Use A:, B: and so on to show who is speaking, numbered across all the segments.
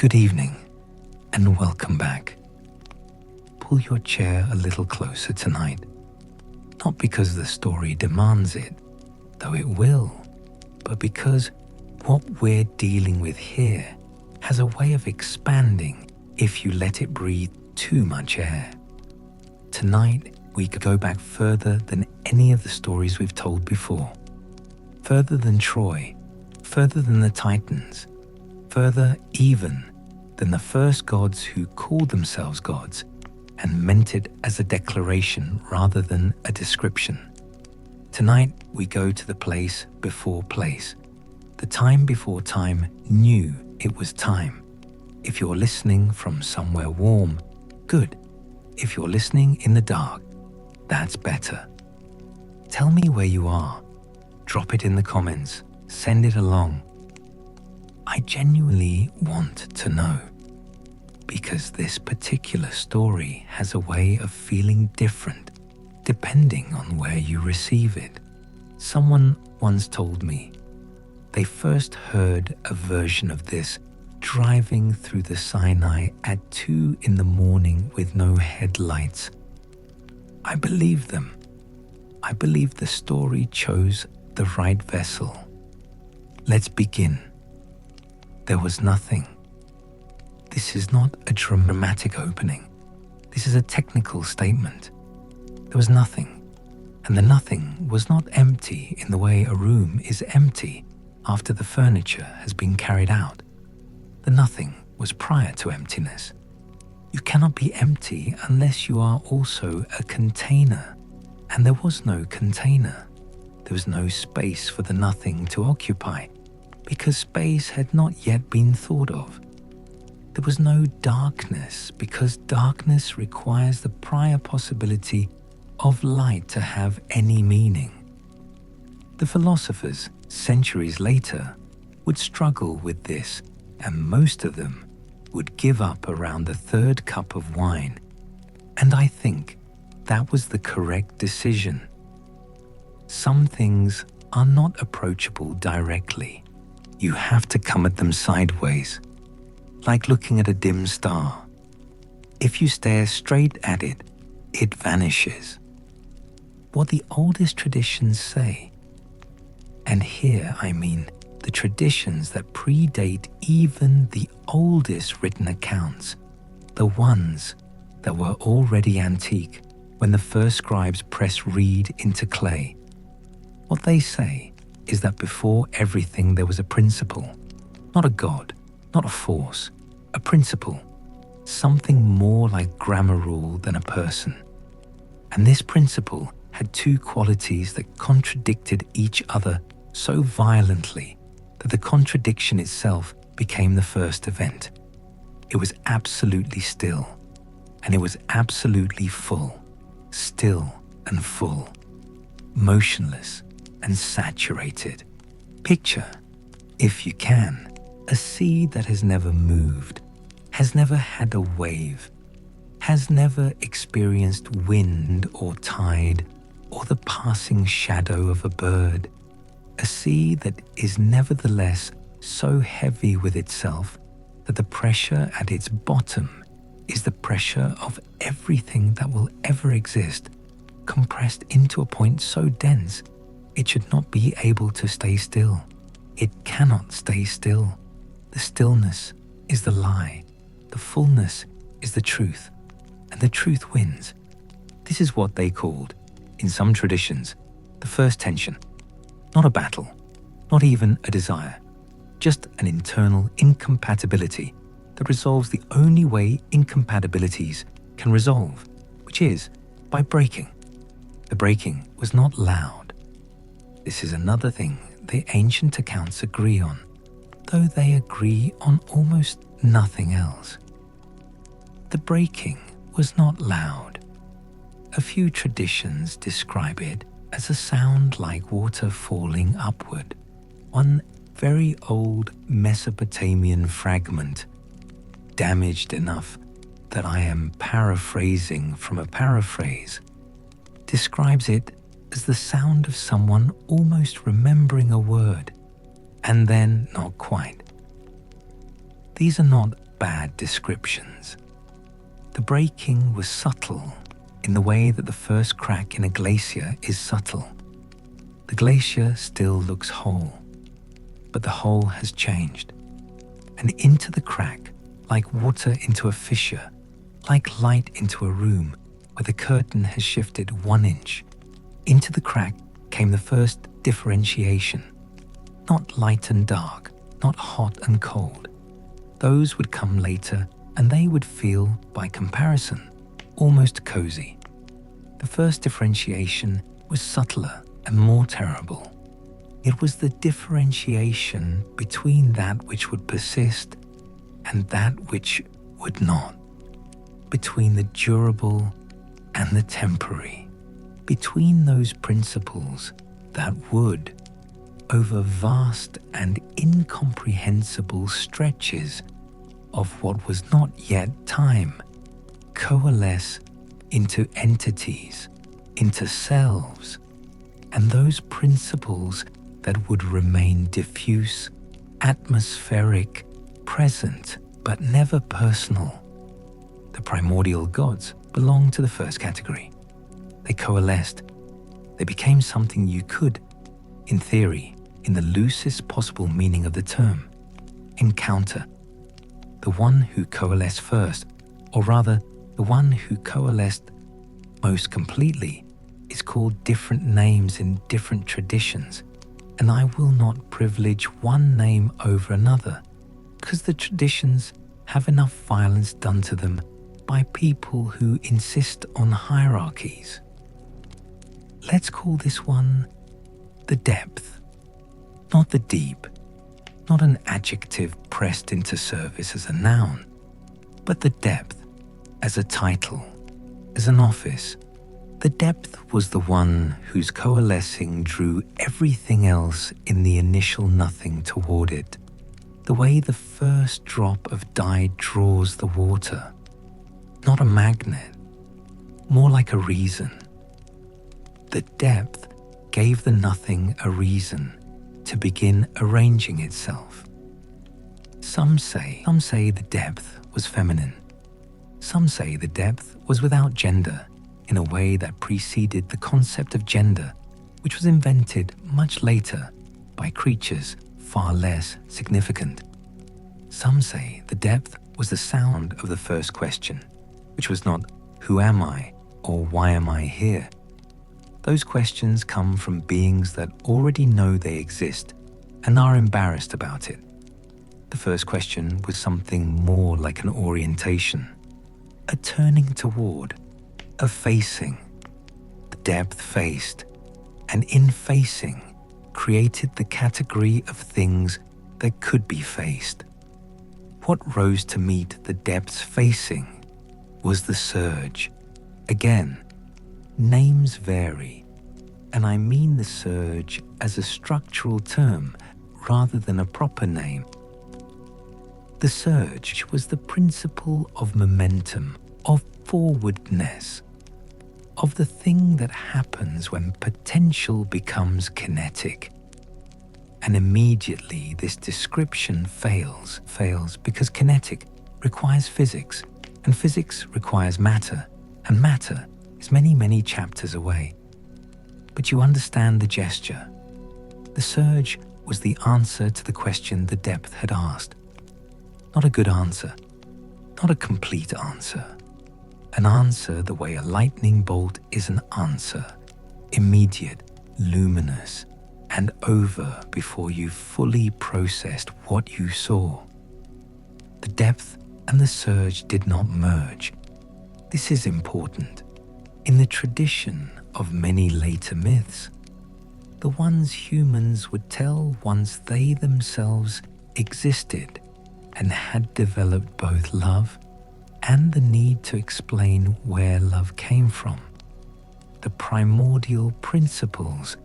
A: Good evening, and welcome back. Pull your chair a little closer tonight, not because the story demands it, though it will, but because what we're dealing with here has a way of expanding if you let it breathe too much air. Tonight, we could go back further than any of the stories we've told before. Further than Troy, further than the Titans, further even than the first gods who called themselves gods and meant it as a declaration rather than a description. Tonight, we go to the place before place. The time before time knew it was time. If you're listening from somewhere warm, good. If you're listening in the dark, that's better. Tell me where you are. Drop it in the comments. Send it along. I genuinely want to know, because this particular story has a way of feeling different depending on where you receive it. Someone once told me they first heard a version of this driving through the Sinai at 2 a.m. with no headlights. I believe them. I believe the story chose the right vessel. Let's begin. There was nothing. This is not a dramatic opening. This is a technical statement. There was nothing, and the nothing was not empty in the way a room is empty after the furniture has been carried out. The nothing was prior to emptiness. You cannot be empty unless you are also a container, and there was no container. There was no space for the nothing to occupy, because space had not yet been thought of. There was no darkness, because darkness requires the prior possibility of light to have any meaning. The philosophers, centuries later, would struggle with this, and most of them would give up around the 3rd cup of wine. And I think that was the correct decision. Some things are not approachable directly. You have to come at them sideways, like looking at a dim star. If you stare straight at it, it vanishes. What the oldest traditions say, and here I mean the traditions that predate even the oldest written accounts, the ones that were already antique when the first scribes pressed reed into clay. What they say is that before everything there was a principle, not a god, not a force, a principle, something more like grammar rule than a person. And this principle had 2 qualities that contradicted each other so violently that the contradiction itself became the first event. It was absolutely still, and it was absolutely full, still and full, motionless and saturated. Picture, if you can, a sea that has never moved, has never had a wave, has never experienced wind or tide or the passing shadow of a bird. A sea that is nevertheless so heavy with itself that the pressure at its bottom is the pressure of everything that will ever exist, compressed into a point so dense it should not be able to stay still. It cannot stay still. The stillness is the lie, the fullness is the truth, and the truth wins. This is what they called, in some traditions, the first tension. Not a battle, not even a desire, just an internal incompatibility that resolves the only way incompatibilities can resolve, which is by breaking. The breaking was not loud. This is another thing the ancient accounts agree on, though they agree on almost nothing else. The breaking was not loud. A few traditions describe it as a sound like water falling upward. One very old Mesopotamian fragment, damaged enough that I am paraphrasing from a paraphrase, describes it as the sound of someone almost remembering a word, and then not quite. These are not bad descriptions. The breaking was subtle in the way that the first crack in a glacier is subtle. The glacier still looks whole, but the hole has changed. And into the crack, like water into a fissure, like light into a room where the curtain has shifted 1 inch, into the crack came the first differentiation. Not light and dark, not hot and cold. Those would come later, and they would feel, by comparison, almost cozy. The first differentiation was subtler and more terrible. It was the differentiation between that which would persist and that which would not, between the durable and the temporary, between those principles that would, over vast and incomprehensible stretches of what was not yet time, coalesce into entities, into selves, and those principles that would remain diffuse, atmospheric, present, but never personal. The primordial gods belonged to the first category. They coalesced. They became something you could, in theory, in the loosest possible meaning of the term, encounter. The one who coalesced first, or rather, the one who coalesced most completely, is called different names in different traditions, and I will not privilege one name over another, because the traditions have enough violence done to them by people who insist on hierarchies. Let's call this one the depth, not the deep, not an adjective pressed into service as a noun, but the depth as a title, as an office. The depth was the one whose coalescing drew everything else in the initial nothing toward it, the way the first drop of dye draws the water. Not a magnet, more like a reason. The depth gave the nothing a reason to begin arranging itself. Some say the depth was feminine. Some say the depth was without gender, in a way that preceded the concept of gender, which was invented much later by creatures far less significant. Some say the depth was the sound of the first question, which was not "Who am I?" or "Why am I here?" Those questions come from beings that already know they exist and are embarrassed about it. The first question was something more like an orientation, a turning toward, a facing. The depth faced, and in facing created the category of things that could be faced. What rose to meet the depth's facing was the surge. Again, names vary, and I mean the surge as a structural term rather than a proper name. The surge was the principle of momentum, of forwardness, of the thing that happens when potential becomes kinetic. And immediately this description fails because kinetic requires physics, and physics requires matter, and matter is many, many chapters away. But you understand the gesture. The surge was the answer to the question the depth had asked. Not a good answer, not a complete answer. An answer the way a lightning bolt is an answer, immediate, luminous, and over before you fully processed what you saw. The depth and the surge did not merge. This is important. In the tradition of many later myths, the ones humans would tell once they themselves existed and had developed both love and the need to explain where love came from. The primordial principles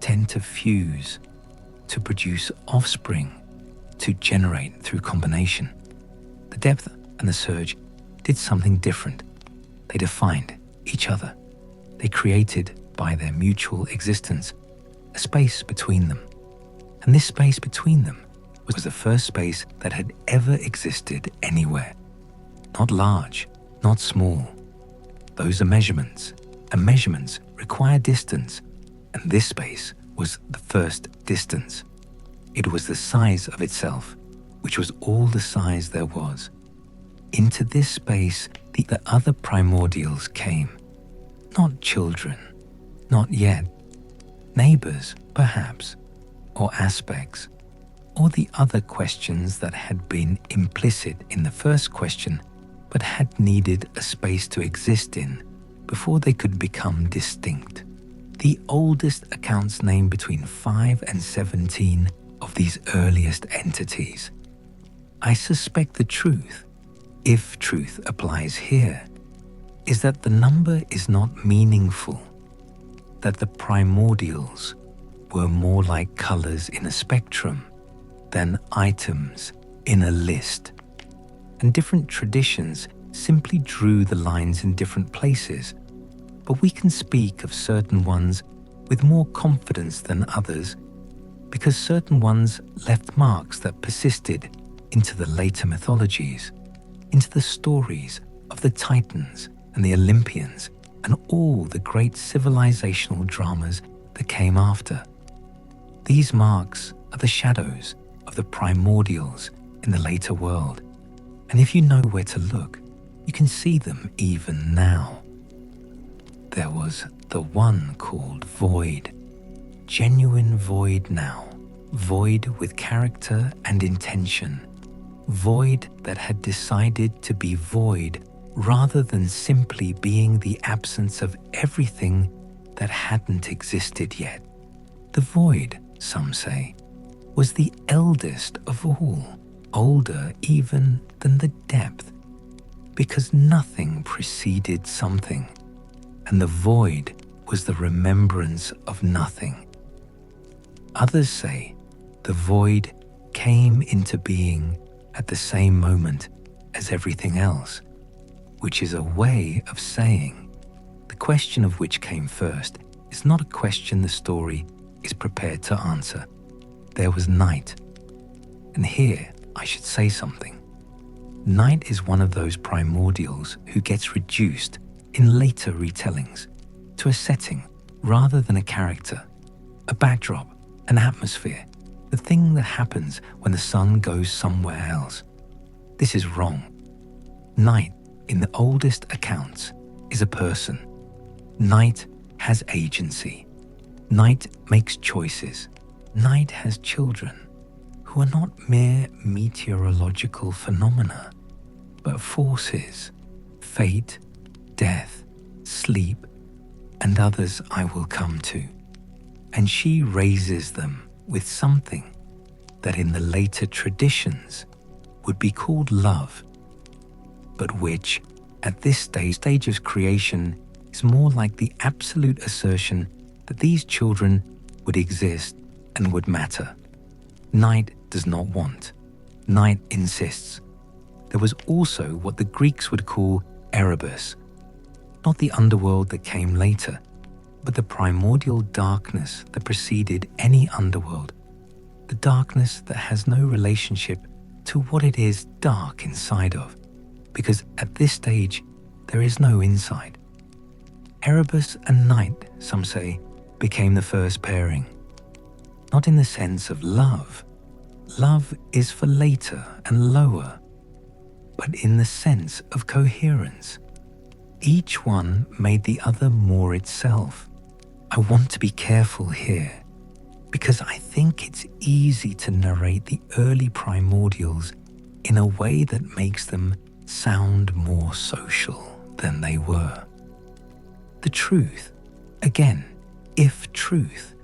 A: tend to fuse, to produce offspring, to generate through combination. The depth and the surge did something different. They defined each other. They created, by their mutual existence, a space between them. And this space between them was the first space that had ever existed anywhere. Not large, not small. Those are measurements, and measurements require distance, and this space was the first distance. It was the size of itself, which was all the size there was. Into this space, the other primordials came. Not children, not yet. Neighbors, perhaps, or aspects, or the other questions that had been implicit in the first question but had needed a space to exist in before they could become distinct. The oldest accounts name between 5 and 17 of these earliest entities. I suspect the truth, if truth applies here, is that the number is not meaningful, that the primordials were more like colors in a spectrum than items in a list, and different traditions simply drew the lines in different places, but we can speak of certain ones with more confidence than others because certain ones left marks that persisted into the later mythologies, into the stories of the Titans and the Olympians and all the great civilizational dramas that came after. These marks are the shadows of the primordials in the later world, and if you know where to look, you can see them even now. There was the one called Void, genuine void now, void with character and intention, void that had decided to be void rather than simply being the absence of everything that hadn't existed yet. The void, some say, was the eldest of all, older even than the depth, because nothing preceded something, and the void was the remembrance of nothing. Others say the void came into being at the same moment as everything else, which is a way of saying the question of which came first is not a question the story is prepared to answer. There was night, and here I should say something. Night is one of those primordials who gets reduced in later retellings to a setting rather than a character, a backdrop, an atmosphere, the thing that happens when the sun goes somewhere else. This is wrong. Night, in the oldest accounts, is a person. Night has agency. Night makes choices. Night has children who are not mere meteorological phenomena, but forces, fate, death, sleep, and others I will come to. And she raises them with something that in the later traditions would be called love, but which, at this stage of creation, is more like the absolute assertion that these children would exist and would matter. Night does not want. Night insists. There was also what the Greeks would call Erebus, not the underworld that came later, but the primordial darkness that preceded any underworld, the darkness that has no relationship to what it is dark inside of, because at this stage there is no inside. Erebus and night, some say, became the first pairing. Not in the sense of love. Love is for later and lower, but in the sense of coherence. Each one made the other more itself. I want to be careful here, because I think it's easy to narrate the early primordials in a way that makes them sound more social than they were. The truth, again, if truth,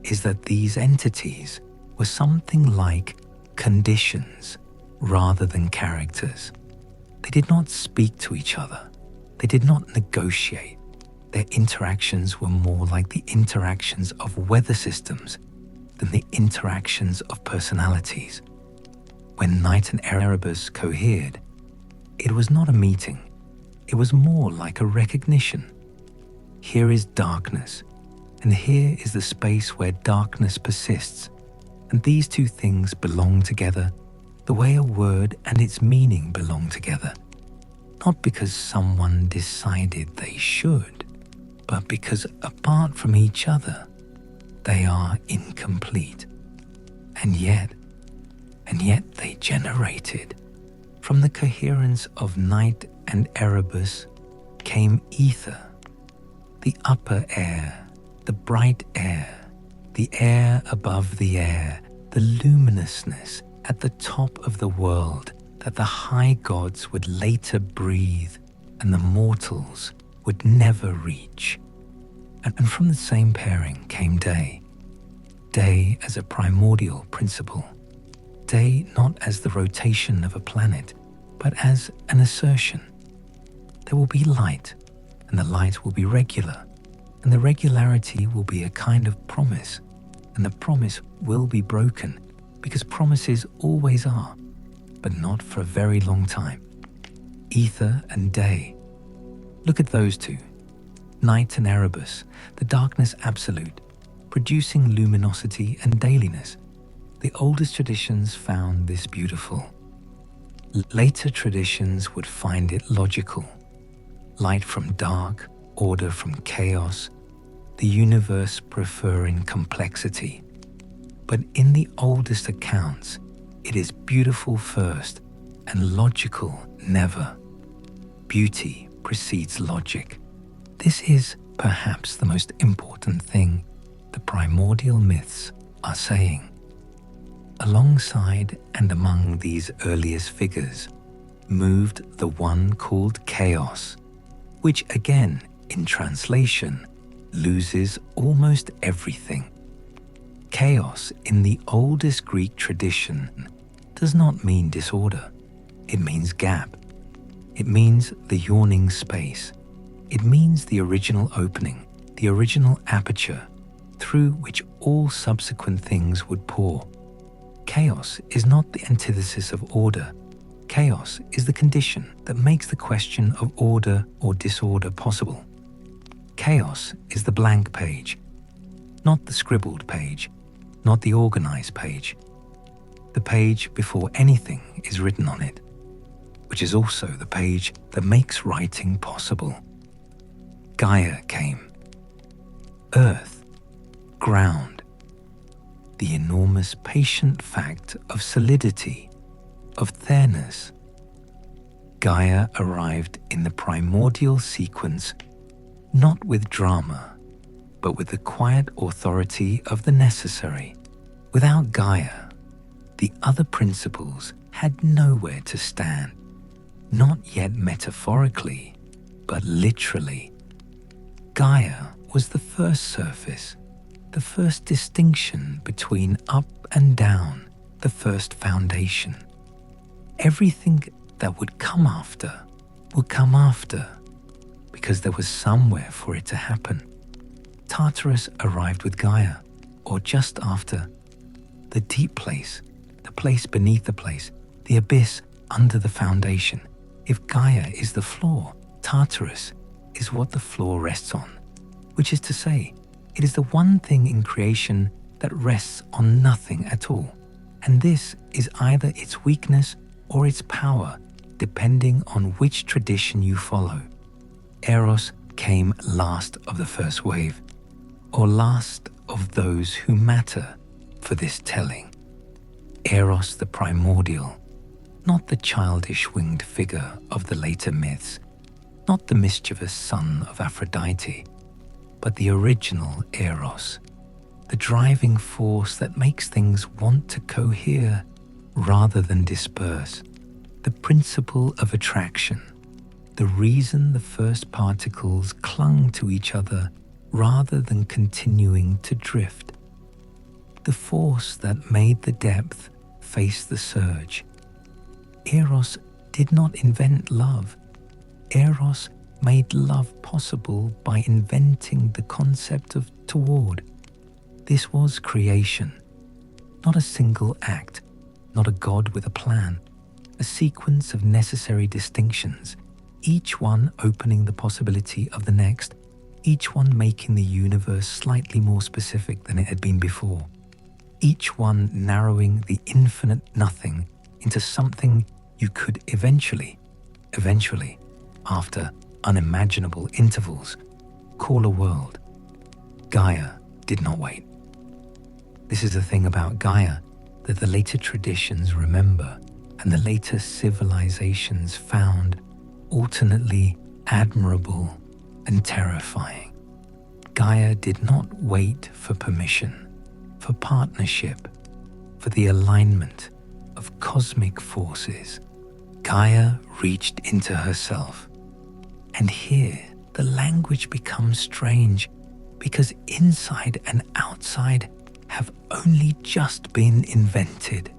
A: is that these entities were something like conditions rather than characters. They did not speak to each other. They did not negotiate. Their interactions were more like the interactions of weather systems than the interactions of personalities. When Night and Erebus cohered, it was not a meeting. It was more like a recognition. Here is darkness, and here is the space where darkness persists. And these two things belong together the way a word and its meaning belong together, not because someone decided they should, but because apart from each other, they are incomplete. And yet they generated. From the coherence of night and Erebus came ether, the upper air, the bright air, the air above the air, the luminousness at the top of the world that the high gods would later breathe and the mortals would never reach. And from the same pairing came day. Day as a primordial principle. Day not as the rotation of a planet, but as an assertion. There will be light, and the light will be regular, and the regularity will be a kind of promise, and the promise will be broken, because promises always are, but not for a very long time. Ether and day. Look at those two. Night and Erebus, the darkness absolute, producing luminosity and dailiness. The oldest traditions found this beautiful. Later traditions would find it logical. Light from dark, order from chaos, the universe preferring complexity. But in the oldest accounts, it is beautiful first and logical never. Beauty precedes logic. This is perhaps the most important thing the primordial myths are saying. Alongside and among these earliest figures moved the one called chaos, which again, in translation, loses almost everything. Chaos in the oldest Greek tradition does not mean disorder. It means gap. It means the yawning space. It means the original opening, the original aperture, through which all subsequent things would pour. Chaos is not the antithesis of order. Chaos is the condition that makes the question of order or disorder possible. Chaos is the blank page, not the scribbled page, not the organized page. The page before anything is written on it, which is also the page that makes writing possible. Gaia came. Earth, ground, the enormous patient fact of solidity, of fairness. Gaia arrived in the primordial sequence, not with drama, but with the quiet authority of the necessary. Without Gaia, the other principles had nowhere to stand, not yet metaphorically, but literally. Gaia was the first surface, the first distinction between up and down, the first foundation. Everything that would come after, because there was somewhere for it to happen. Tartarus arrived with Gaia, or just after. The deep place, the place beneath the place, the abyss under the foundation. If Gaia is the floor, Tartarus is what the floor rests on, which is to say, it is the one thing in creation that rests on nothing at all, and this is either its weakness or its power, depending on which tradition you follow. Eros came last of the first wave, or last of those who matter for this telling. Eros the primordial, not the childish winged figure of the later myths, not the mischievous son of Aphrodite, but the original Eros, the driving force that makes things want to cohere rather than disperse, the principle of attraction, the reason the first particles clung to each other rather than continuing to drift, the force that made the depth face the surge. Eros did not invent love. Eros made love possible by inventing the concept of toward. This was creation, not a single act, not a god with a plan, a sequence of necessary distinctions, each one opening the possibility of the next, each one making the universe slightly more specific than it had been before. each one narrowing the infinite nothing into something you could eventually, after unimaginable intervals, call a world. Gaia did not wait. This is the thing about Gaia that the later traditions remember and the later civilizations found alternately admirable and terrifying. Gaia did not wait for permission, for partnership, for the alignment of cosmic forces. Gaia reached into herself. And here the language becomes strange because inside and outside have only just been invented.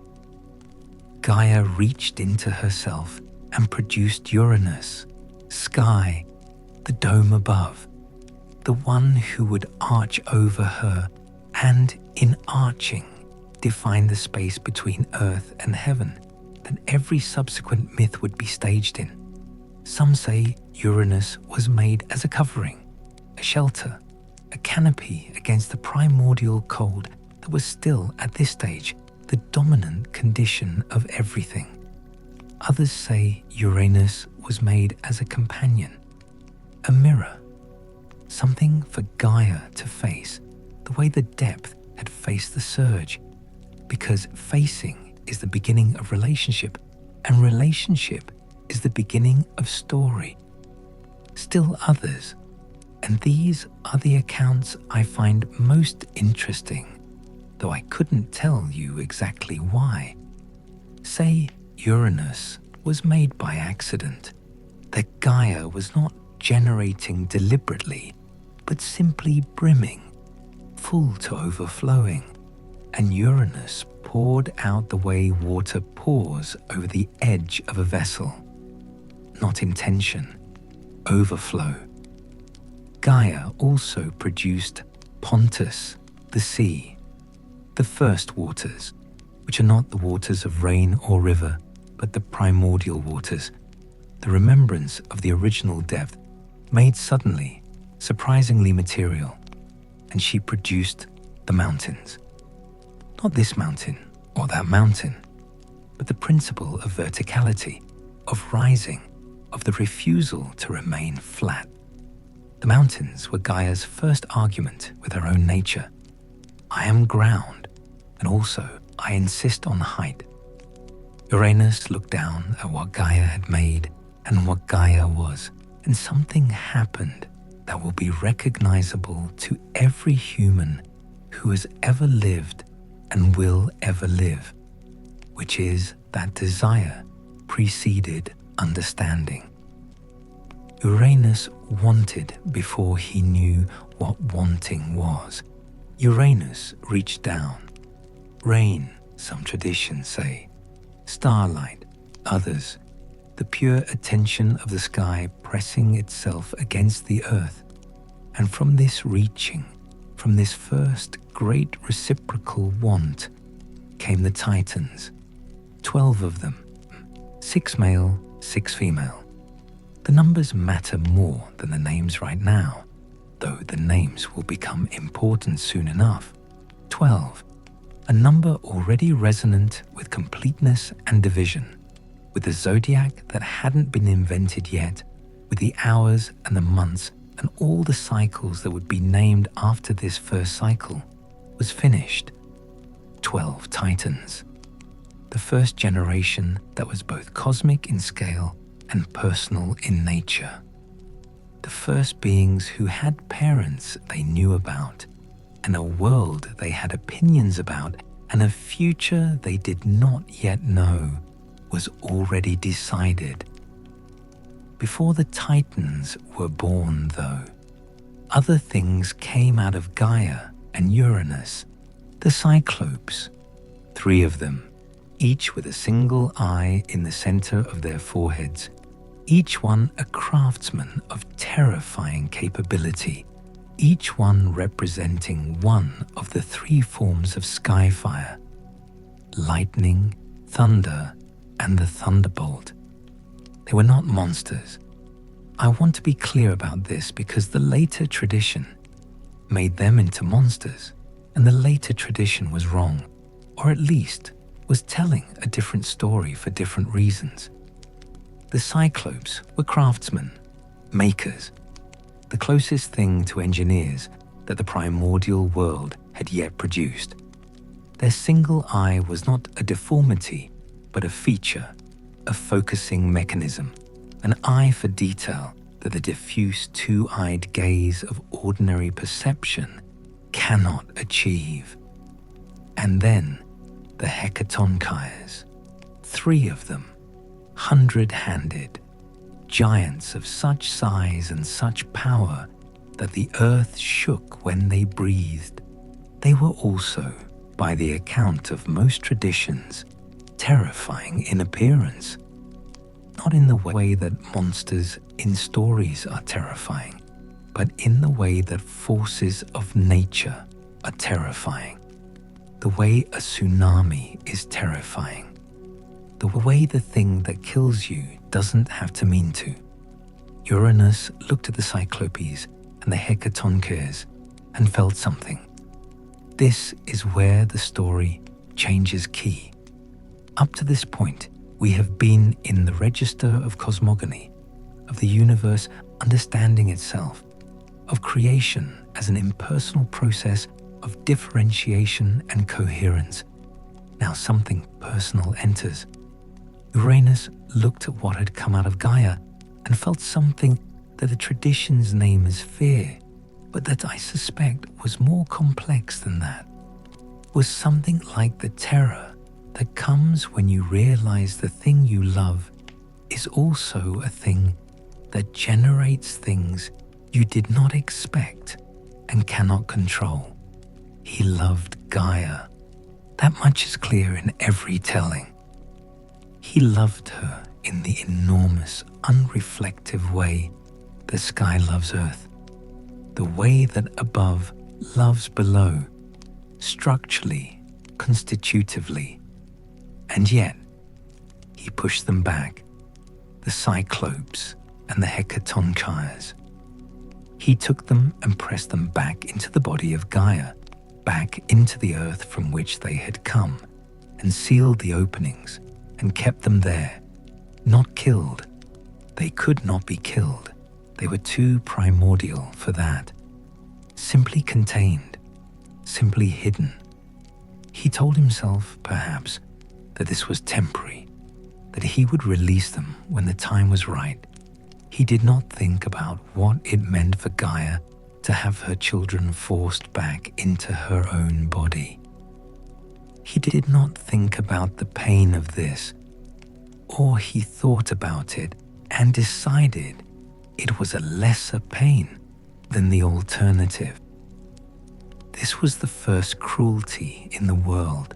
A: Gaia reached into herself and produced Uranus, sky, the dome above, the one who would arch over her and, in arching, define the space between earth and heaven that every subsequent myth would be staged in. Some say Uranus was made as a covering, a shelter, a canopy against the primordial cold that was still, at this stage, the dominant condition of everything. Others say Uranus was made as a companion, a mirror, something for Gaia to face, the way the depth had faced the surge, because facing is the beginning of relationship, and relationship is the beginning of story. Still others, and these are the accounts I find most interesting, though I couldn't tell you exactly why, say Uranus was made by accident, that Gaia was not generating deliberately, but simply brimming, full to overflowing, and Uranus poured out the way water pours over the edge of a vessel. Not intention, overflow. Gaia also produced Pontus, the sea, the first waters, which are not the waters of rain or river, but the primordial waters, the remembrance of the original depth, made suddenly, surprisingly material, and she produced the mountains. Not this mountain or that mountain, but the principle of verticality, of rising, of the refusal to remain flat. The mountains were Gaia's first argument with her own nature. I am ground, and also I insist on height. Uranus looked down at what Gaia had made and what Gaia was, and something happened that will be recognizable to every human who has ever lived and will ever live, which is that desire preceded understanding. Uranus wanted before he knew what wanting was. Uranus reached down. Rain, some traditions say. Starlight, others. The pure attention of the sky pressing itself against the earth. And from this reaching, from this first great reciprocal want, came the Titans. 12 of them. 6 male, 6 female. The numbers matter more than the names right now, though the names will become important soon enough. 12, a number already resonant with completeness and division, with the zodiac that hadn't been invented yet, with the hours and the months and all the cycles that would be named after this first cycle, was finished. 12 Titans. The first generation that was both cosmic in scale and personal in nature. The first beings who had parents they knew about, and a world they had opinions about, and a future they did not yet know was already decided. Before the Titans were born, though, other things came out of Gaia and Uranus, the Cyclopes, 3 of them, each with a single eye in the center of their foreheads, each one a craftsman of terrifying capability, each one representing one of the 3 forms of skyfire: lightning, thunder, and the thunderbolt. They were not monsters. I want to be clear about this because the later tradition made them into monsters and the later tradition was wrong, or at least was telling a different story for different reasons. The Cyclopes were craftsmen, makers, the closest thing to engineers that the primordial world had yet produced. Their single eye was not a deformity, but a feature, a focusing mechanism, an eye for detail that the diffuse two-eyed gaze of ordinary perception cannot achieve. And then the Hecatonkaias, 3 of them, 100-handed, giants of such size and such power that the earth shook when they breathed. They were also, by the account of most traditions, terrifying in appearance. Not in the way that monsters in stories are terrifying, but in the way that forces of nature are terrifying. The way a tsunami is terrifying. The way the thing that kills you doesn't have to mean to. Uranus looked at the Cyclopes and the Hecatonkaias and felt something. This is where the story changes key. Up to this point, we have been in the register of cosmogony, of the universe understanding itself, of creation as an impersonal process of differentiation and coherence. Now something personal enters. Uranus looked at what had come out of Gaia and felt something that the traditions name as fear, but that I suspect was more complex than that. Was something like the terror that comes when you realize the thing you love is also a thing that generates things you did not expect and cannot control. He loved Gaia. That much is clear in every telling. He loved her in the enormous, unreflective way the sky loves earth, the way that above loves below, structurally, constitutively. And yet, he pushed them back, the Cyclopes and the Hecatonkaias. He took them and pressed them back into the body of Gaia, back into the earth from which they had come, and sealed the openings and kept them there, not killed. They could not be killed. They were too primordial for that. Simply contained, simply hidden. He told himself, perhaps, that this was temporary, that he would release them when the time was right. He did not think about what it meant for Gaia to have her children forced back into her own body. He did not think about the pain of this, or he thought about it and decided it was a lesser pain than the alternative. This was the first cruelty in the world,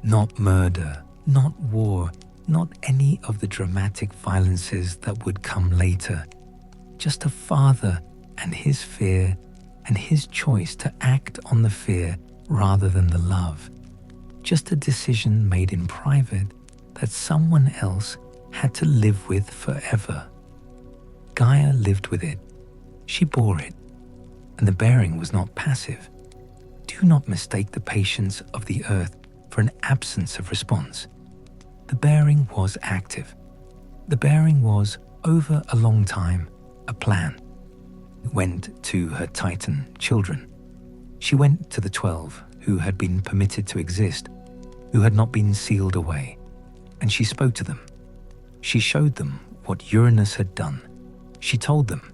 A: not murder, not war, not any of the dramatic violences that would come later. Just a father and his fear and his choice to act on the fear rather than the love. Just a decision made in private that someone else had to live with forever. Gaia lived with it. She bore it. And the bearing was not passive. Do not mistake the patience of the earth for an absence of response. The bearing was active. The bearing was, over a long time, a plan. It went to her Titan children. She went to the 12 who had been permitted to exist, who had not been sealed away, and she spoke to them. She showed them what Uranus had done. She told them,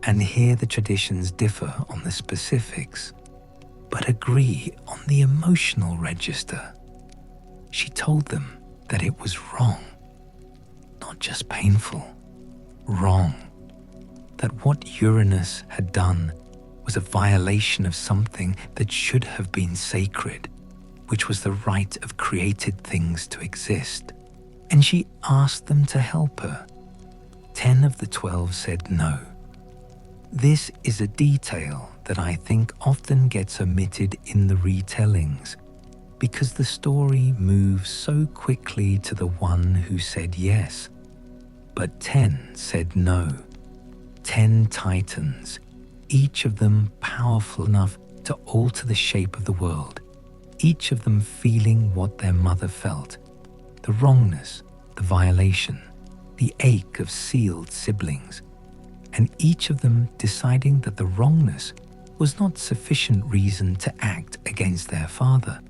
A: and here the traditions differ on the specifics, but agree on the emotional register. She told them that it was wrong, not just painful, wrong, that what Uranus had done was a violation of something that should have been sacred, which was the right of created things to exist. And she asked them to help her. 10 of the 12 said no. This is a detail that I think often gets omitted in the retellings, because the story moves so quickly to the one who said yes. But 10 said no. 10 titans, each of them powerful enough to to alter the shape of the world, each of them feeling what their mother felt, the wrongness, the violation, the ache of sealed siblings, and each of them deciding that the wrongness was not sufficient reason to act against their father.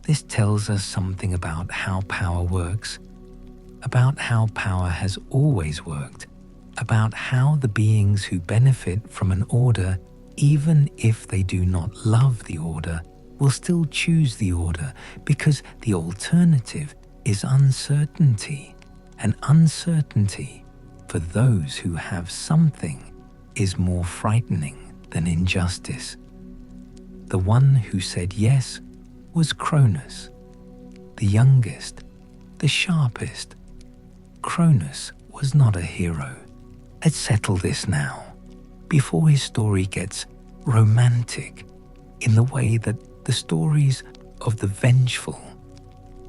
A: This tells us something about how power works, about how power has always worked, about how the beings who benefit from an order, even if they do not love the order, will still choose the order because the alternative is uncertainty, and uncertainty, for those who have something, is more frightening than injustice. The one who said yes was Cronus, the youngest, the sharpest. Cronus was not a hero. Let's settle this now, before his story gets romantic in the way that the stories of the vengeful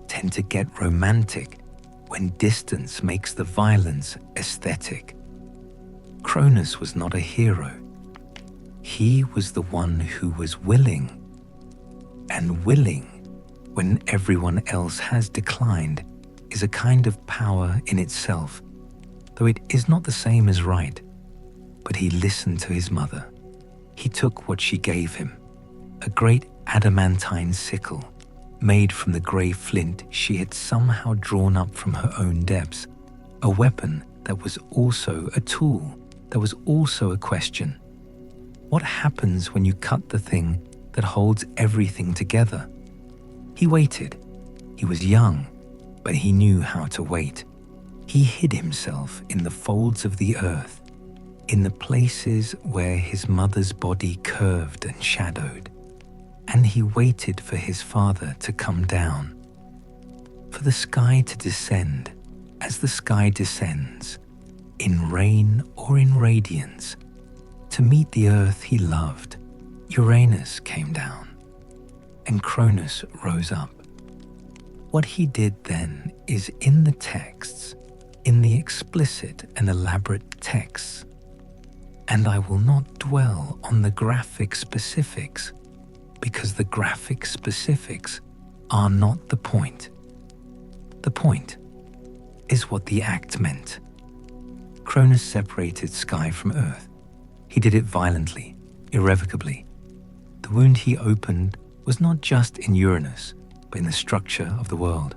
A: tend to get romantic when distance makes the violence aesthetic. Cronus was not a hero. He was the one who was willing, and willing when everyone else has declined is a kind of power in itself, though it is not the same as right. But he listened to his mother. He took what she gave him, a great adamantine sickle made from the grey flint she had somehow drawn up from her own depths, a weapon that was also a tool, that was also a question. What happens when you cut the thing that holds everything together? He waited. He was young, but he knew how to wait. He hid himself in the folds of the earth, in the places where his mother's body curved and shadowed, and he waited for his father to come down, for the sky to descend as the sky descends, in rain or in radiance, to meet the earth he loved. Uranus came down, and Cronus rose up. What he did then is in the texts, in the explicit and elaborate texts, and I will not dwell on the graphic specifics, because the graphic specifics are not the point. The point is what the act meant. Cronus separated sky from earth. He did it violently, irrevocably. The wound he opened was not just in Uranus, but in the structure of the world.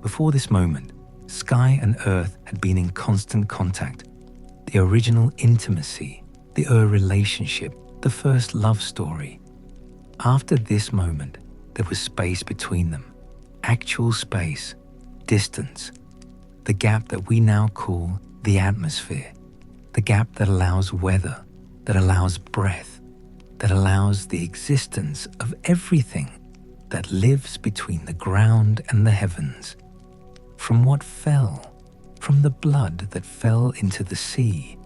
A: Before this moment, sky and earth had been in constant contact. The original intimacy, the relationship, the first love story. After this moment, there was space between them, actual space, distance, the gap that we now call the atmosphere, the gap that allows weather, that allows breath, that allows the existence of everything that lives between the ground and the heavens. From what fell, from the blood that fell into the sea,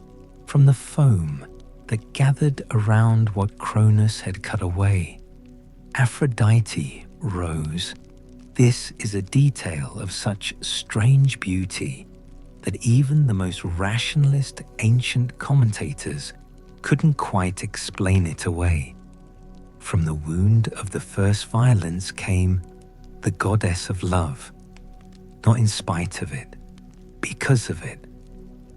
A: from the foam that gathered around what Cronus had cut away, Aphrodite rose. This is a detail of such strange beauty that even the most rationalist ancient commentators couldn't quite explain it away. From the wound of the first violence came the goddess of love, not in spite of it, because of it,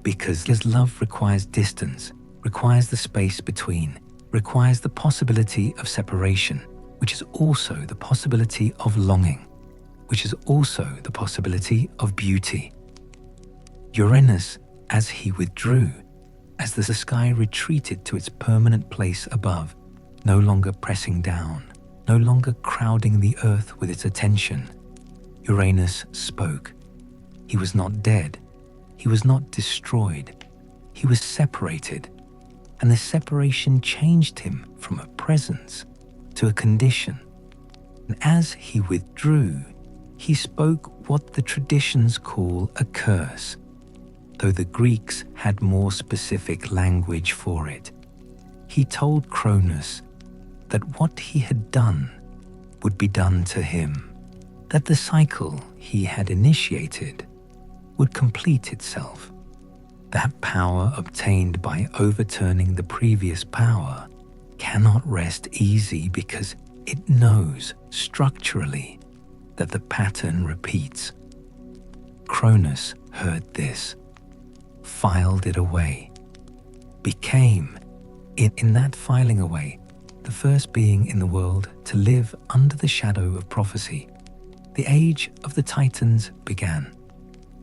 A: because love requires distance, requires the space between, requires the possibility of separation, which is also the possibility of longing, which is also the possibility of beauty. Uranus, as he withdrew, as the sky retreated to its permanent place above, no longer pressing down, no longer crowding the earth with its attention, Uranus spoke. He was not dead. He was not destroyed. He was separated, and the separation changed him from a presence to a condition. And as he withdrew, he spoke what the traditions call a curse, though the Greeks had more specific language for it. He told Cronus that what he had done would be done to him, that the cycle he had initiated would complete itself. That power obtained by overturning the previous power cannot rest easy because it knows structurally that the pattern repeats. Cronus heard this, filed it away, became, in that filing away, the first being in the world to live under the shadow of prophecy. The age of the Titans began,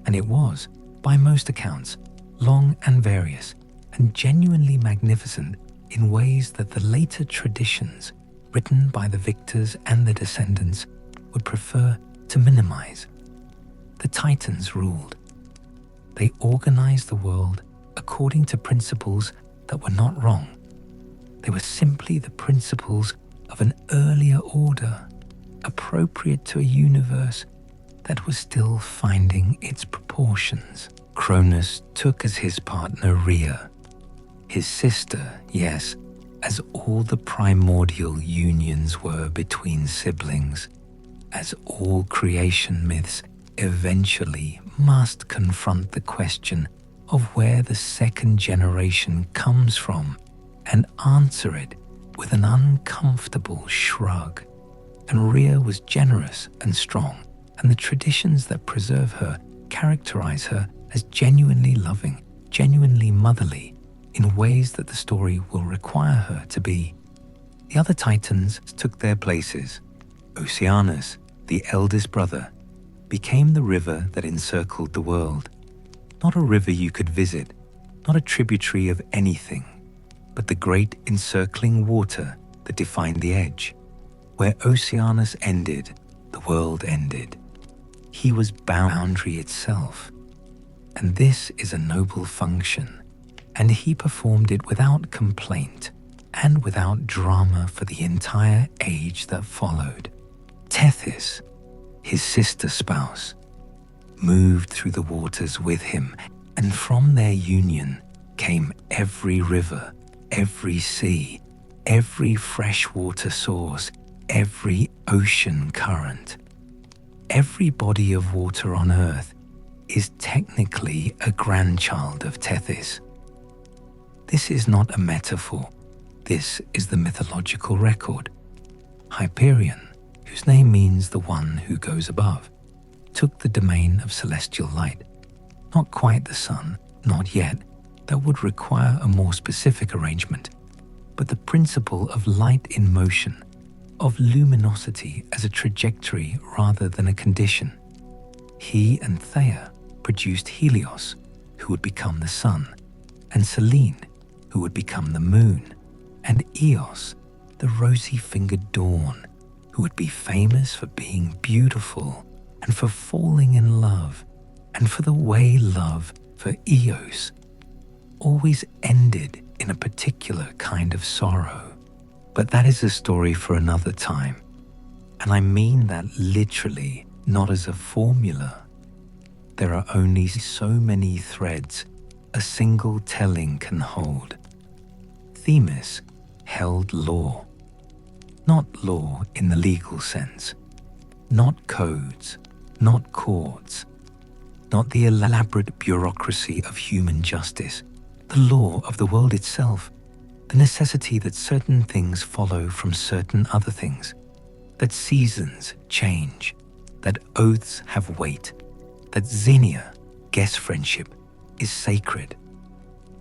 A: and it was, by most accounts, long and various, and genuinely magnificent in ways that the later traditions, written by the victors and the descendants, would prefer to minimize. The Titans ruled. They organized the world according to principles that were not wrong. They were simply the principles of an earlier order, appropriate to a universe that was still finding its proportions. Cronus took as his partner Rhea, his sister, yes, as all the primordial unions were between siblings, as all creation myths eventually must confront the question of where the second generation comes from and answer it with an uncomfortable shrug. And Rhea was generous and strong, and the traditions that preserve her characterize her as genuinely loving, genuinely motherly, in ways that the story will require her to be. The other Titans took their places. Oceanus, the eldest brother, became the river that encircled the world. Not a river you could visit, not a tributary of anything, but the great encircling water that defined the edge. Where Oceanus ended, the world ended. He was boundary itself. And this is a noble function, and he performed it without complaint and without drama for the entire age that followed. Tethys, his sister spouse, moved through the waters with him, and from their union came every river, every sea, every freshwater source, every ocean current. Every body of water on earth is technically a grandchild of Tethys. This is not a metaphor. This is the mythological record. Hyperion, whose name means the one who goes above, took the domain of celestial light. Not quite the sun, not yet. That would require a more specific arrangement. But the principle of light in motion, of luminosity as a trajectory rather than a condition. He and Thea produced Helios, who would become the sun, and Selene, who would become the moon, and Eos, the rosy-fingered dawn, who would be famous for being beautiful and for falling in love, and for the way love for Eos always ended in a particular kind of sorrow. But that is a story for another time, and I mean that literally, not as a formula. There are only so many threads a single telling can hold. Themis held law. Not law in the legal sense, not codes, not courts, not the elaborate bureaucracy of human justice, the law of the world itself, the necessity that certain things follow from certain other things, that seasons change, that oaths have weight, that Xenia, guess friendship, is sacred.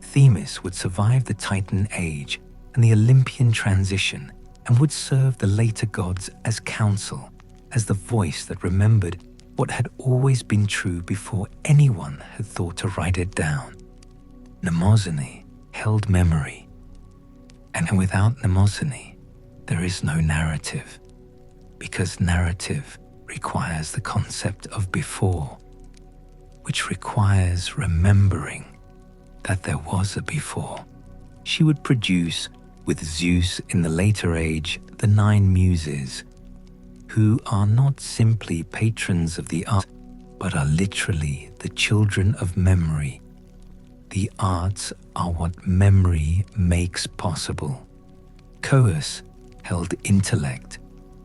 A: Themis would survive the Titan age and the Olympian transition and would serve the later gods as counsel, as the voice that remembered what had always been true before anyone had thought to write it down. Mnemosyne held memory, and without Mnemosyne, there is no narrative, because narrative requires the concept of before, which requires remembering that there was a before. She would produce, with Zeus in the later age, the 9 muses, who are not simply patrons of the arts, but are literally the children of memory. The arts are what memory makes possible. Coeus held intellect,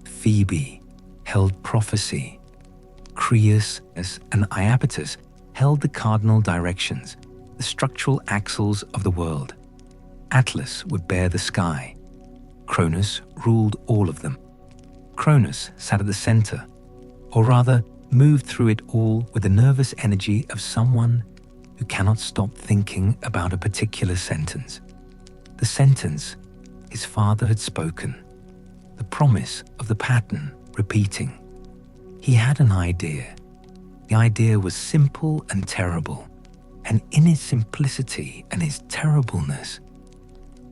A: Phoebe held prophecy, Creus and Iapetus held the cardinal directions, the structural axles of the world. Atlas would bear the sky, Cronus ruled all of them. Cronus sat at the center, or rather moved through it all with the nervous energy of someone who cannot stop thinking about a particular sentence. The sentence his father had spoken, the promise of the pattern repeating. He had an idea. The idea was simple and terrible, and in its simplicity and its terribleness,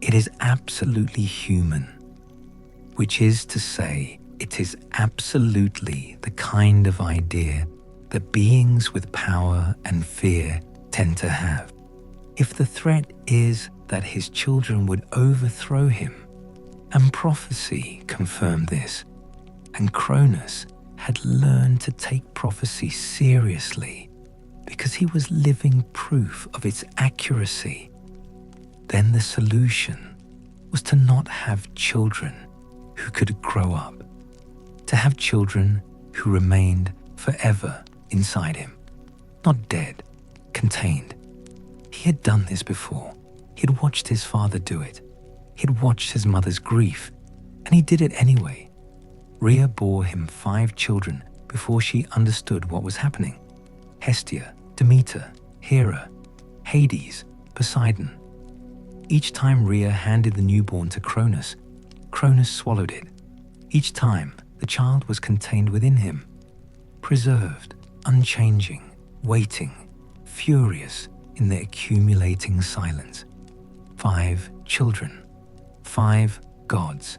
A: it is absolutely human, which is to say, it is absolutely the kind of idea that beings with power and fear tend to have. If the threat is that his children would overthrow him, and prophecy confirmed this, and Cronus had learned to take prophecy seriously because he was living proof of its accuracy, then the solution was to not have children who could grow up, to have children who remained forever inside him, not dead, contained. He had done this before. He'd watched his father do it. He'd watched his mother's grief, and he did it anyway. Rhea bore him 5 children before she understood what was happening. Hestia, Demeter, Hera, Hades, Poseidon. Each time Rhea handed the newborn to Cronus, Cronus swallowed it. Each time, the child was contained within him, preserved, unchanging, waiting, furious in the accumulating silence. 5 children, 5 gods,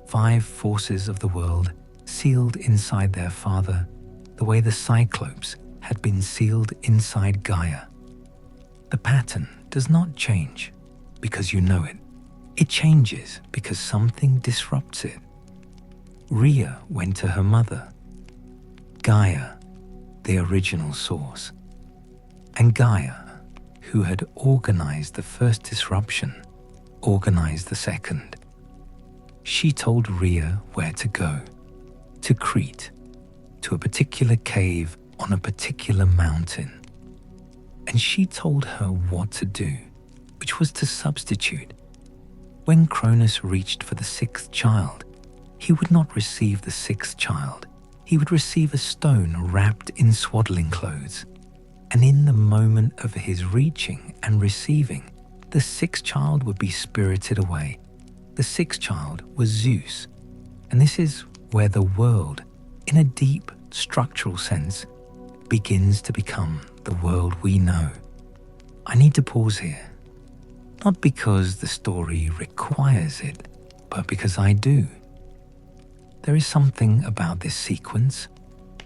A: 5 forces of the world sealed inside their father, the way the Cyclopes had been sealed inside Gaia. The pattern does not change because you know it. It changes because something disrupts it. Rhea went to her mother, Gaia, the original source, and Gaia, who had organized the first disruption, organized the second. She told Rhea where to go, to Crete, to a particular cave on a particular mountain. And she told her what to do, which was to substitute. When Cronus reached for the 6th child, he would not receive the 6th child. He would receive a stone wrapped in swaddling clothes. And in the moment of his reaching and receiving, the 6th child would be spirited away. The 6th child was Zeus. And this is where the world, in a deep structural sense, begins to become the world we know. I need to pause here. Not because the story requires it, but because I do. There is something about this sequence,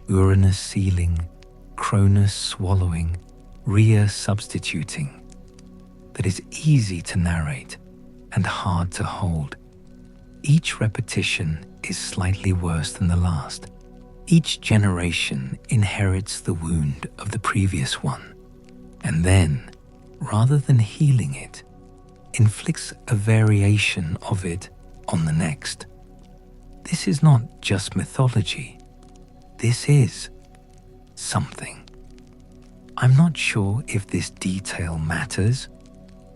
A: Uranus sealing, Cronus swallowing, Rhea substituting, that is easy to narrate and hard to hold. Each repetition is slightly worse than the last. Each generation inherits the wound of the previous one, and then, rather than healing it, inflicts a variation of it on the next. This is not just mythology. This is something. I'm not sure if this detail matters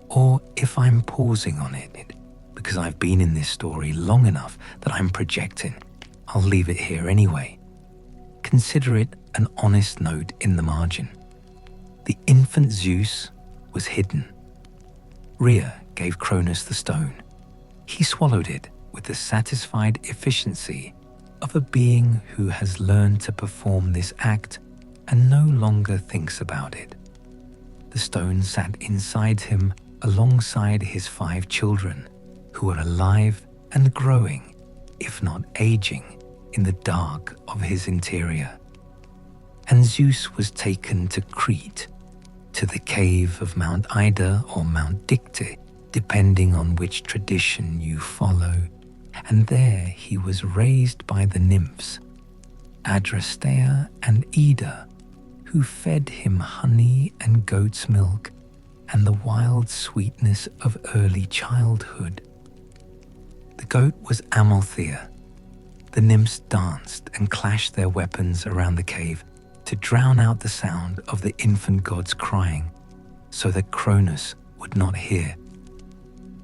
A: or if I'm pausing on it because I've been in this story long enough that I'm projecting. I'll leave it here anyway. Consider it an honest note in the margin. The infant Zeus was hidden. Rhea gave Cronus the stone. He swallowed it with the satisfied efficiency of a being who has learned to perform this act and no longer thinks about it. The stone sat inside him alongside his 5 children, who were alive and growing, if not aging, in the dark of his interior. And Zeus was taken to Crete, to the cave of Mount Ida or Mount Dicte, depending on which tradition you follow, and there he was raised by the nymphs, Adrastea and Ida, who fed him honey and goat's milk and the wild sweetness of early childhood. The goat was Amalthea. The nymphs danced and clashed their weapons around the cave to drown out the sound of the infant gods crying, so that Cronus would not hear.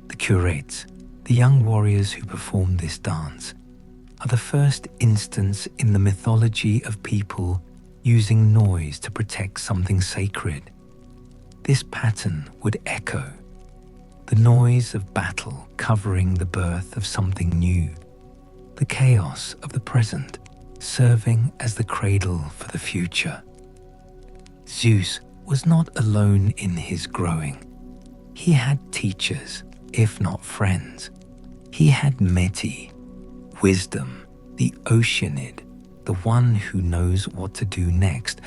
A: The curates, The young warriors who performed this dance are the first instance in the mythology of people using noise to protect something sacred. This pattern would echo the noise of battle covering the birth of something new, the chaos of the present serving as the cradle for the future. Zeus was not alone in his growing. He had teachers, if not friends. He had Meti, wisdom, the Oceanid, the one who knows what to do next,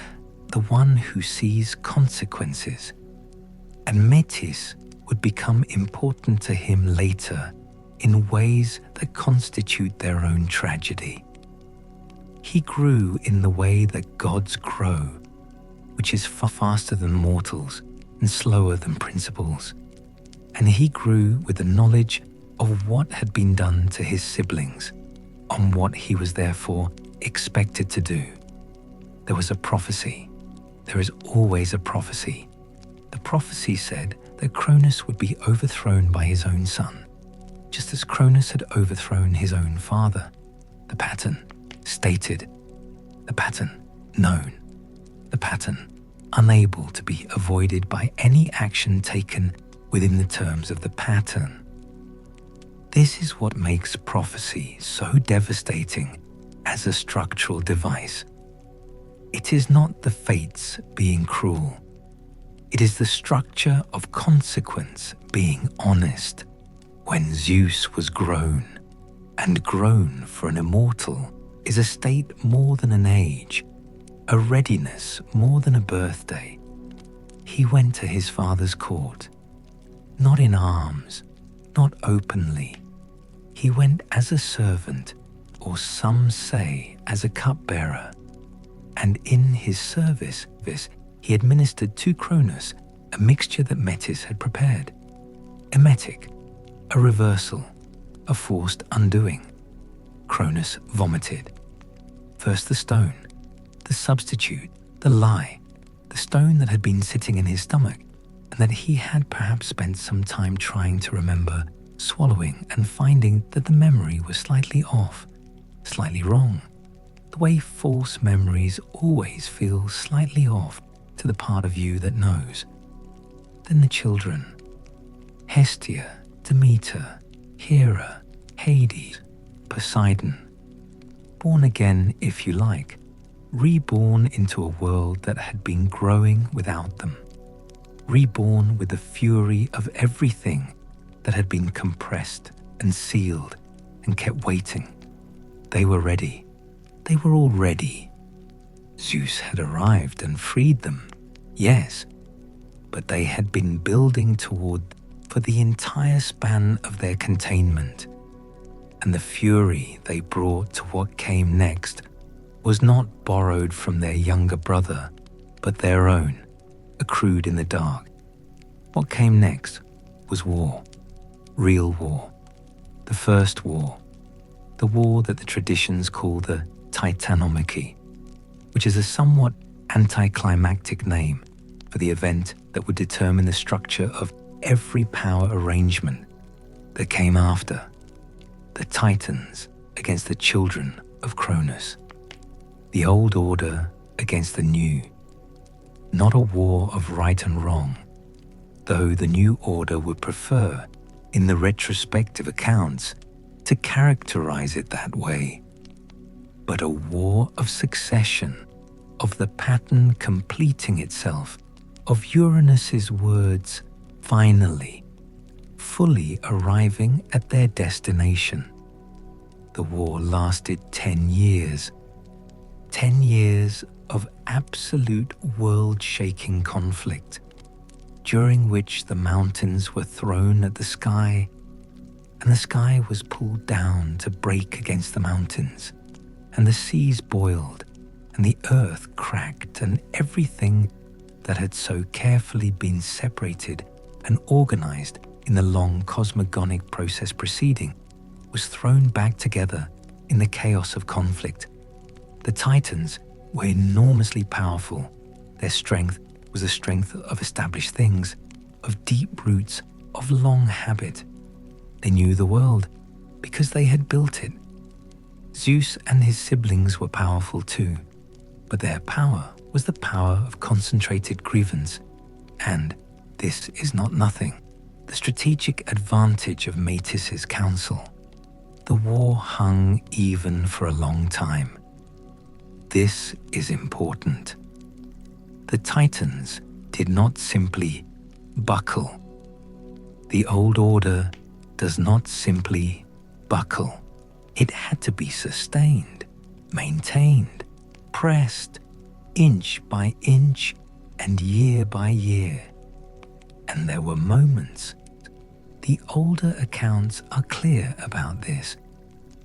A: the one who sees consequences. And Metis would become important to him later in ways that constitute their own tragedy. He grew in the way that gods grow, which is far faster than mortals and slower than principles. And he grew with the knowledge of what had been done to his siblings, on what he was therefore expected to do. There was a prophecy. There is always a prophecy. The prophecy said that Cronus would be overthrown by his own son, just as Cronus had overthrown his own father. The pattern stated, the pattern known, the pattern unable to be avoided by any action taken within the terms of the pattern. This is what makes prophecy so devastating as a structural device. It is not the fates being cruel. It is the structure of consequence being honest. When Zeus was grown, and grown for an immortal is a state more than an age, a readiness more than a birthday. He went to his father's court, not in arms, not openly. He went as a servant, or some say as a cupbearer, and in his service he administered to Cronus a mixture that Metis had prepared. Emetic, a reversal, a forced undoing. Cronus vomited. First the stone, the substitute, the lie, the stone that had been sitting in his stomach, and that he had perhaps spent some time trying to remember, swallowing and finding that the memory was slightly off, slightly wrong, the way false memories always feel slightly off to the part of you that knows. Then the children, Hestia, Demeter, Hera, Hades, Poseidon, born again if you like, reborn into a world that had been growing without them, reborn with the fury of everything that had been compressed and sealed and kept waiting. They were ready. They were all ready. Zeus had arrived and freed them, yes, but they had been building toward for the entire span of their containment, and the fury they brought to what came next was not borrowed from their younger brother, but their own, accrued in the dark. What came next was war, real war, the first war, the war that the traditions call the Titanomachy, which is a somewhat anticlimactic name for the event that would determine the structure of every power arrangement that came after. The Titans against the children of Cronus. The old order against the new. Not a war of right and wrong, though the new order would prefer, in the retrospective accounts, to characterize it that way, but a war of succession, of the pattern completing itself, of Uranus's words finally, fully arriving at their destination. The war lasted 10 years. 10 years of absolute world-shaking conflict, during which the mountains were thrown at the sky, and the sky was pulled down to break against the mountains, and the seas boiled, and the earth cracked, and everything that had so carefully been separated and organized in the long cosmogonic process preceding was thrown back together in the chaos of conflict. The Titans were enormously powerful. Their strength was the strength of established things, of deep roots, of long habit. They knew the world because they had built it. Zeus and his siblings were powerful too, but their power was the power of concentrated grievance, and this is not nothing. The strategic advantage of Metis's council. The war hung even for a long time. This is important. The Titans did not simply buckle. The old order does not simply buckle. It had to be sustained, maintained, pressed, inch by inch and year by year. And there were moments, the older accounts are clear about this,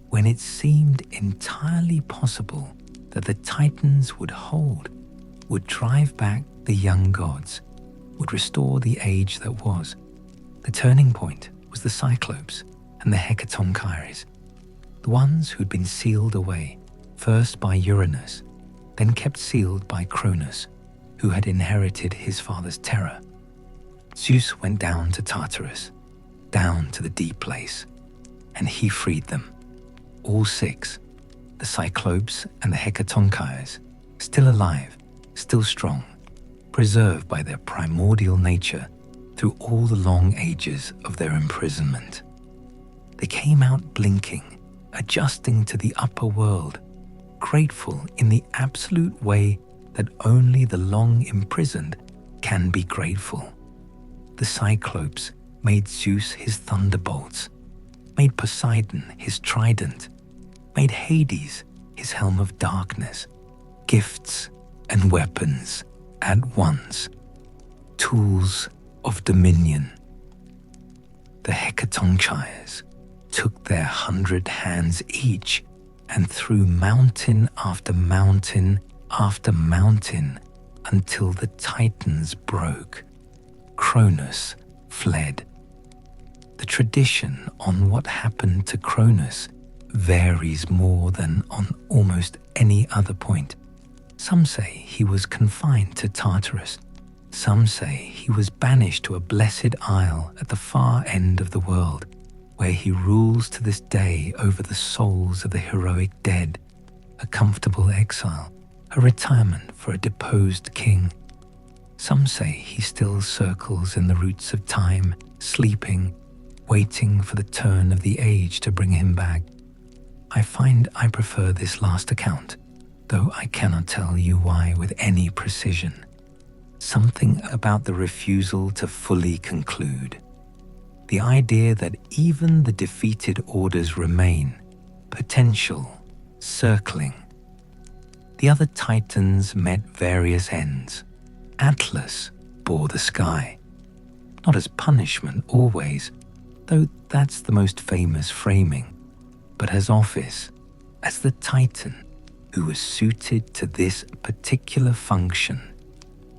A: when it seemed entirely possible that the Titans would hold, would drive back the young gods, would restore the age that was. The turning point was the Cyclopes and the Hecatonchires, the ones who'd been sealed away, first by Uranus, then kept sealed by Cronus, who had inherited his father's terror. Zeus went down to Tartarus, down to the deep place, and he freed them. All six, the Cyclopes and the Hecatonchires, still alive, still strong, preserved by their primordial nature through all the long ages of their imprisonment. They came out blinking, adjusting to the upper world, grateful in the absolute way that only the long imprisoned can be grateful. The Cyclopes made Zeus his thunderbolts, made Poseidon his trident, made Hades his helm of darkness, gifts and weapons at once, tools of dominion. The Hecatonchires took their 100 hands each and threw mountain after mountain after mountain until the Titans broke. Cronus fled. The tradition on what happened to Cronus varies more than on almost any other point. Some say he was confined to Tartarus. Some say he was banished to a blessed isle at the far end of the world, where he rules to this day over the souls of the heroic dead, a comfortable exile, a retirement for a deposed king. Some say he still circles in the roots of time, sleeping, waiting for the turn of the age to bring him back. I find I prefer this last account, though I cannot tell you why with any precision. Something about the refusal to fully conclude. The idea that even the defeated orders remain, potential, circling. The other Titans met various ends. Atlas bore the sky, not as punishment always, though that's the most famous framing, but as office, as the Titan who was suited to this particular function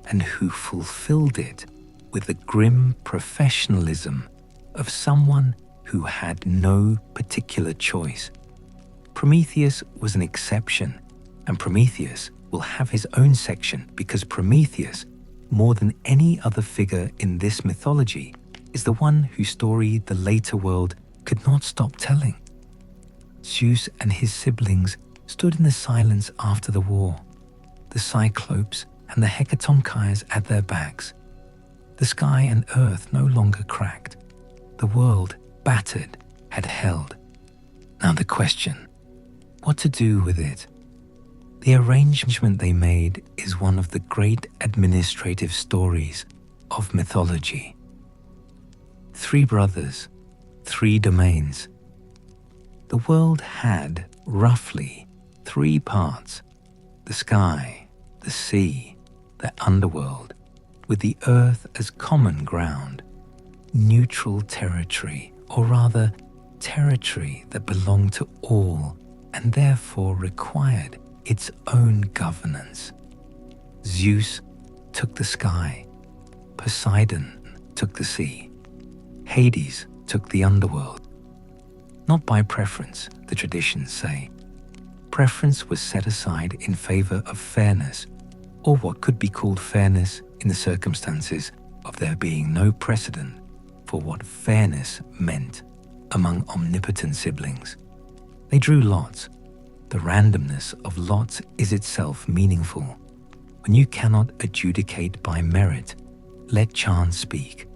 A: and who fulfilled it with the grim professionalism of someone who had no particular choice. Prometheus was an exception, and Prometheus will have his own section because Prometheus, more than any other figure in this mythology, is the one whose story the later world could not stop telling. Zeus and his siblings stood in the silence after the war, the Cyclopes and the Hecatonchires at their backs. The sky and earth no longer cracked. The world, battered, had held. Now the question, what to do with it? The arrangement they made is one of the great administrative stories of mythology. 3 brothers, 3 domains. The world had, roughly, 3 parts: the sky, the sea, the underworld, with the earth as common ground, neutral territory, or rather, territory that belonged to all and therefore required its own governance. Zeus took the sky, Poseidon took the sea, Hades took the underworld. Not by preference, the traditions say. Preference was set aside in favor of fairness, or what could be called fairness in the circumstances of there being no precedent for what fairness meant. among omnipotent siblings. They drew lots. The randomness of lots is itself meaningful. When you cannot adjudicate by merit, let chance speak,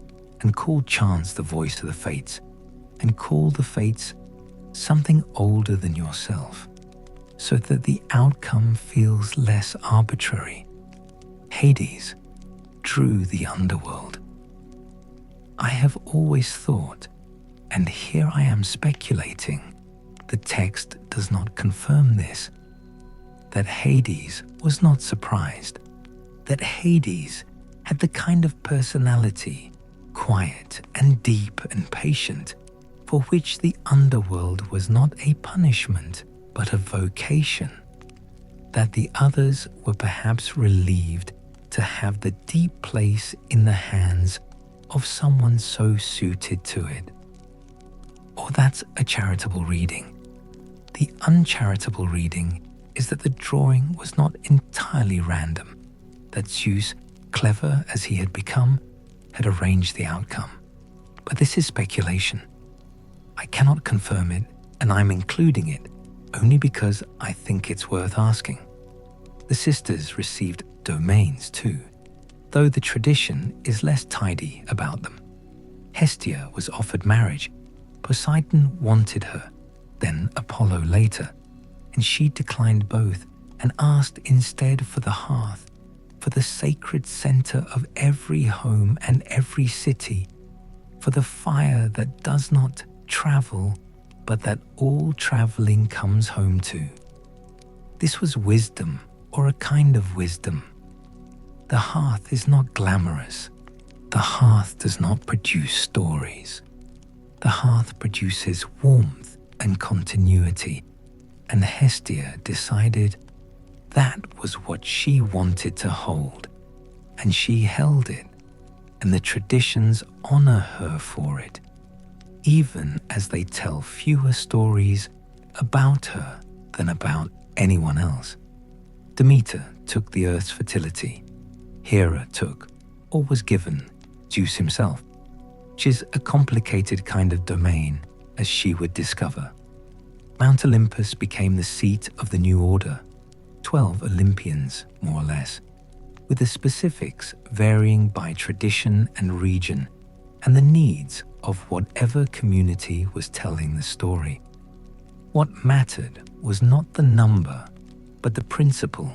A: and call chance the voice of the fates, and call the fates something older than yourself, so that the outcome feels less arbitrary. Hades drew the underworld. I have always thought, and here I am speculating, the text does not confirm this, that Hades was not surprised, that Hades had the kind of personality, quiet and deep and patient, for which the underworld was not a punishment but a vocation, that the others were perhaps relieved to have the deep place in the hands of someone so suited to it. Or that's a charitable reading. The uncharitable reading is that the drawing was not entirely random, that Zeus, clever as he had become, had arranged the outcome. But this is speculation. I cannot confirm it, and I'm including it only because I think it's worth asking. The sisters received domains too, though the tradition is less tidy about them. Hestia was offered marriage. Poseidon wanted her, then Apollo later, and she declined both and asked instead for the hearth, for the sacred center of every home and every city, for the fire that does not travel, but that all traveling comes home to. This was wisdom, or a kind of wisdom. The hearth is not glamorous. The hearth does not produce stories. The hearth produces warmth and continuity, and Hestia decided that was what she wanted to hold, and she held it, and the traditions honor her for it, even as they tell fewer stories about her than about anyone else. Demeter took the earth's fertility. Hera took, or was given, Zeus himself, which is a complicated kind of domain, as she would discover. Mount Olympus became the seat of the new order, 12 Olympians, more or less, with the specifics varying by tradition and region and the needs of whatever community was telling the story. What mattered was not the number, but the principle.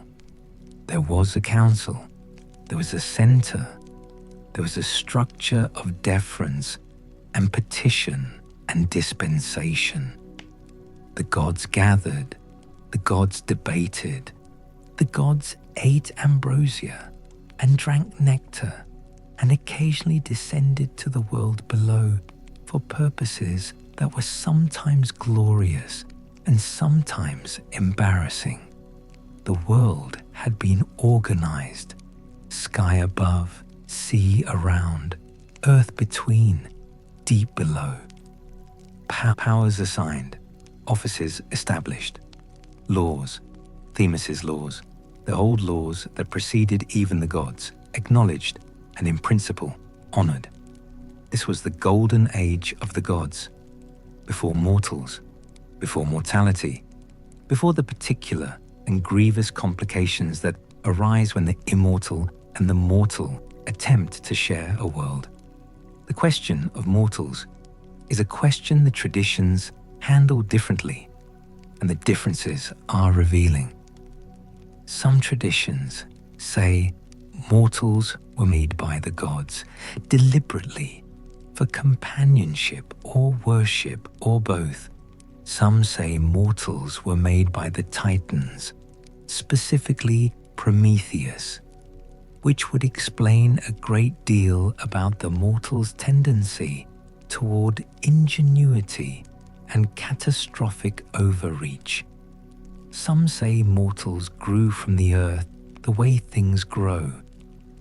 A: There was a council, there was a center, there was a structure of deference and petition and dispensation. The gods gathered, the gods debated, the gods ate ambrosia and drank nectar and occasionally descended to the world below for purposes that were sometimes glorious and sometimes embarrassing. The world had been organized, sky above, sea around, earth between, deep below. Powers assigned, offices established, laws, Themis' laws, the old laws that preceded even the gods, acknowledged and in principle honored. This was the golden age of the gods, before mortals, before mortality, before the particular and grievous complications that arise when the immortal and the mortal attempt to share a world. The question of mortals is a question the traditions handle differently, and the differences are revealing. Some traditions say mortals were made by the gods deliberately for companionship or worship or both. Some say mortals were made by the Titans, specifically Prometheus, which would explain a great deal about the mortal's tendency toward ingenuity and catastrophic overreach. Some say mortals grew from the earth the way things grow,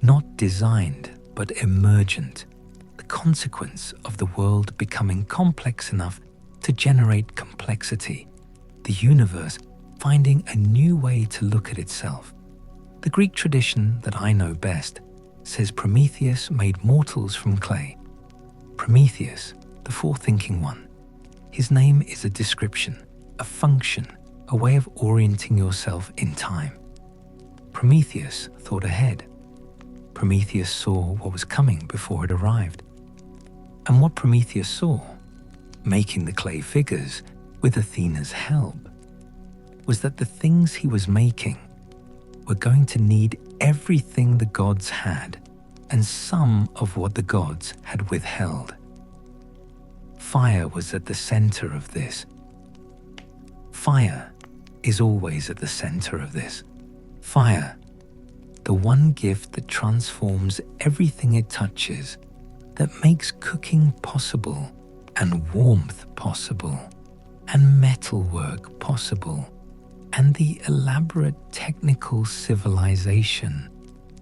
A: not designed but emergent, the consequence of the world becoming complex enough to generate complexity, the universe finding a new way to look at itself. The Greek tradition that I know best says Prometheus made mortals from clay. Prometheus, the forethinking one, His name is a description, a function, a way of orienting yourself in time. Prometheus thought ahead. Prometheus saw what was coming before it arrived. And what Prometheus saw, making the clay figures with Athena's help, was that the things he was making were going to need everything the gods had and some of what the gods had withheld. Fire was at the center of this. Fire is always at the center of this. Fire, the one gift that transforms everything it touches, that makes cooking possible and warmth possible and metalwork possible and the elaborate technical civilization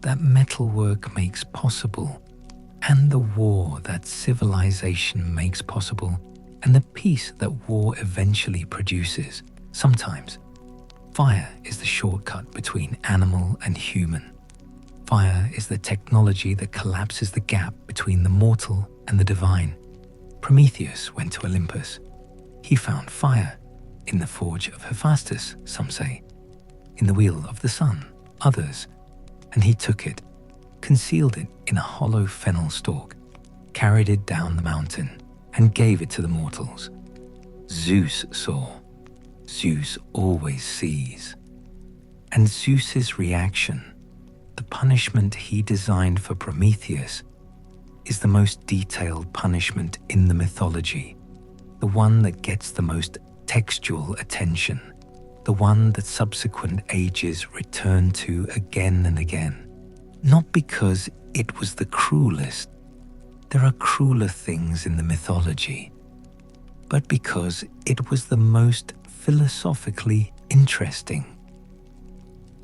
A: that metalwork makes possible and the war that civilization makes possible and the peace that war eventually produces. Sometimes, fire is the shortcut between animal and human. Fire is the technology that collapses the gap between the mortal and the divine. Prometheus went to Olympus. He found fire in the forge of Hephaestus, some say, in the wheel of the sun, others, and he took it, concealed it in a hollow fennel stalk, carried it down the mountain, and gave it to the mortals. Zeus saw. Zeus always sees. And Zeus's reaction, the punishment he designed for Prometheus, is the most detailed punishment in the mythology, the one that gets the most textual attention, the one that subsequent ages return to again and again. Not because it was the cruelest, there are crueler things in the mythology, but because it was the most philosophically interesting.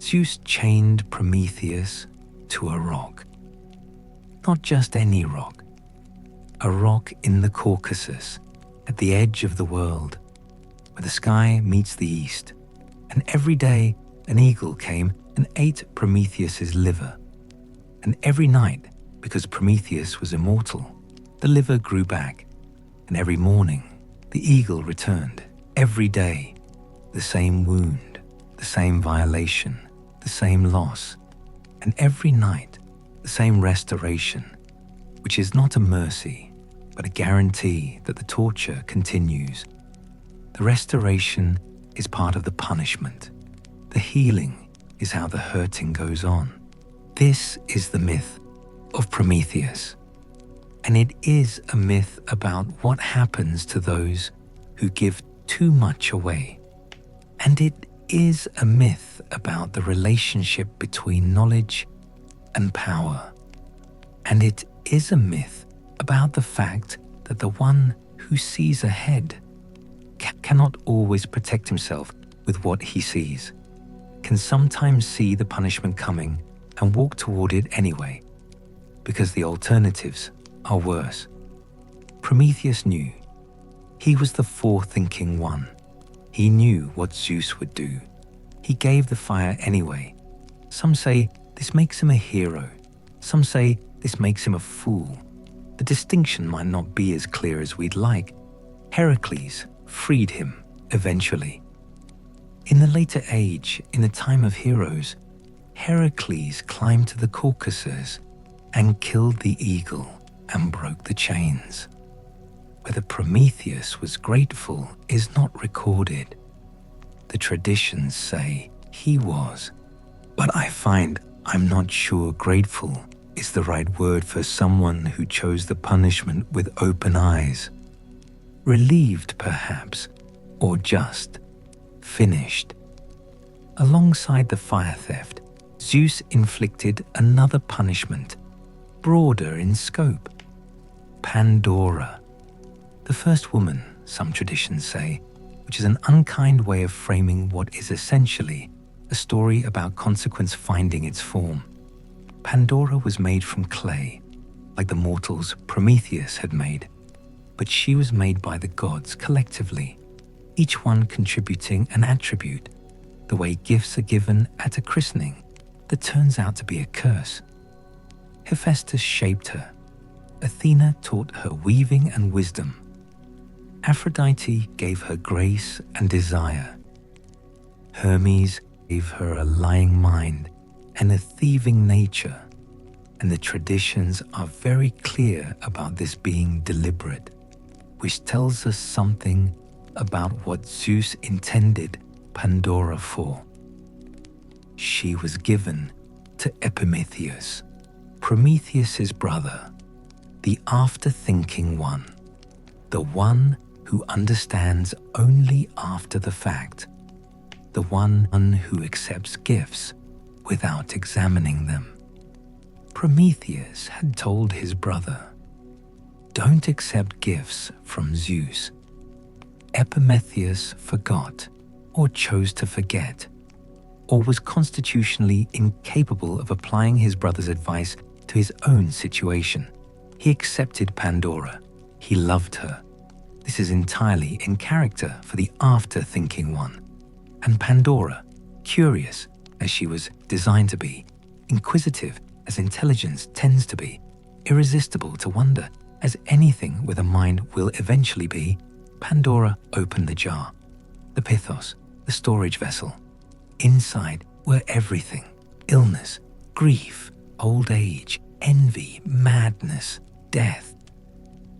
A: Zeus chained Prometheus to a rock. Not just any rock, a rock in the Caucasus, at the edge of the world, where the sky meets the east, and every day an eagle came and ate Prometheus's liver. And every night, because Prometheus was immortal, the liver grew back, and every morning the eagle returned. Every day, the same wound, the same violation, the same loss, and every night, the same restoration, which is not a mercy, but a guarantee that the torture continues. The restoration is part of the punishment. The healing is how the hurting goes on. This is the myth of Prometheus, and it is a myth about what happens to those who give too much away. And it is a myth about the relationship between knowledge and power. And it is a myth about the fact that the one who sees ahead cannot always protect himself with what he sees, can sometimes see the punishment coming and walk toward it anyway, because the alternatives are worse. Prometheus knew. He was the forethinking one. He knew what Zeus would do. He gave the fire anyway. Some say this makes him a hero. Some say this makes him a fool. The distinction might not be as clear as we'd like. Heracles freed him eventually. In the later age, in the time of heroes, Heracles climbed to the Caucasus and killed the eagle and broke the chains. Whether Prometheus was grateful is not recorded. The traditions say he was, but I find I'm not sure grateful is the right word for someone who chose the punishment with open eyes. Relieved perhaps, or just finished. Alongside the fire theft, Zeus inflicted another punishment, broader in scope. Pandora, the first woman, some traditions say, which is an unkind way of framing what is essentially a story about consequence finding its form. Pandora was made from clay, like the mortals Prometheus had made, but she was made by the gods collectively, each one contributing an attribute, the way gifts are given at a christening that turns out to be a curse. Hephaestus shaped her. Athena taught her weaving and wisdom. Aphrodite gave her grace and desire. Hermes gave her a lying mind and a thieving nature, and the traditions are very clear about this being deliberate, which tells us something about what Zeus intended Pandora for. She was given to Epimetheus, Prometheus's brother, the after-thinking one, the one who understands only after the fact, the one who accepts gifts without examining them. Prometheus had told his brother, "Don't accept gifts from Zeus." Epimetheus forgot, or chose to forget, or was constitutionally incapable of applying his brother's advice to his own situation. He accepted Pandora. He loved her. This is entirely in character for the after-thinking one. And Pandora, curious as she was designed to be, inquisitive as intelligence tends to be, irresistible to wonder as anything with a mind will eventually be, Pandora opened the jar, the pithos, the storage vessel. Inside were everything: illness, grief, old age, envy, madness, death.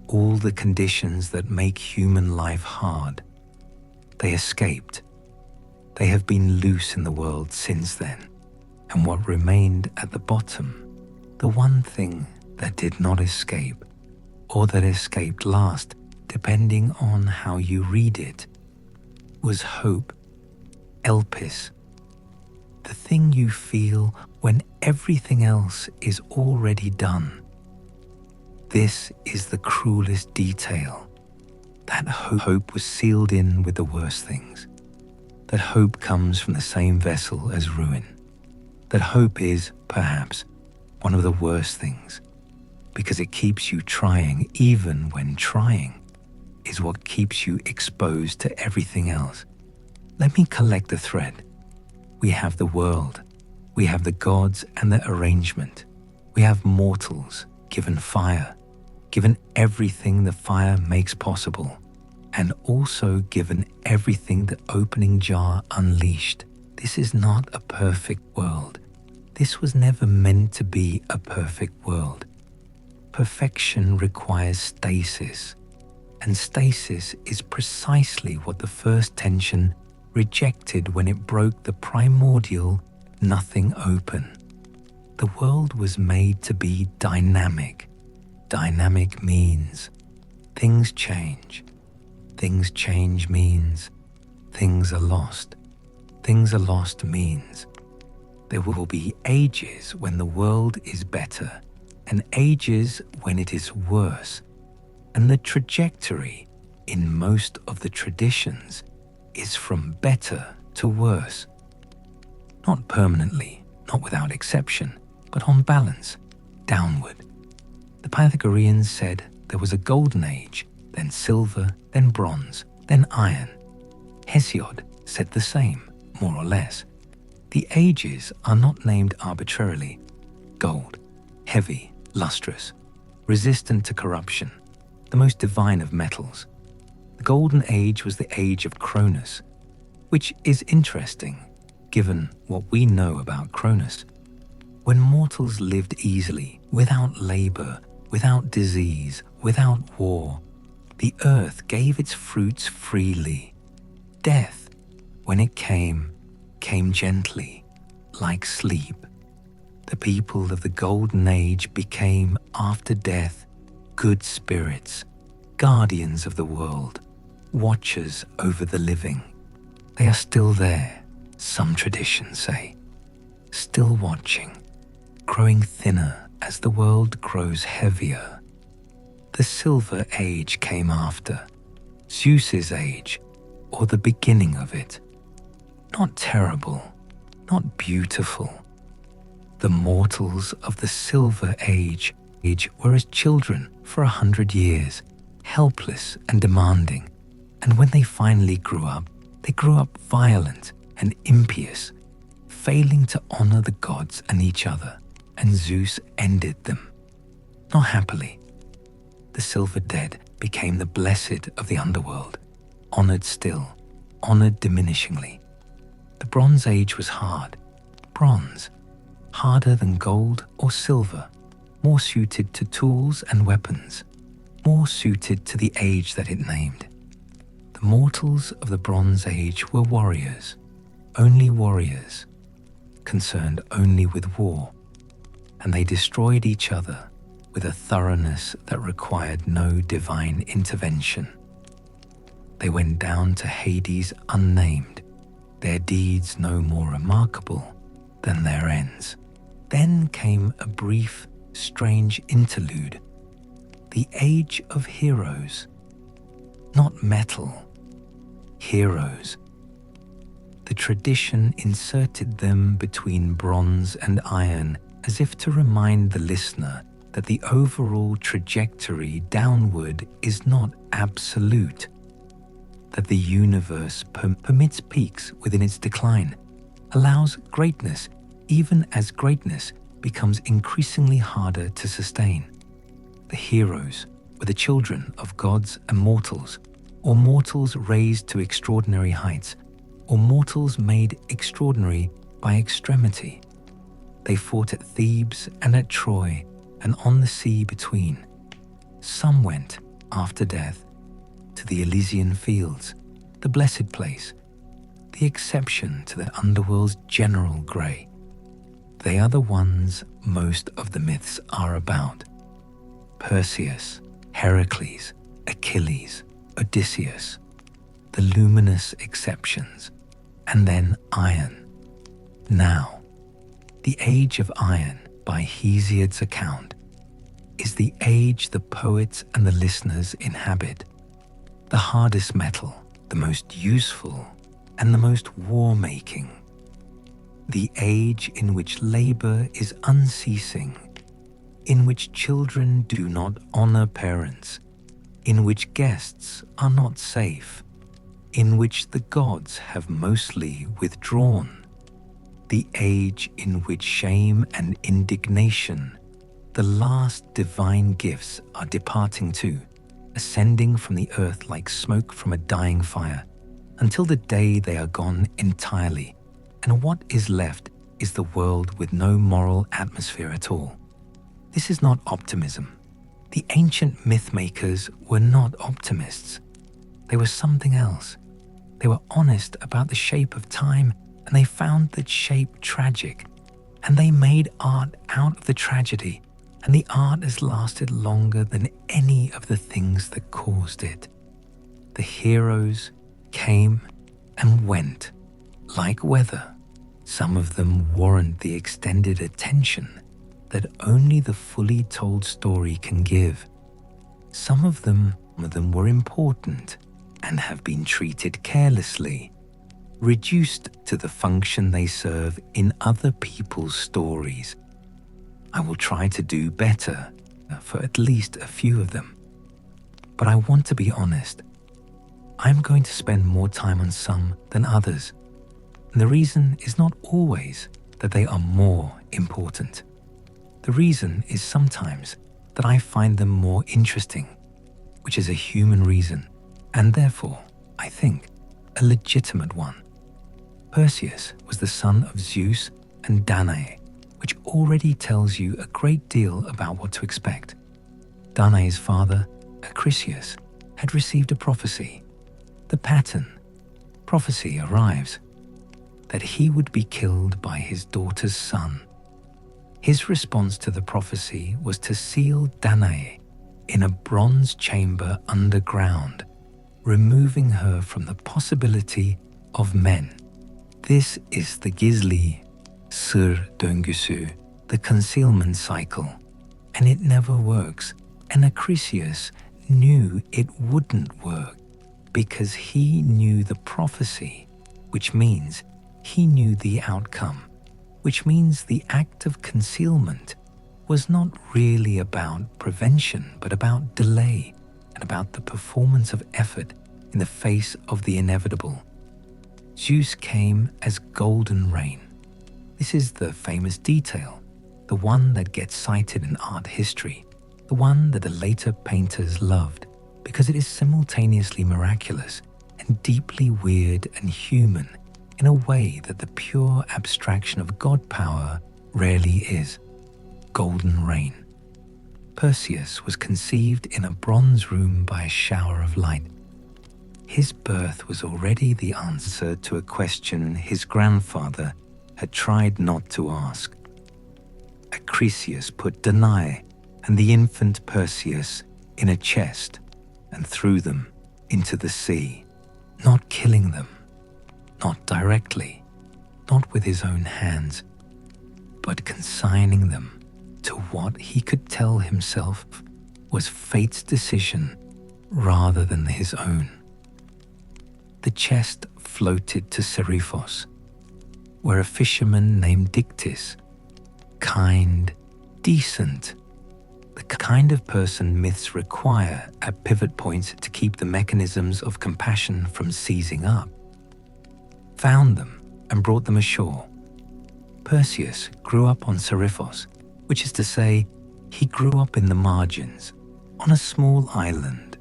A: All the conditions that make human life hard. They escaped. They have been loose in the world since then. And what remained at the bottom, the one thing that did not escape, or that escaped last, depending on how you read it, was hope, elpis, the thing you feel when everything else is already done. This is the cruelest detail, that hope was sealed in with the worst things, that hope comes from the same vessel as ruin, that hope is, perhaps, one of the worst things, because it keeps you trying even when trying is what keeps you exposed to everything else. Let me collect the thread. We have the world, we have the gods and the arrangement, we have mortals given fire, given everything the fire makes possible, and also given everything the opening jar unleashed. This is not a perfect world. This was never meant to be a perfect world. Perfection requires stasis, and stasis is precisely what the first tension rejected when it broke the primordial nothing open. The world was made to be dynamic. Dynamic means things change. Things change means things are lost. Things are lost means there will be ages when the world is better and ages when it is worse. And the trajectory in most of the traditions is from better to worse. Not permanently, not without exception, but on balance, downward. The Pythagoreans said there was a golden age, then silver, then bronze, then iron. Hesiod said the same, more or less. The ages are not named arbitrarily. Gold, heavy, lustrous, resistant to corruption, the most divine of metals. The Golden Age was the age of Cronus, which is interesting, given what we know about Cronus. When mortals lived easily, without labor, without disease, without war, the earth gave its fruits freely. Death, when it came gently, like sleep. The people of the Golden Age became, after death, good spirits, guardians of the world, watchers over the living. They are still there, some traditions say, still watching, growing thinner as the world grows heavier. The Silver Age came after, Zeus's age, or the beginning of it. Not terrible, not beautiful. The mortals of the Silver Age were as children for 100 years, helpless and demanding. And when they finally grew up, they grew up violent and impious, failing to honor the gods and each other, and Zeus ended them. Not happily. The silver dead became the blessed of the underworld, honored still, honored diminishingly. The Bronze Age was hard. Bronze, harder than gold or silver, more suited to tools and weapons, more suited to the age that it named. The mortals of the Bronze Age were warriors, concerned only with war, and they destroyed each other with a thoroughness that required no divine intervention. They went down to Hades unnamed, their deeds no more remarkable than their ends. Then came a brief, strange interlude, the Age of Heroes. Not metal, heroes. The tradition inserted them between bronze and iron as if to remind the listener that the overall trajectory downward is not absolute, that the universe permits peaks within its decline, allows greatness even as greatness becomes increasingly harder to sustain. The heroes were the children of gods and mortals, or mortals raised to extraordinary heights, or mortals made extraordinary by extremity. They fought at Thebes and at Troy and on the sea between. Some went, after death, to the Elysian fields, the blessed place, the exception to the underworld's general grey. They are the ones most of the myths are about. Perseus, Heracles, Achilles, Odysseus, the luminous exceptions, and then iron. Now, the Age of Iron, by Hesiod's account, is the age the poets and the listeners inhabit, the hardest metal, the most useful, and the most war-making, the age in which labor is unceasing, in which children do not honor parents, in which guests are not safe, in which the gods have mostly withdrawn, the age in which shame and indignation, the last divine gifts, are departing too, ascending from the earth like smoke from a dying fire, until the day they are gone entirely, and what is left is the world with no moral atmosphere at all. This is not optimism. The ancient myth-makers were not optimists. They were something else. They were honest about the shape of time, and they found that shape tragic, and they made art out of the tragedy, and the art has lasted longer than any of the things that caused it. The heroes came and went like weather. Some of them warrant the extended attention that only the fully told story can give. Some of them were important and have been treated carelessly, reduced to the function they serve in other people's stories. I will try to do better for at least a few of them. But I want to be honest. I'm going to spend more time on some than others. And the reason is not always that they are more important. The reason is sometimes that I find them more interesting, which is a human reason, and therefore, I think, a legitimate one. Perseus was the son of Zeus and Danae, which already tells you a great deal about what to expect. Danae's father, Acrisius, had received a prophecy. The prophecy arrives, that he would be killed by his daughter's son. His response to the prophecy was to seal Danae in a bronze chamber underground, removing her from the possibility of men. This is the gizli sır döngüsü, the concealment cycle, and it never works. And Acrisius knew it wouldn't work because he knew the prophecy, which means he knew the outcome, which means the act of concealment was not really about prevention, but about delay and about the performance of effort in the face of the inevitable. Zeus came as golden rain. This is the famous detail, the one that gets cited in art history, the one that the later painters loved because it is simultaneously miraculous and deeply weird and human in a way that the pure abstraction of God power rarely is. Golden Rain. Perseus was conceived in a bronze room by a shower of light. His birth was already the answer to a question his grandfather had tried not to ask. Acrisius put Danae and the infant Perseus in a chest and threw them into the sea, not killing them, not directly, not with his own hands, but consigning them to what he could tell himself was fate's decision rather than his own. The chest floated to Seriphos, where a fisherman named Dictys, kind, decent, the kind of person myths require at pivot points to keep the mechanisms of compassion from seizing up, found them and brought them ashore. Perseus grew up on Seriphos, which is to say, he grew up in the margins, on a small island,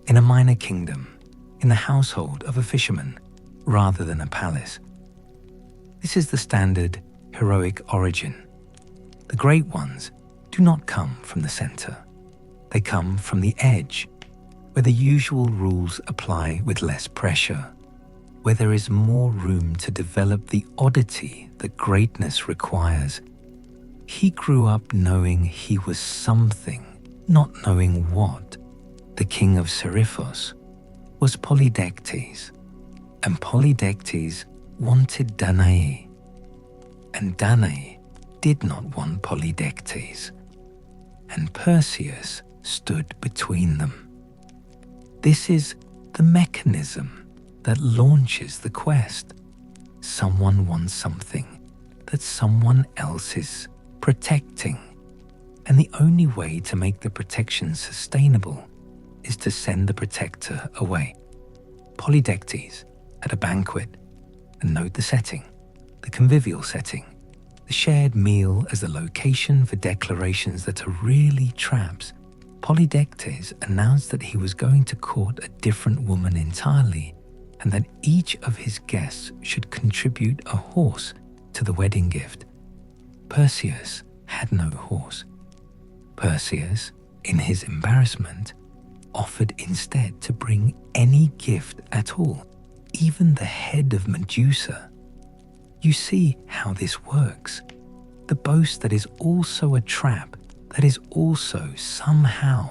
A: in a minor kingdom, in the household of a fisherman, rather than a palace. This is the standard heroic origin. The great ones do not come from the center. They come from the edge, where the usual rules apply with less pressure, where there is more room to develop the oddity that greatness requires. He grew up knowing he was something, not knowing what. The king of Seriphos was Polydectes, and Polydectes wanted Danae, and Danae did not want Polydectes, and Perseus stood between them. This is the mechanism that launches the quest. Someone wants something that someone else is protecting, and the only way to make the protection sustainable is to send the protector away. Polydectes at a banquet, and note the setting, the convivial setting, the shared meal as the location for declarations that are really traps. Polydectes announced that he was going to court a different woman entirely, and that each of his guests should contribute a horse to the wedding gift. Perseus had no horse. Perseus, in his embarrassment, offered instead to bring any gift at all, even the head of Medusa. You see how this works. The boast that is also a trap, that is also somehow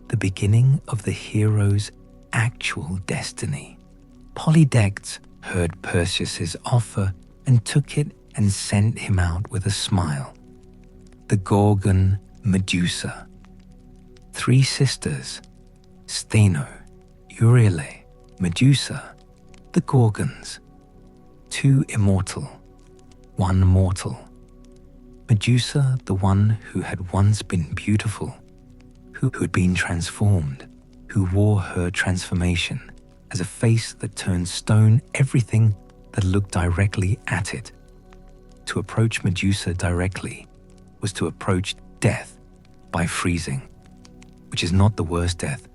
A: the beginning of the hero's actual destiny. Polydectes heard Perseus's offer and took it and sent him out with a smile. The Gorgon Medusa. 3 sisters, Stheno, Euryale, Medusa, the Gorgons. 2 immortal, 1 mortal. Medusa, the one who had once been beautiful, who had been transformed, who wore her transformation as a face that turned stone everything that looked directly at it. To approach Medusa directly was to approach death by freezing, which is not the worst death,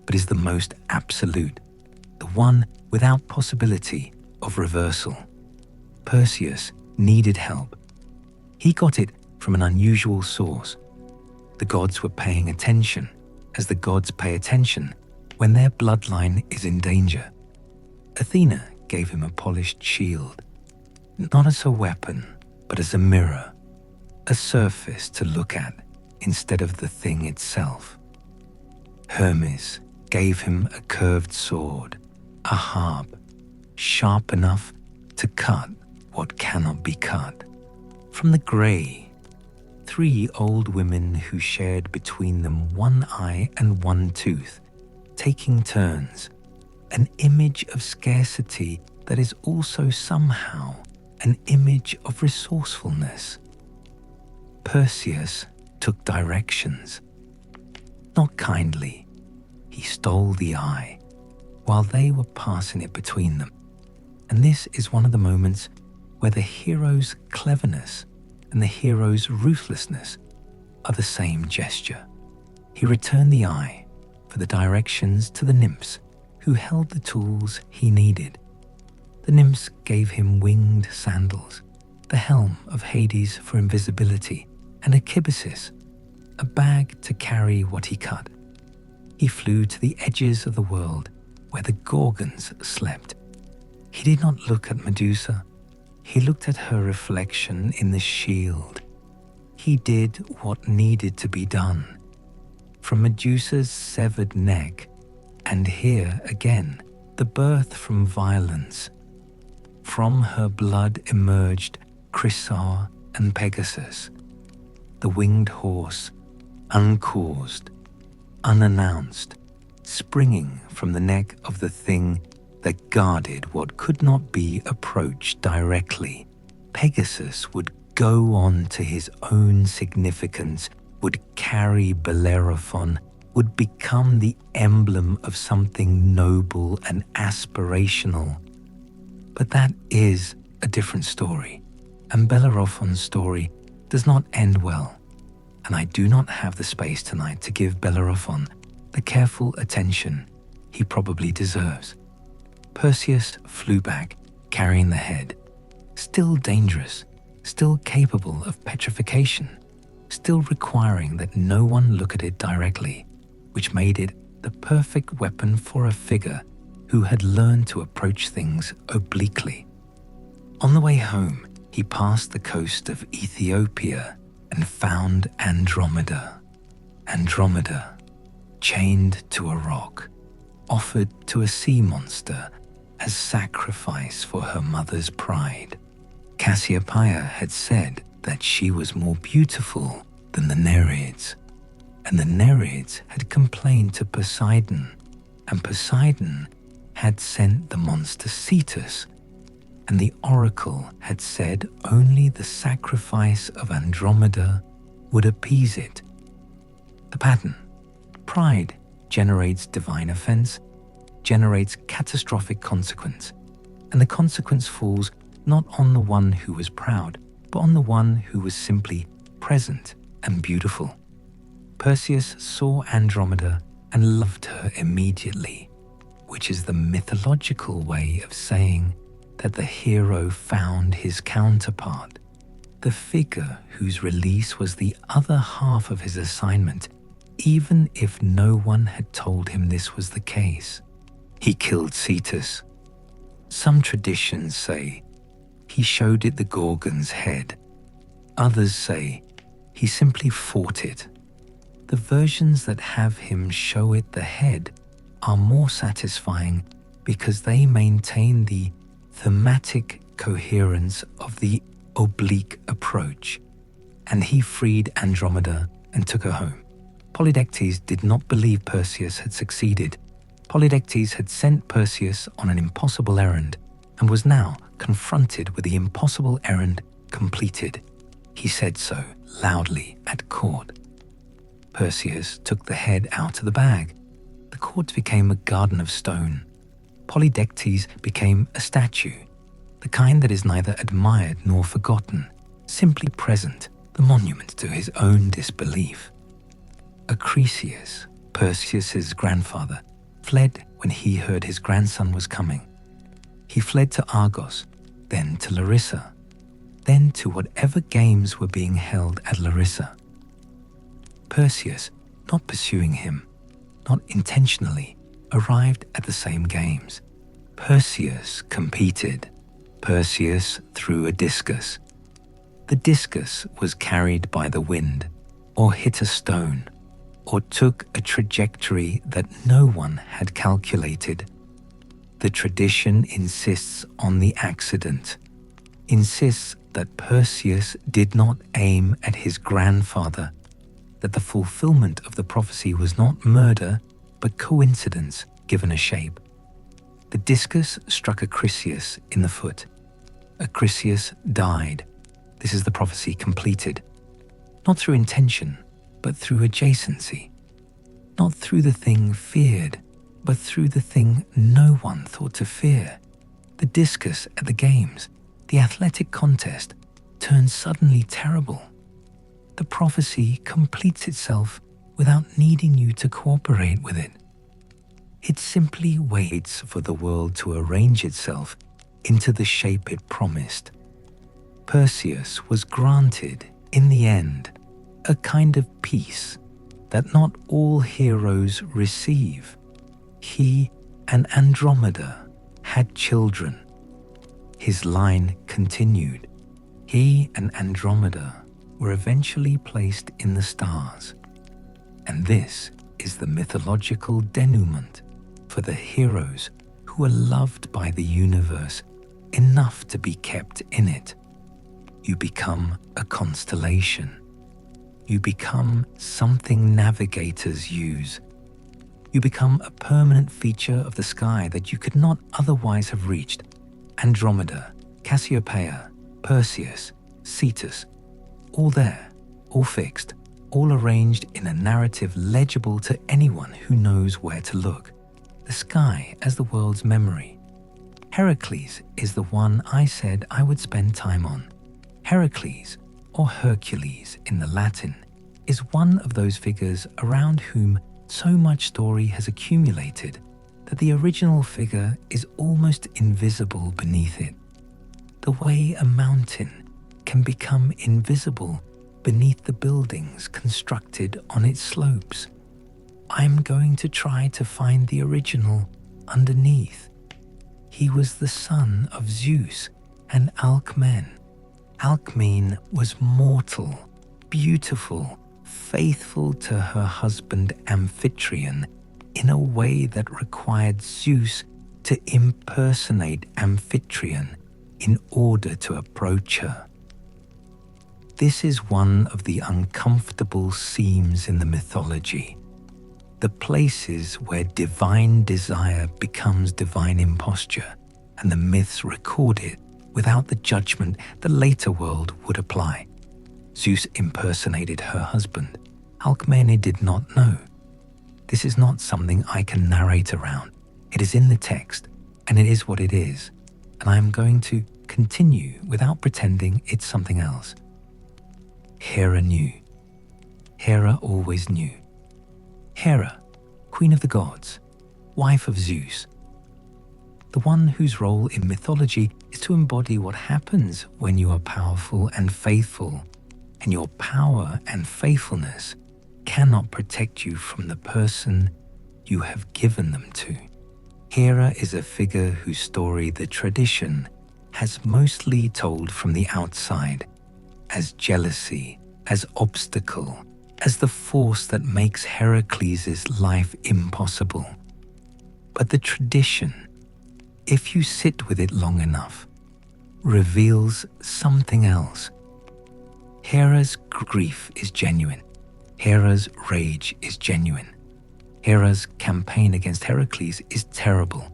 A: but is the most absolute, the one without possibility of reversal. Perseus needed help. He got it from an unusual source. The gods were paying attention, as the gods pay attention when their bloodline is in danger. Athena gave him a polished shield, not as a weapon, but as a mirror, a surface to look at instead of the thing itself. Hermes gave him a curved sword, a harp, sharp enough to cut what cannot be cut. From the grey, 3 old women who shared between them 1 eye and 1 tooth, taking turns, an image of scarcity that is also somehow an image of resourcefulness. Perseus took directions. Not kindly, he stole the eye while they were passing it between them. And this is one of the moments where the hero's cleverness and the hero's ruthlessness are the same gesture. He returned the eye for the directions to the nymphs who held the tools he needed. The nymphs gave him winged sandals, the helm of Hades for invisibility, and a kibisis, a bag to carry what he cut. He flew to the edges of the world where the Gorgons slept. He did not look at Medusa. He looked at her reflection in the shield. He did what needed to be done. From Medusa's severed neck, and here again, the birth from violence. From her blood emerged Chrysaor and Pegasus, the winged horse, uncaused, unannounced, springing from the neck of the thing that guarded what could not be approached directly. Pegasus would go on to his own significance, would carry Bellerophon, would become the emblem of something noble and aspirational. But that is a different story, and Bellerophon's story does not end well, and I do not have the space tonight to give Bellerophon the careful attention he probably deserves. Perseus flew back, carrying the head, still dangerous, still capable of petrification, still requiring that no one look at it directly, which made it the perfect weapon for a figure who had learned to approach things obliquely. On the way home, he passed the coast of Ethiopia and found Andromeda. Andromeda, chained to a rock, offered to a sea monster as sacrifice for her mother's pride. Cassiopeia had said that she was more beautiful than the Nereids, and the Nereids had complained to Poseidon, and Poseidon had sent the monster Cetus, and the oracle had said only the sacrifice of Andromeda would appease it. The pattern: pride generates divine offense, generates catastrophic consequence, and the consequence falls not on the one who was proud, but on the one who was simply present and beautiful. Perseus saw Andromeda and loved her immediately, which is the mythological way of saying that the hero found his counterpart, the figure whose release was the other half of his assignment, even if no one had told him this was the case. He killed Cetus. Some traditions say he showed it the Gorgon's head. Others say he simply fought it. The versions that have him show it the head are more satisfying because they maintain the thematic coherence of the oblique approach, and he freed Andromeda and took her home. Polydectes did not believe Perseus had succeeded. Polydectes had sent Perseus on an impossible errand and was now confronted with the impossible errand completed. He said so loudly at court. Perseus took the head out of the bag. The court became a garden of stone. Polydectes became a statue, the kind that is neither admired nor forgotten, simply present, the monument to his own disbelief. Acrisius, Perseus's grandfather, fled when he heard his grandson was coming. He fled to Argos, then to Larissa, then to whatever games were being held at Larissa. Perseus, not pursuing him, not intentionally, arrived at the same games. Perseus competed. Perseus threw a discus. The discus was carried by the wind, or hit a stone, or took a trajectory that no one had calculated. The tradition insists on the accident, insists that Perseus did not aim at his grandfather, that the fulfillment of the prophecy was not murder, but coincidence given a shape. The discus struck Acrisius in the foot. Acrisius died. This is the prophecy completed, not through intention, but through adjacency, not through the thing feared, but through the thing no one thought to fear. The discus at the games, the athletic contest, turns suddenly terrible. The prophecy completes itself without needing you to cooperate with it. It simply waits for the world to arrange itself into the shape it promised. Perseus was granted, in the end, a kind of peace that not all heroes receive. He and Andromeda had children. His line continued. He and Andromeda were eventually placed in the stars. And this is the mythological denouement for the heroes who are loved by the universe enough to be kept in it. You become a constellation. You become something navigators use. You become a permanent feature of the sky that you could not otherwise have reached. Andromeda, Cassiopeia, Perseus, Cetus, all there, all fixed, all arranged in a narrative legible to anyone who knows where to look. The sky as the world's memory. Heracles is the one I said I would spend time on. Heracles, or Hercules in the Latin, is one of those figures around whom so much story has accumulated that the original figure is almost invisible beneath it. The way a mountain can become invisible beneath the buildings constructed on its slopes. I'm going to try to find the original underneath. He was the son of Zeus and Alcmene. Alcmene was mortal, beautiful, faithful to her husband Amphitryon in a way that required Zeus to impersonate Amphitryon in order to approach her. This is one of the uncomfortable seams in the mythology, the places where divine desire becomes divine imposture, and the myths record it without the judgment the later world would apply. Zeus impersonated her husband. Alcmene did not know. This is not something I can narrate around. It is in the text, and it is what it is, and I am going to continue without pretending it's something else. Hera knew. Hera always knew. Hera, queen of the gods, wife of Zeus, the one whose role in mythology is to embody what happens when you are powerful and faithful, and your power and faithfulness cannot protect you from the person you have given them to. Hera is a figure whose story the tradition has mostly told from the outside, as jealousy, as obstacle, as the force that makes Heracles' life impossible. But the tradition, if you sit with it long enough, reveals something else. Hera's grief is genuine. Hera's rage is genuine. Hera's campaign against Heracles is terrible,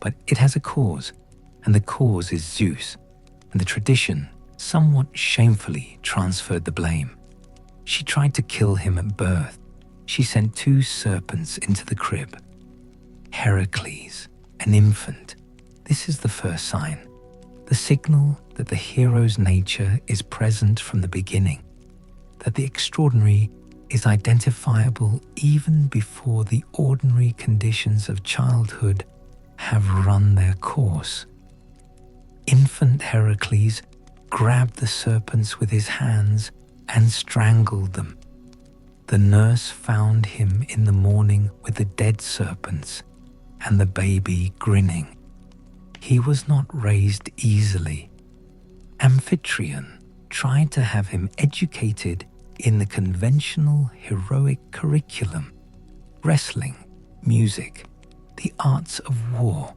A: but it has a cause, and the cause is Zeus, and the tradition somewhat shamefully transferred the blame. She tried to kill him at birth. She sent 2 serpents into the crib. Heracles, an infant. This is the first sign, the signal that the hero's nature is present from the beginning, that the extraordinary is identifiable even before the ordinary conditions of childhood have run their course. Infant Heracles grabbed the serpents with his hands and strangled them. The nurse found him in the morning with the dead serpents and the baby grinning. He was not raised easily. Amphitryon tried to have him educated in the conventional heroic curriculum, wrestling, music, the arts of war,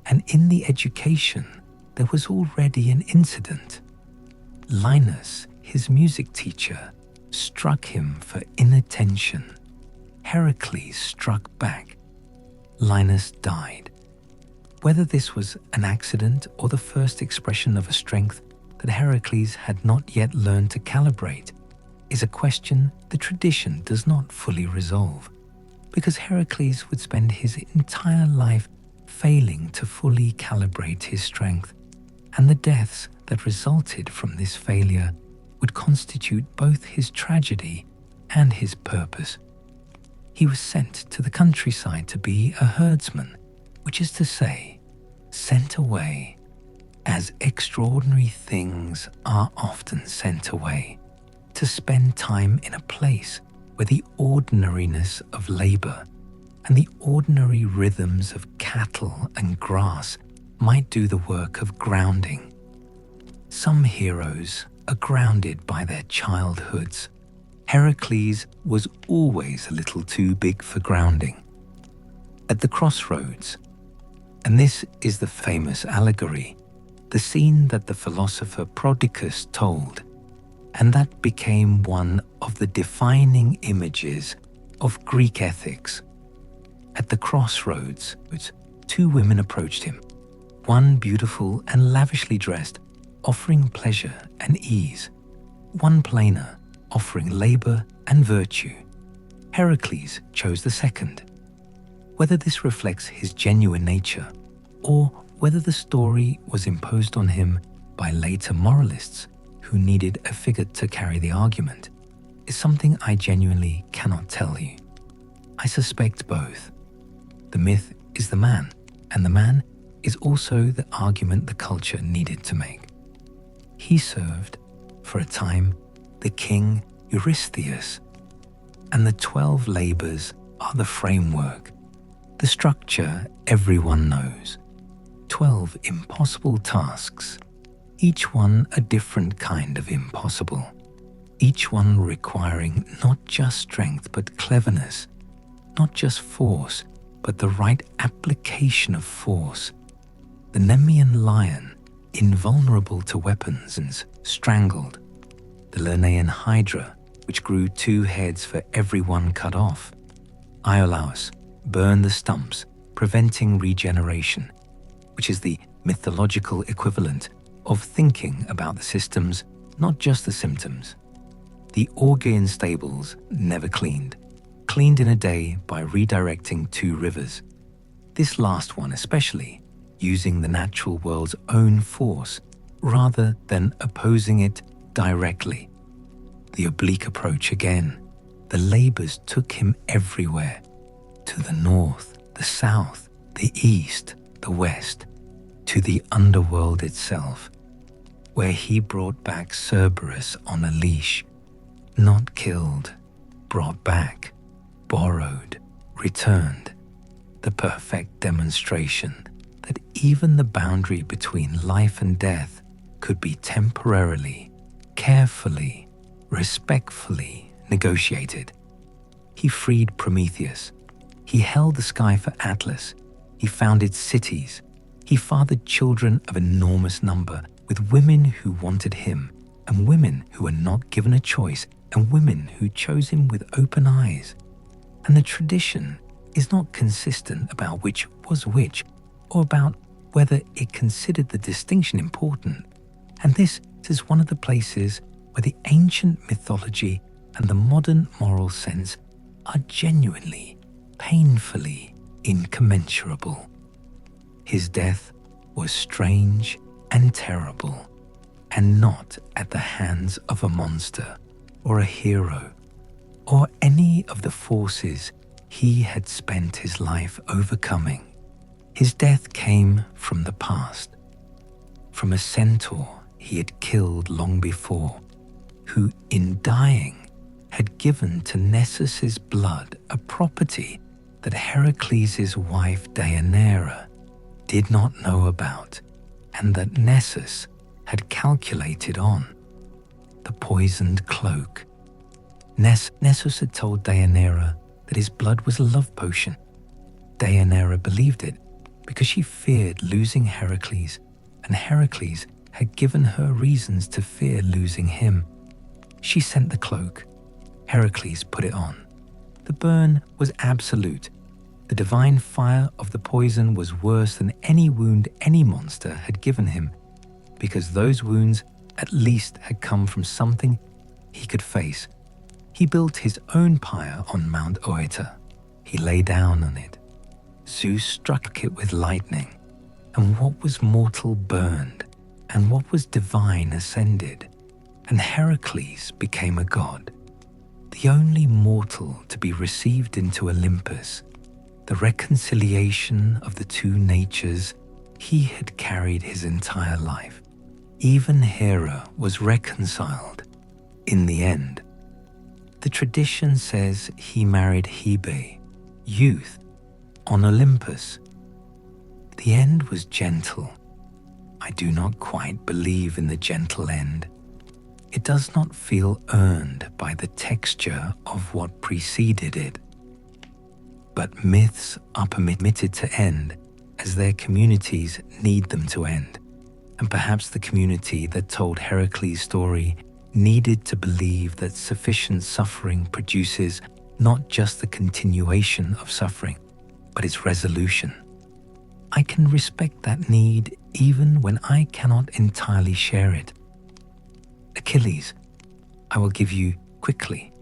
A: and in the education there was already an incident. Linus, his music teacher, struck him for inattention. Heracles struck back. Linus died. Whether this was an accident or the first expression of a strength that Heracles had not yet learned to calibrate is a question the tradition does not fully resolve, because Heracles would spend his entire life failing to fully calibrate his strength, and the deaths that resulted from this failure would constitute both his tragedy and his purpose. He was sent to the countryside to be a herdsman, which is to say, sent away, as extraordinary things are often sent away, to spend time in a place where the ordinariness of labor and the ordinary rhythms of cattle and grass might do the work of grounding. Some heroes are grounded by their childhoods. Heracles was always a little too big for grounding. At the crossroads, and this is the famous allegory, the scene that the philosopher Prodicus told, and that became one of the defining images of Greek ethics. At the crossroads, two women approached him, one beautiful and lavishly dressed, offering pleasure and ease, one plainer, offering labor and virtue. Heracles chose the second. Whether this reflects his genuine nature, or whether the story was imposed on him by later moralists who needed a figure to carry the argument, is something I genuinely cannot tell you. I suspect both. The myth is the man, and the man is also the argument the culture needed to make. He served, for a time, the king Eurystheus, and the 12 labors are the framework. The structure everyone knows. 12 impossible tasks, each one a different kind of impossible, each one requiring not just strength but cleverness, not just force but the right application of force. The Nemean lion, invulnerable to weapons and strangled. The Lernaean hydra, which grew 2 heads for every one cut off. Iolaus burned the stumps, preventing regeneration, which is the mythological equivalent of thinking about the systems, not just the symptoms. The Augean stables never cleaned in a day by redirecting 2 rivers. This last one especially, using the natural world's own force rather than opposing it directly. The oblique approach again. The labors took him everywhere, to the north, the south, the east, the west, to the underworld itself, where he brought back Cerberus on a leash, not killed, brought back, borrowed, returned, the perfect demonstration that even the boundary between life and death could be temporarily, carefully, respectfully negotiated. He freed Prometheus. He held the sky for Atlas. He founded cities. He fathered children of enormous number with women who wanted him, and women who were not given a choice, and women who chose him with open eyes. And the tradition is not consistent about which was which, or about whether it considered the distinction important. And this is one of the places where the ancient mythology and the modern moral sense are genuinely, painfully incommensurable. His death was strange and terrible, and not at the hands of a monster or a hero, or any of the forces he had spent his life overcoming. His death came from the past, from a centaur he had killed long before, who, in dying, had given to Nessus's blood a property that Heracles' wife Deianira did not know about, and that Nessus had calculated on: the poisoned cloak. Nessus had told Deianira that his blood was a love potion. Deianira believed it because she feared losing Heracles, and Heracles had given her reasons to fear losing him. She sent the cloak. Heracles put it on. The burn was absolute. The divine fire of the poison was worse than any wound any monster had given him, because those wounds at least had come from something he could face. He built his own pyre on Mount Oeta. He lay down on it. Zeus struck it with lightning, and what was mortal burned, and what was divine ascended, and Heracles became a god. the only mortal to be received into Olympus, the reconciliation of the two natures he had carried his entire life. Even Hera was reconciled in the end. The tradition says he married Hebe, youth, on Olympus. The end was gentle. I do not quite believe in the gentle end. It does not feel earned by the texture of what preceded it. But myths are permitted to end as their communities need them to end. And perhaps the community that told Heracles' story needed to believe that sufficient suffering produces not just the continuation of suffering, but its resolution. I can respect that need even when I cannot entirely share it. Achilles, I will give you quickly,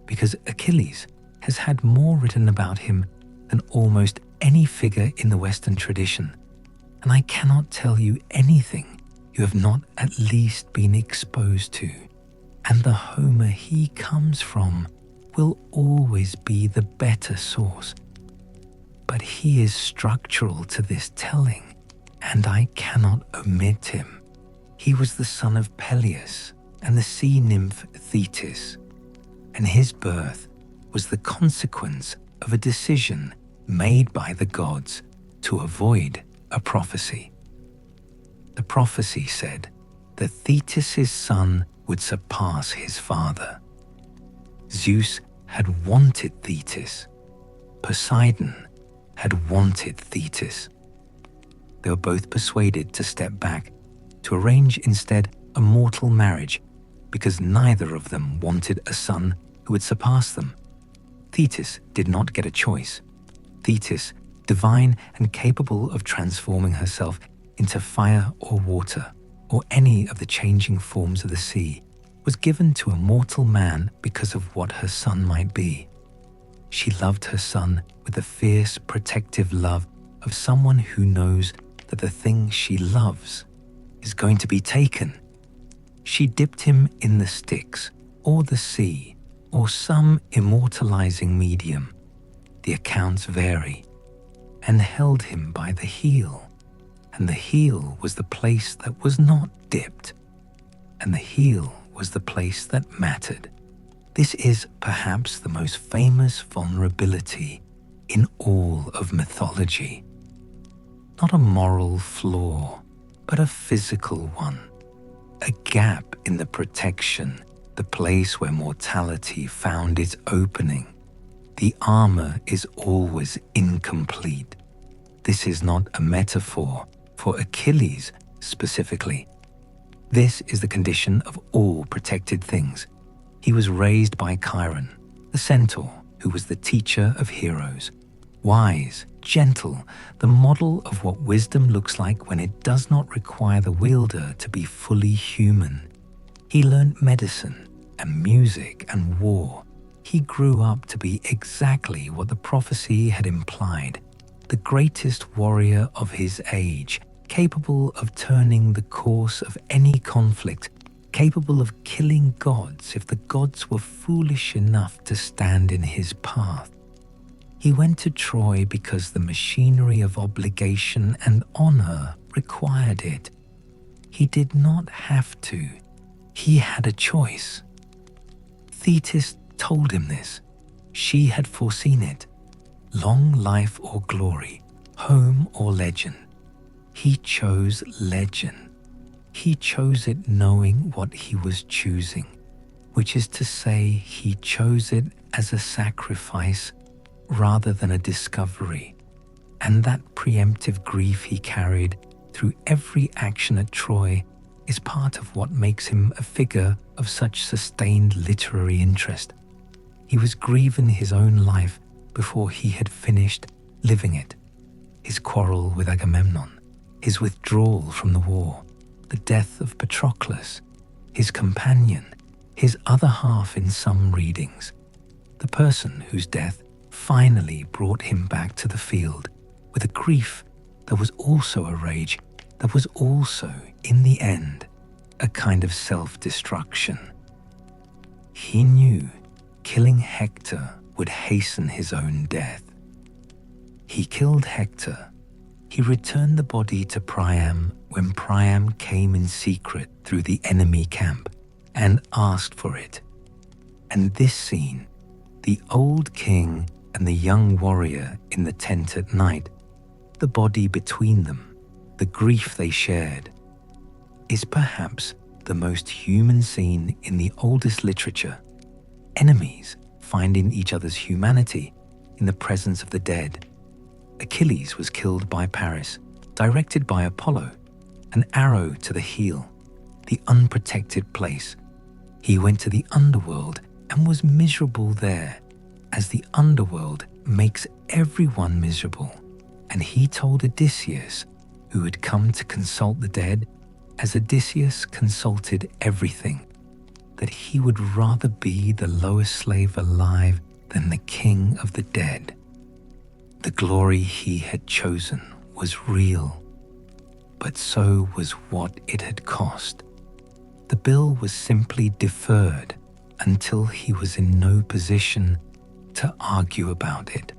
A: because Achilles has had more written about him than almost any figure in the Western tradition, and I cannot tell you anything you have not at least been exposed to, and the Homer he comes from will always be the better source. But he is structural to this telling, and I cannot omit him. He was the son of Peleus and the sea nymph Thetis, and his birth was the consequence of a decision made by the gods to avoid a prophecy. The prophecy said that Thetis' son would surpass his father. Zeus had wanted Thetis. Poseidon had wanted Thetis. They were both persuaded to step back, to arrange instead a mortal marriage, because neither of them wanted a son who would surpass them. Thetis did not get a choice. Thetis, divine and capable of transforming herself into fire or water, or any of the changing forms of the sea, was given to a mortal man because of what her son might be. She loved her son with the fierce, protective love of someone who knows that the thing she loves is going to be taken. She dipped him in the Styx, or the sea, or some immortalizing medium, the accounts vary, and held him by the heel, and the heel was the place that was not dipped, and the heel was the place that mattered. This is perhaps the most famous vulnerability in all of mythology. Not a moral flaw, but a physical one. A gap in the protection, the place where mortality found its opening. The armor is always incomplete. This is not a metaphor for Achilles specifically. This is the condition of all protected things. He was raised by Chiron, the centaur, who was the teacher of heroes. Wise, gentle, the model of what wisdom looks like when it does not require the wielder to be fully human. He learned medicine and music and war. He grew up to be exactly what the prophecy had implied, the greatest warrior of his age, capable of turning the course of any conflict, capable of killing gods if the gods were foolish enough to stand in his path. He went to Troy because the machinery of obligation and honor required it. He did not have to. He had a choice. Thetis told him this. She had foreseen it. Long life or glory, home or legend. He chose legend. He chose it knowing what he was choosing, which is to say he chose it as a sacrifice rather than a discovery. And that preemptive grief he carried through every action at Troy is part of what makes him a figure of such sustained literary interest. He was grieving his own life before he had finished living it. His quarrel with Agamemnon, his withdrawal from the war, the death of Patroclus, his companion, his other half in some readings, the person whose death finally brought him back to the field with a grief that was also a rage, that was also, in the end, a kind of self-destruction. He knew killing Hector would hasten his own death. He killed Hector. He returned the body to Priam when Priam came in secret through the enemy camp and asked for it. And this scene, the old king and the young warrior in the tent at night, the body between them, the grief they shared, is perhaps the most human scene in the oldest literature. Enemies finding each other's humanity in the presence of the dead. Achilles was killed by Paris, directed by Apollo, an arrow to the heel, the unprotected place. He went to the underworld and was miserable there, as the underworld makes everyone miserable. And he told Odysseus, who had come to consult the dead, as Odysseus consulted everything, that he would rather be the lowest slave alive than the king of the dead. The glory he had chosen was real, but so was what it had cost. The bill was simply deferred until he was in no position to argue about it.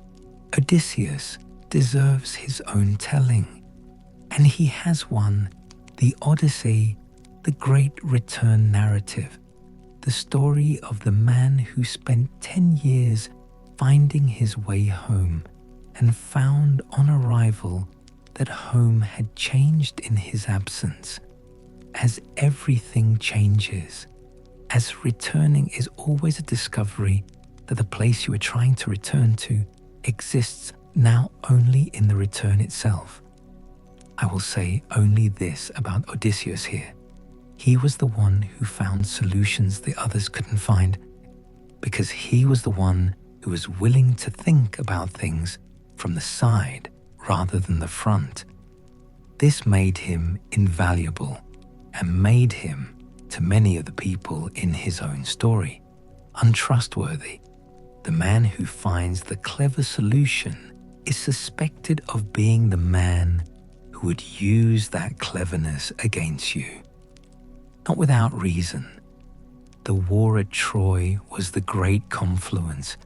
A: Odysseus deserves his own telling, and he has one, the Odyssey, the great return narrative, the story of the man who spent 10 years finding his way home and found on arrival that home had changed in his absence. As everything changes, as returning is always a discovery that the place you are trying to return to exists now only in the return itself. I will say only this about Odysseus here. He was the one who found solutions the others couldn't find, because he was the one who was willing to think about things from the side rather than the front. This made him invaluable and made him, to many of the people in his own story, untrustworthy. The man who finds the clever solution is suspected of being the man who would use that cleverness against you. Not without reason. The war at Troy was the great confluence,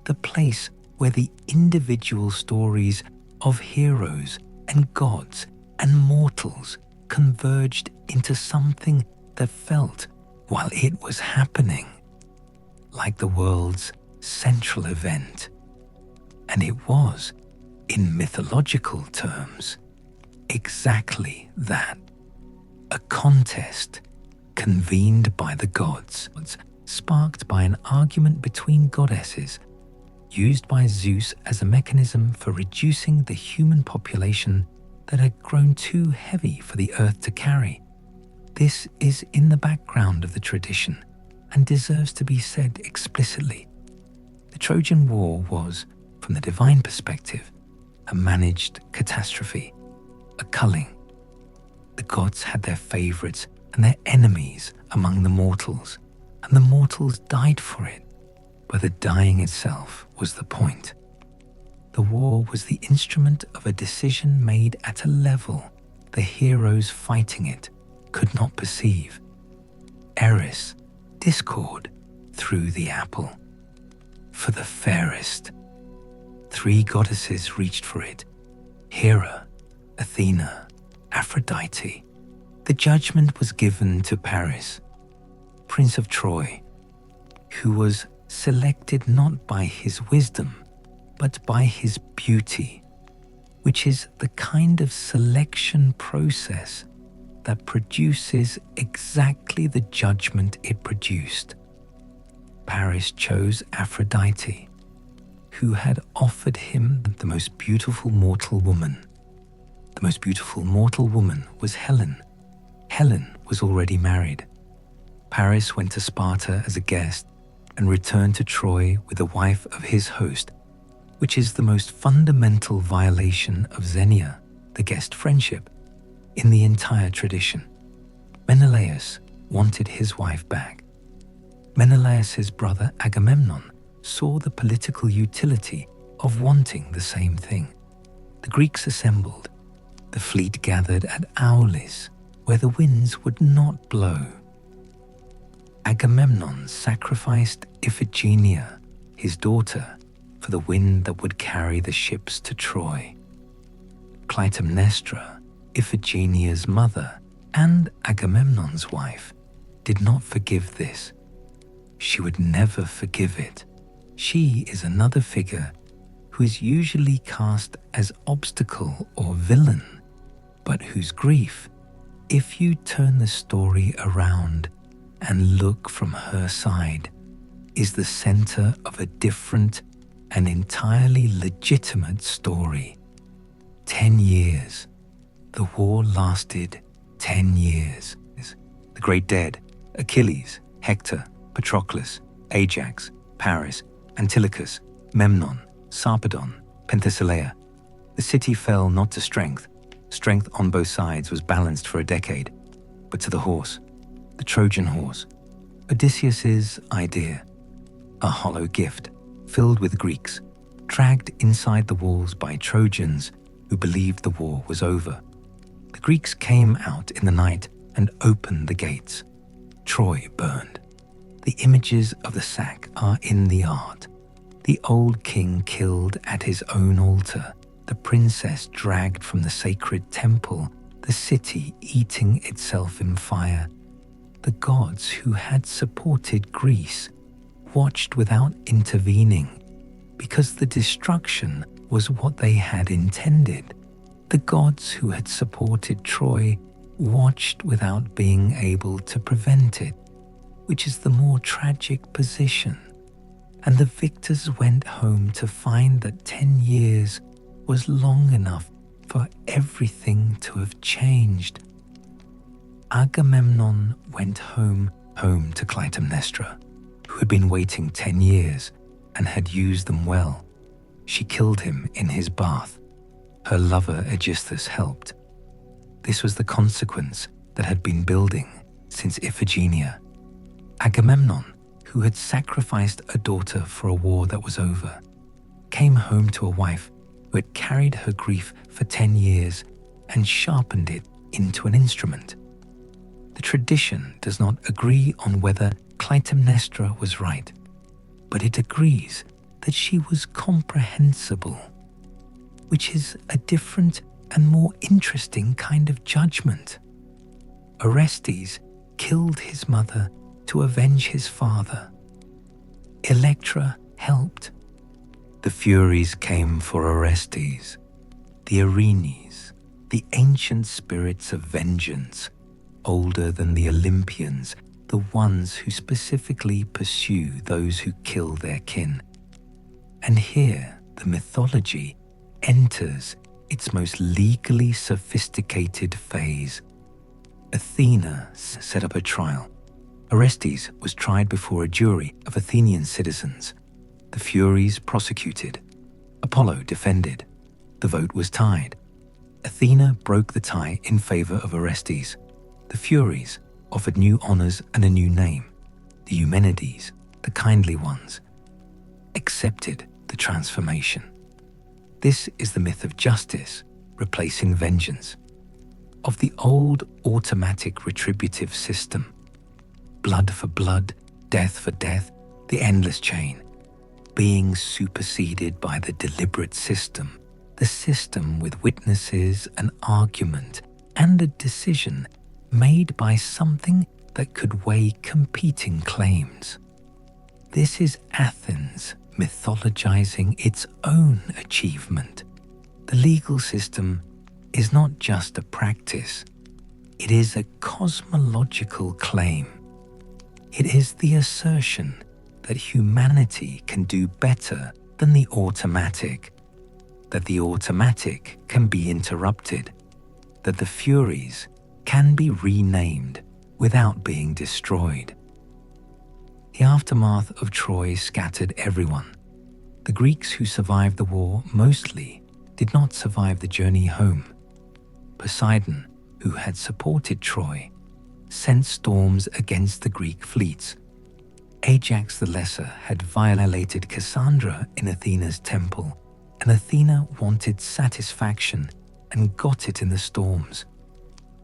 A: the place where the individual stories of heroes and gods and mortals converged into something that felt, while it was happening, like the world's central event. And it was, in mythological terms, exactly that. A contest convened by the gods, sparked by an argument between goddesses, used by Zeus as a mechanism for reducing the human population that had grown too heavy for the earth to carry. This is in the background of the tradition and deserves to be said explicitly. The Trojan War was, from the divine perspective, a managed catastrophe, a culling. The gods had their favorites and their enemies among the mortals, and the mortals died for it, but the dying itself was the point. The war was the instrument of a decision made at a level the heroes fighting it could not perceive. Eris, discord through the apple. For the fairest. 3 goddesses reached for it: Hera, Athena, Aphrodite. The judgment was given to Paris, Prince of Troy, who was selected not by his wisdom, but by his beauty, which is the kind of selection process that produces exactly the judgment it produced. Paris chose Aphrodite, who had offered him the most beautiful mortal woman. The most beautiful mortal woman was Helen. Helen was already married. Paris went to Sparta as a guest and returned to Troy with the wife of his host, which is the most fundamental violation of Xenia, the guest friendship, in the entire tradition. Menelaus wanted his wife back. Menelaus's brother Agamemnon saw the political utility of wanting the same thing. The Greeks assembled. The fleet gathered at Aulis, where the winds would not blow. Agamemnon sacrificed Iphigenia, his daughter, for the wind that would carry the ships to Troy. Clytemnestra, Iphigenia's mother and Agamemnon's wife, did not forgive this. She would never forgive it. She is another figure who is usually cast as obstacle or villain, but whose grief, if you turn the story around and look from her side, is the center of a different and entirely legitimate story. 10 years. The war lasted 10 years. The great dead, Achilles, Hector, Patroclus, Ajax, Paris, Antilochus, Memnon, Sarpedon, Penthesilea. The city fell not to strength. Strength on both sides was balanced for a decade, but to the horse, the Trojan horse, Odysseus's idea, a hollow gift filled with Greeks, dragged inside the walls by Trojans who believed the war was over. The Greeks came out in the night and opened the gates. Troy burned. The images of the sack are in the art. The old king killed at his own altar, the princess dragged from the sacred temple, the city eating itself in fire. The gods who had supported Greece watched without intervening because the destruction was what they had intended. The gods who had supported Troy watched without being able to prevent it, which is the more tragic position. And the victors went home to find that 10 years was long enough for everything to have changed. Agamemnon went home to Clytemnestra, who had been waiting 10 years and had used them well. She killed him in his bath. Her lover Aegisthus helped. This was the consequence that had been building since Iphigenia. Agamemnon, who had sacrificed a daughter for a war that was over, came home to a wife who had carried her grief for 10 years and sharpened it into an instrument. The tradition does not agree on whether Clytemnestra was right, but it agrees that she was comprehensible, which is a different and more interesting kind of judgment. Orestes killed his mother to avenge his father. Electra helped. The Furies came for Orestes, the Erinyes, the ancient spirits of vengeance, older than the Olympians, the ones who specifically pursue those who kill their kin. And here the mythology enters its most legally sophisticated phase. Athena set up a trial. Orestes was tried before a jury of Athenian citizens. The Furies prosecuted. Apollo defended. The vote was tied. Athena broke the tie in favor of Orestes. The Furies offered new honors and a new name. The Eumenides, the kindly ones, accepted the transformation. This is the myth of justice replacing vengeance, of the old automatic retributive system. Blood for blood, death for death, the endless chain, being superseded by the deliberate system, the system with witnesses, an argument, and a decision made by something that could weigh competing claims. This is Athens mythologizing its own achievement. The legal system is not just a practice, it is a cosmological claim. It is the assertion that humanity can do better than the automatic, that the automatic can be interrupted, that the Furies can be renamed without being destroyed. The aftermath of Troy scattered everyone. The Greeks who survived the war mostly did not survive the journey home. Poseidon, who had supported Troy, sent storms against the Greek fleets. Ajax the Lesser had violated Cassandra in Athena's temple, and Athena wanted satisfaction and got it in the storms.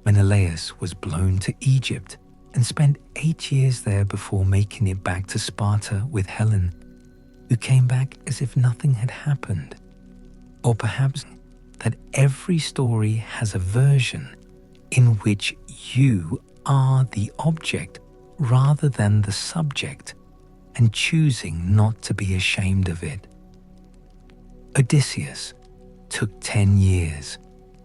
A: Menelaus was blown to Egypt and spent 8 years there before making it back to Sparta with Helen, who came back as if nothing had happened. Or perhaps that every story has a version in which you are the object rather than the subject, and choosing not to be ashamed of it. Odysseus took 10 years.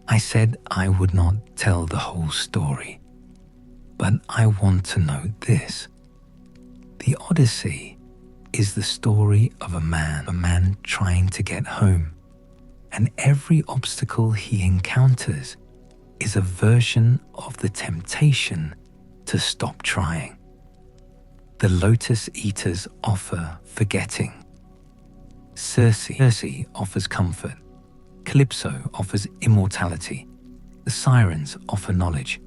A: I said I would not tell the whole story, but I want to note this. The Odyssey is the story of a man trying to get home, and every obstacle he encounters is a version of the temptation to stop trying. The Lotus Eaters offer forgetting. Circe offers comfort. Calypso offers immortality. The Sirens offer knowledge.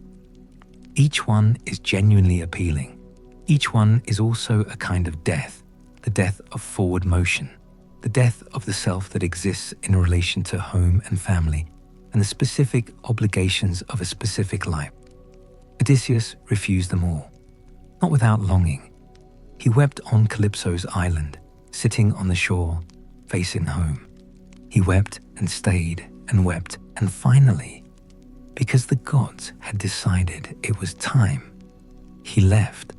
A: Each one is genuinely appealing. Each one is also a kind of death, the death of forward motion, the death of the self that exists in relation to home and family, and the specific obligations of a specific life. Odysseus refused them all, not without longing. He wept on Calypso's island, sitting on the shore, facing home. He wept and stayed and wept, and finally, because the gods had decided it was time, he left.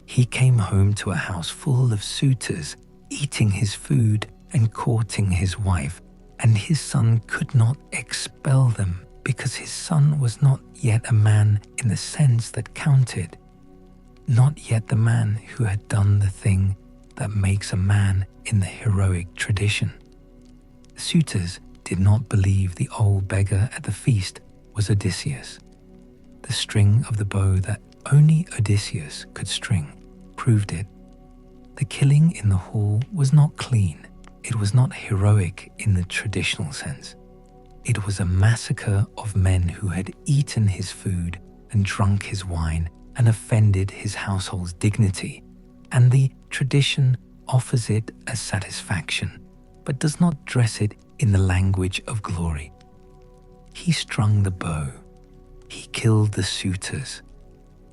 A: He came home to a house full of suitors, eating his food and courting his wife, and his son could not expel them because his son was not yet a man in the sense that counted. Not yet the man who had done the thing that makes a man in the heroic tradition. The suitors did not believe the old beggar at the feast was Odysseus. The string of the bow that only Odysseus could string proved it. The killing in the hall was not clean. It was not heroic in the traditional sense. It was a massacre of men who had eaten his food and drunk his wine and offended his household's dignity, and the tradition offers it as satisfaction, but does not dress it in the language of glory. He strung the bow. He killed the suitors.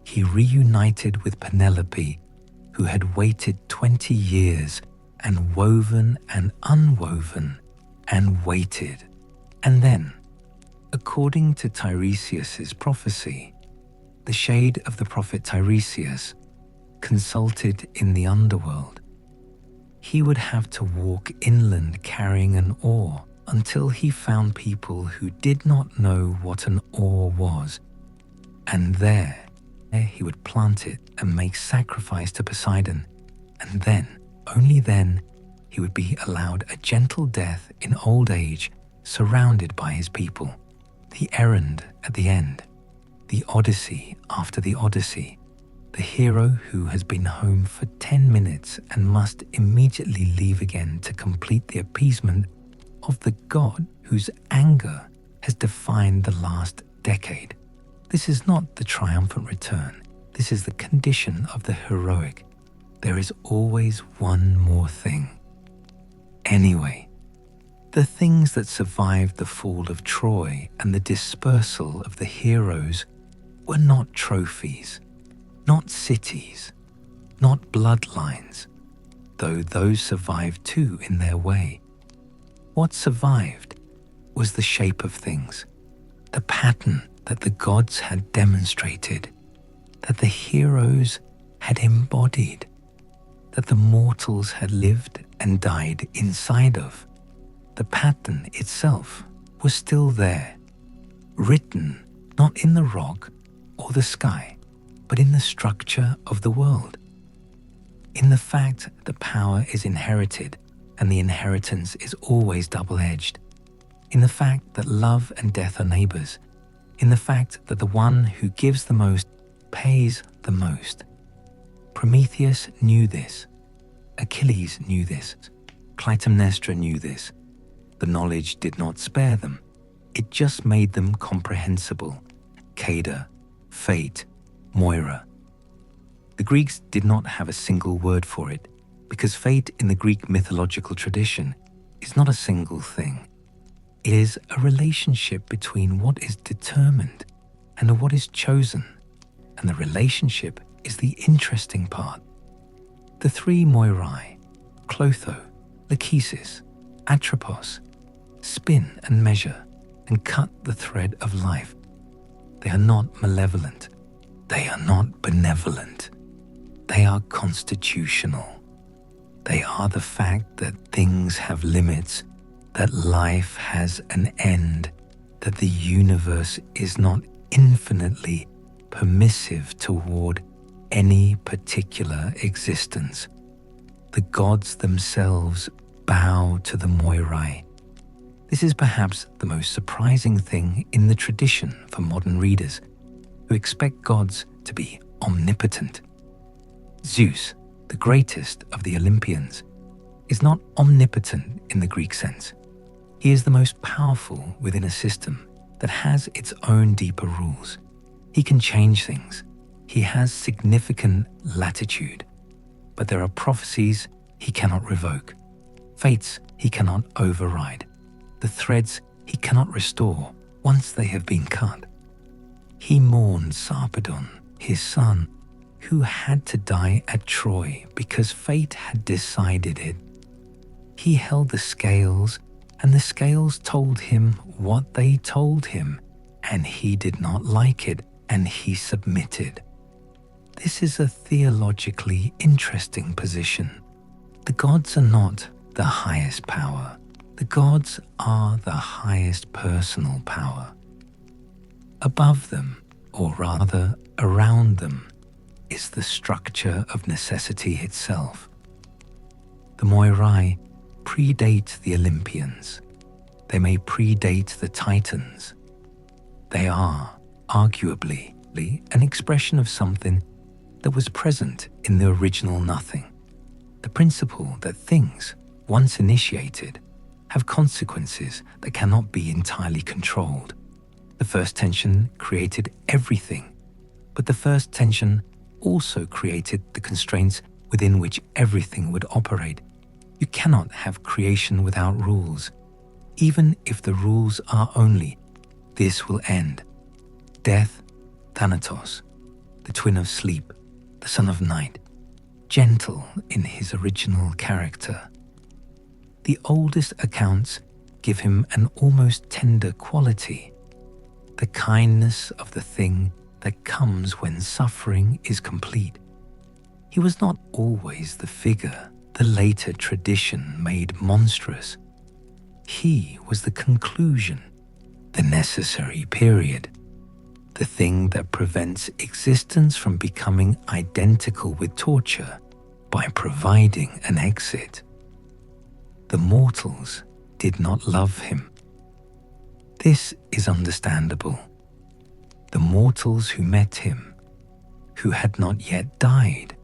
A: He reunited with Penelope, who had waited 20 years and woven and unwoven and waited. And then, according to Tiresias's prophecy, the shade of the prophet Tiresias consulted in the underworld. He would have to walk inland carrying an oar until he found people who did not know what an oar was, and there he would plant it and make sacrifice to Poseidon, and then, only then, he would be allowed a gentle death in old age, surrounded by his people. The errand at the end, the Odyssey after the Odyssey, the hero who has been home for 10 minutes and must immediately leave again to complete the appeasement of the god whose anger has defined the last decade. This is not the triumphant return. This is the condition of the heroic. There is always one more thing. Anyway, the things that survived the fall of Troy and the dispersal of the heroes were not trophies, not cities, not bloodlines, though those survived too in their way. What survived was the shape of things, the pattern that the gods had demonstrated, that the heroes had embodied, that the mortals had lived and died inside of. The pattern itself was still there, written not in the rock or the sky, but in the structure of the world, in the fact that power is inherited and the inheritance is always double-edged, in the fact that love and death are neighbors, in the fact that the one who gives the most pays the most. Prometheus knew this. Achilles knew this. Clytemnestra knew this. The knowledge did not spare them. It just made them comprehensible. Cada, fate, Moira. The Greeks did not have a single word for it, because fate in the Greek mythological tradition is not a single thing. It is a relationship between what is determined and what is chosen, and the relationship is the interesting part. The three Moirai, Clotho, Lachesis, Atropos, spin and measure and cut the thread of life. They are not malevolent. They are not benevolent. They are constitutional. They are the fact that things have limits, that life has an end, that the universe is not infinitely permissive toward any particular existence. The gods themselves bow to the Moirai. This is perhaps the most surprising thing in the tradition for modern readers, who expect gods to be omnipotent. Zeus, the greatest of the Olympians, is not omnipotent in the Greek sense. He is the most powerful within a system that has its own deeper rules. He can change things. He has significant latitude. But there are prophecies he cannot revoke, fates he cannot override, the threads he cannot restore once they have been cut. He mourned Sarpedon, his son, who had to die at Troy because fate had decided it. He held the scales, and the scales told him what they told him, and he did not like it, and he submitted. This is a theologically interesting position. The gods are not the highest power. The gods are the highest personal power. Above them, or rather around them, is the structure of necessity itself. The Moirai predate the Olympians. They may predate the Titans. They are, arguably, an expression of something that was present in the original nothing. The principle that things, once initiated, have consequences that cannot be entirely controlled. The first tension created everything, but the first tension also created the constraints within which everything would operate. You cannot have creation without rules, even if the rules are only, this will end. Death, Thanatos, the twin of sleep, the son of night, gentle in his original character. The oldest accounts give him an almost tender quality, the kindness of the thing that comes when suffering is complete. He was not always the figure the later tradition made monstrous. He was the conclusion, the necessary period, the thing that prevents existence from becoming identical with torture by providing an exit. The mortals did not love him. This is understandable. The mortals who met him, who had not yet died,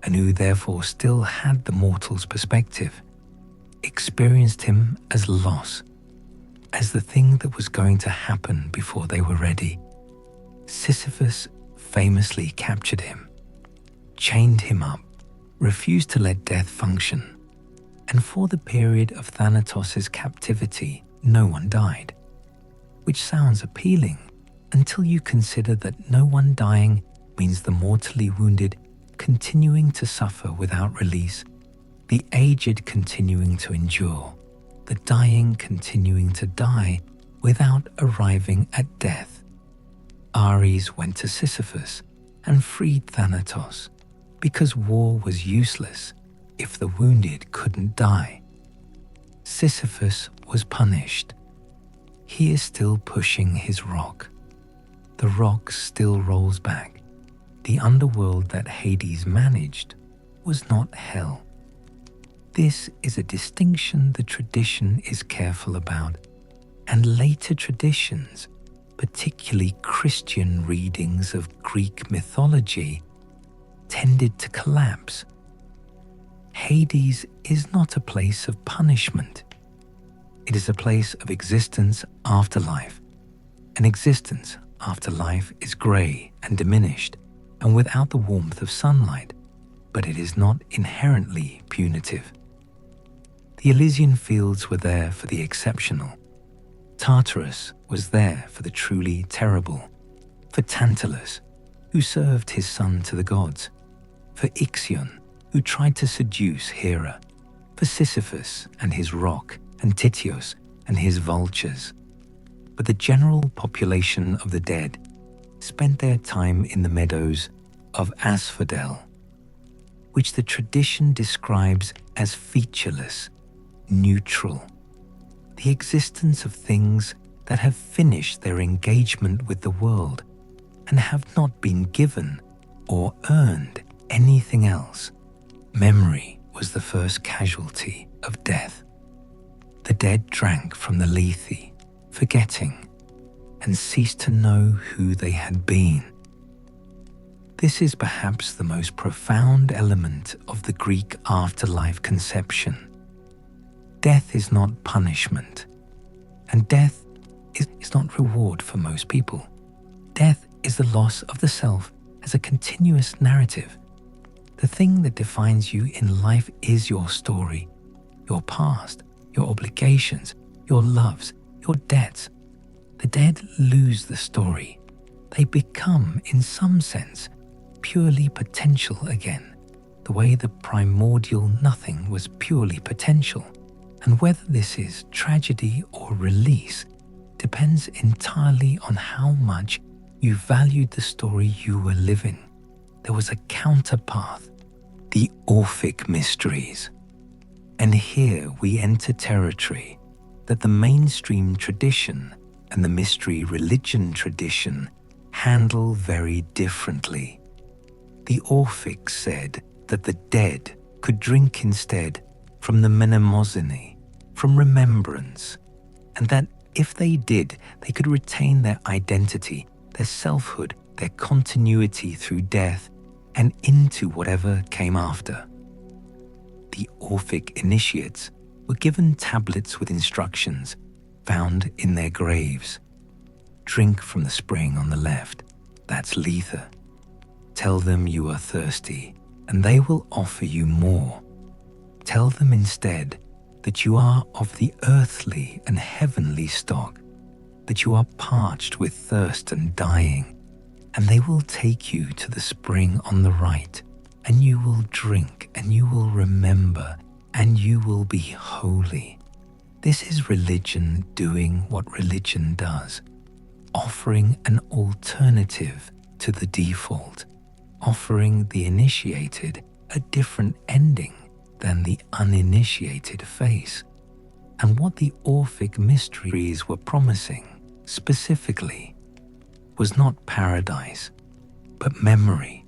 A: and who therefore still had the mortal's perspective, experienced him as loss, as the thing that was going to happen before they were ready. Sisyphus famously captured him, chained him up, refused to let death function, and for the period of Thanatos' captivity, no one died, which sounds appealing until you consider that no one dying means the mortally wounded continuing to suffer without release, the aged continuing to endure, the dying continuing to die without arriving at death. Ares went to Sisyphus and freed Thanatos because war was useless if the wounded couldn't die. Sisyphus was punished. He is still pushing his rock. The rock still rolls back. The underworld that Hades managed was not hell. This is a distinction the tradition is careful about, and later traditions, particularly Christian readings of Greek mythology, tended to collapse. Hades is not a place of punishment. It is a place of existence after life. An existence after life is grey and diminished and without the warmth of sunlight, but it is not inherently punitive. The Elysian fields were there for the exceptional. Tartarus was there for the truly terrible, for Tantalus, who served his son to the gods, for Ixion, who tried to seduce Hera, for Sisyphus and his rock, and Tityos and his vultures. But the general population of the dead spent their time in the meadows of asphodel, which the tradition describes as featureless, neutral, the existence of things that have finished their engagement with the world and have not been given or earned anything else. Memory was the first casualty of death. The dead drank from the lethe, forgetting, and ceased to know who they had been. This is perhaps the most profound element of the Greek afterlife conception. Death is not punishment, and death is not reward for most people. Death is the loss of the self as a continuous narrative. The thing that defines you in life is your story, your past, your obligations, your loves, your debts. The dead lose the story. They become, in some sense, purely potential again, the way the primordial nothing was purely potential. And whether this is tragedy or release depends entirely on how much you valued the story you were living. There was a counterpath, the Orphic mysteries. And here we enter territory that the mainstream tradition and the mystery religion tradition handle very differently. The Orphics said that the dead could drink instead from the Mnemosyne, from Remembrance, and that if they did, they could retain their identity, their selfhood, their continuity through death and into whatever came after. The Orphic initiates were given tablets with instructions found in their graves. Drink from the spring on the left, that's Lethe. Tell them you are thirsty, and they will offer you more. Tell them instead that you are of the earthly and heavenly stock, that you are parched with thirst and dying, and they will take you to the spring on the right, and you will drink, and you will remember, and you will be holy. This is religion doing what religion does, offering an alternative to the default, offering the initiated a different ending than the uninitiated face. And what the Orphic mysteries were promising, specifically, was not paradise, but memory,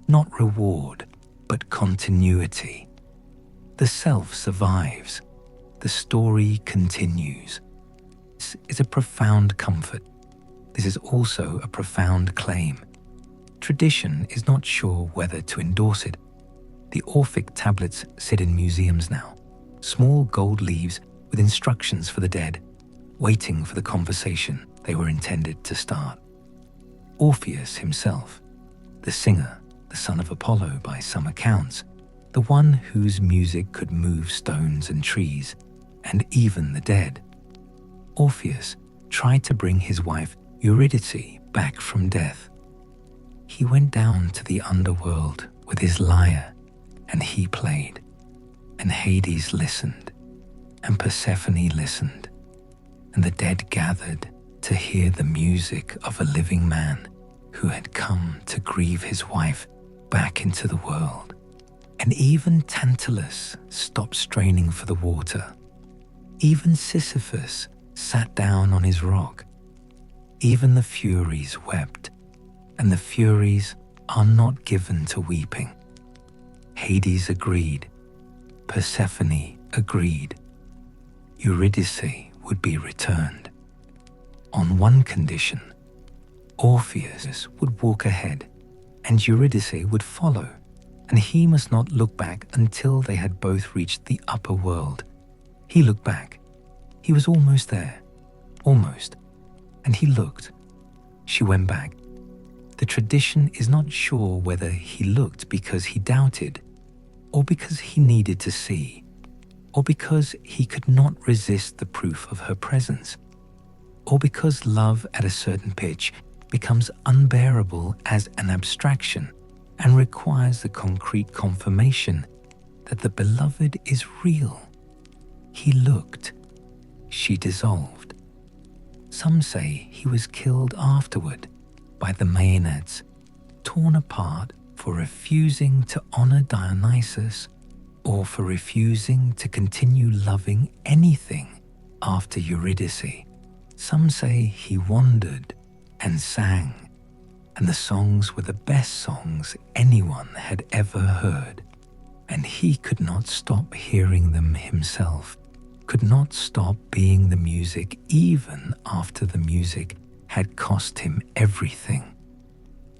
A: not reward, but continuity. The self survives, the story continues. This is a profound comfort. This is also a profound claim. Tradition is not sure whether to endorse it. The Orphic tablets sit in museums now, small gold leaves with instructions for the dead, waiting for the conversation they were intended to start. Orpheus himself, the singer, the son of Apollo by some accounts, the one whose music could move stones and trees, and even the dead. Orpheus tried to bring his wife Eurydice back from death. He went down to the underworld with his lyre, and he played, and Hades listened, and Persephone listened, and the dead gathered to hear the music of a living man who had come to grieve his wife back into the world. And even Tantalus stopped straining for the water. Even Sisyphus sat down on his rock. Even the Furies wept, and the Furies are not given to weeping. Hades agreed. Persephone agreed. Eurydice would be returned. On one condition, Orpheus would walk ahead, and Eurydice would follow, and he must not look back until they had both reached the upper world. He looked back. He was almost there. Almost. And he looked. She went back. The tradition is not sure whether he looked because he doubted, or because he needed to see, or because he could not resist the proof of her presence, or because love at a certain pitch becomes unbearable as an abstraction and requires the concrete confirmation that the beloved is real. He looked. She dissolved. Some say he was killed afterward by the Maenads, torn apart for refusing to honor Dionysus or for refusing to continue loving anything after Eurydice. Some say he wandered and sang, and the songs were the best songs anyone had ever heard, and he could not stop hearing them himself, could not stop being the music even after the music had cost him everything.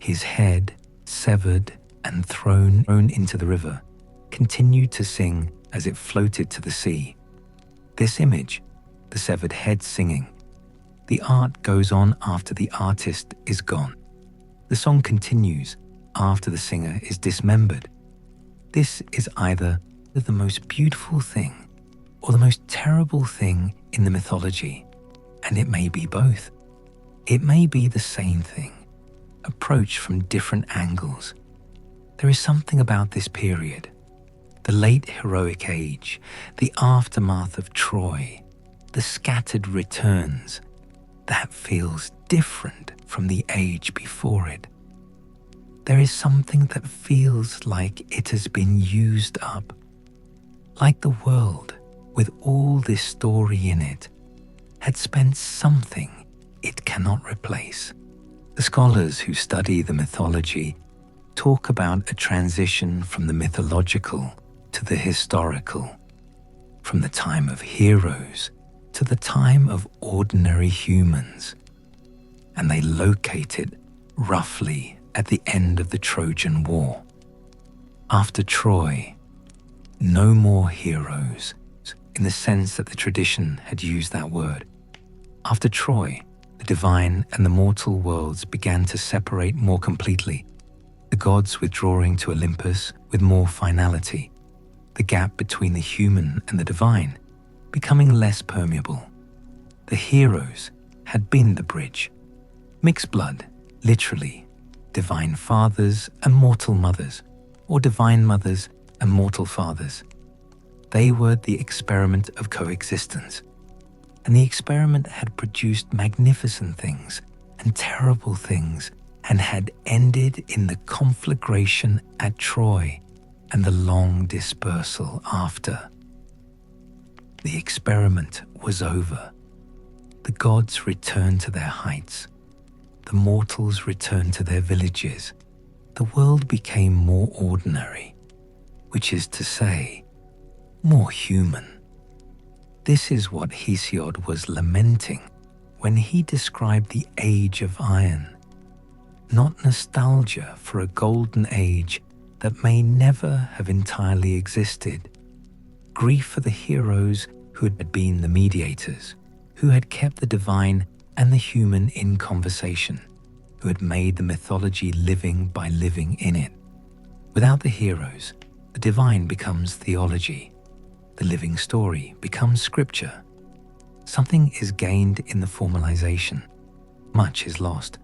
A: His head, severed and thrown into the river, continued to sing as it floated to the sea. This image, the severed head singing, the art goes on after the artist is gone. The song continues after the singer is dismembered. This is either the most beautiful thing or the most terrible thing in the mythology, and it may be both. It may be the same thing, approached from different angles. There is something about this period, the late heroic age, the aftermath of Troy, the scattered returns, that feels different from the age before it. There is something that feels like it has been used up, like the world, with all this story in it, had spent something it cannot replace. The scholars who study the mythology talk about a transition from the mythological to the historical, from the time of heroes to the time of ordinary humans, and they locate it roughly at the end of the Trojan War. After Troy, no more heroes, in the sense that the tradition had used that word. After Troy, the divine and the mortal worlds began to separate more completely, the gods withdrawing to Olympus with more finality, the gap between the human and the divine becoming less permeable. The heroes had been the bridge. Mixed blood, literally, divine fathers and mortal mothers, or divine mothers and mortal fathers. They were the experiment of coexistence, and the experiment had produced magnificent things and terrible things, and had ended in the conflagration at Troy and the long dispersal after. The experiment was over. The gods returned to their heights. The mortals returned to their villages. The world became more ordinary, which is to say, more human. This is what Hesiod was lamenting when he described the age of iron. Not nostalgia for a golden age that may never have entirely existed. Grief for the heroes who had been the mediators, who had kept the divine and the human in conversation, who had made the mythology living by living in it. Without the heroes, the divine becomes theology. The living story becomes scripture. Something is gained in the formalization. Much is lost.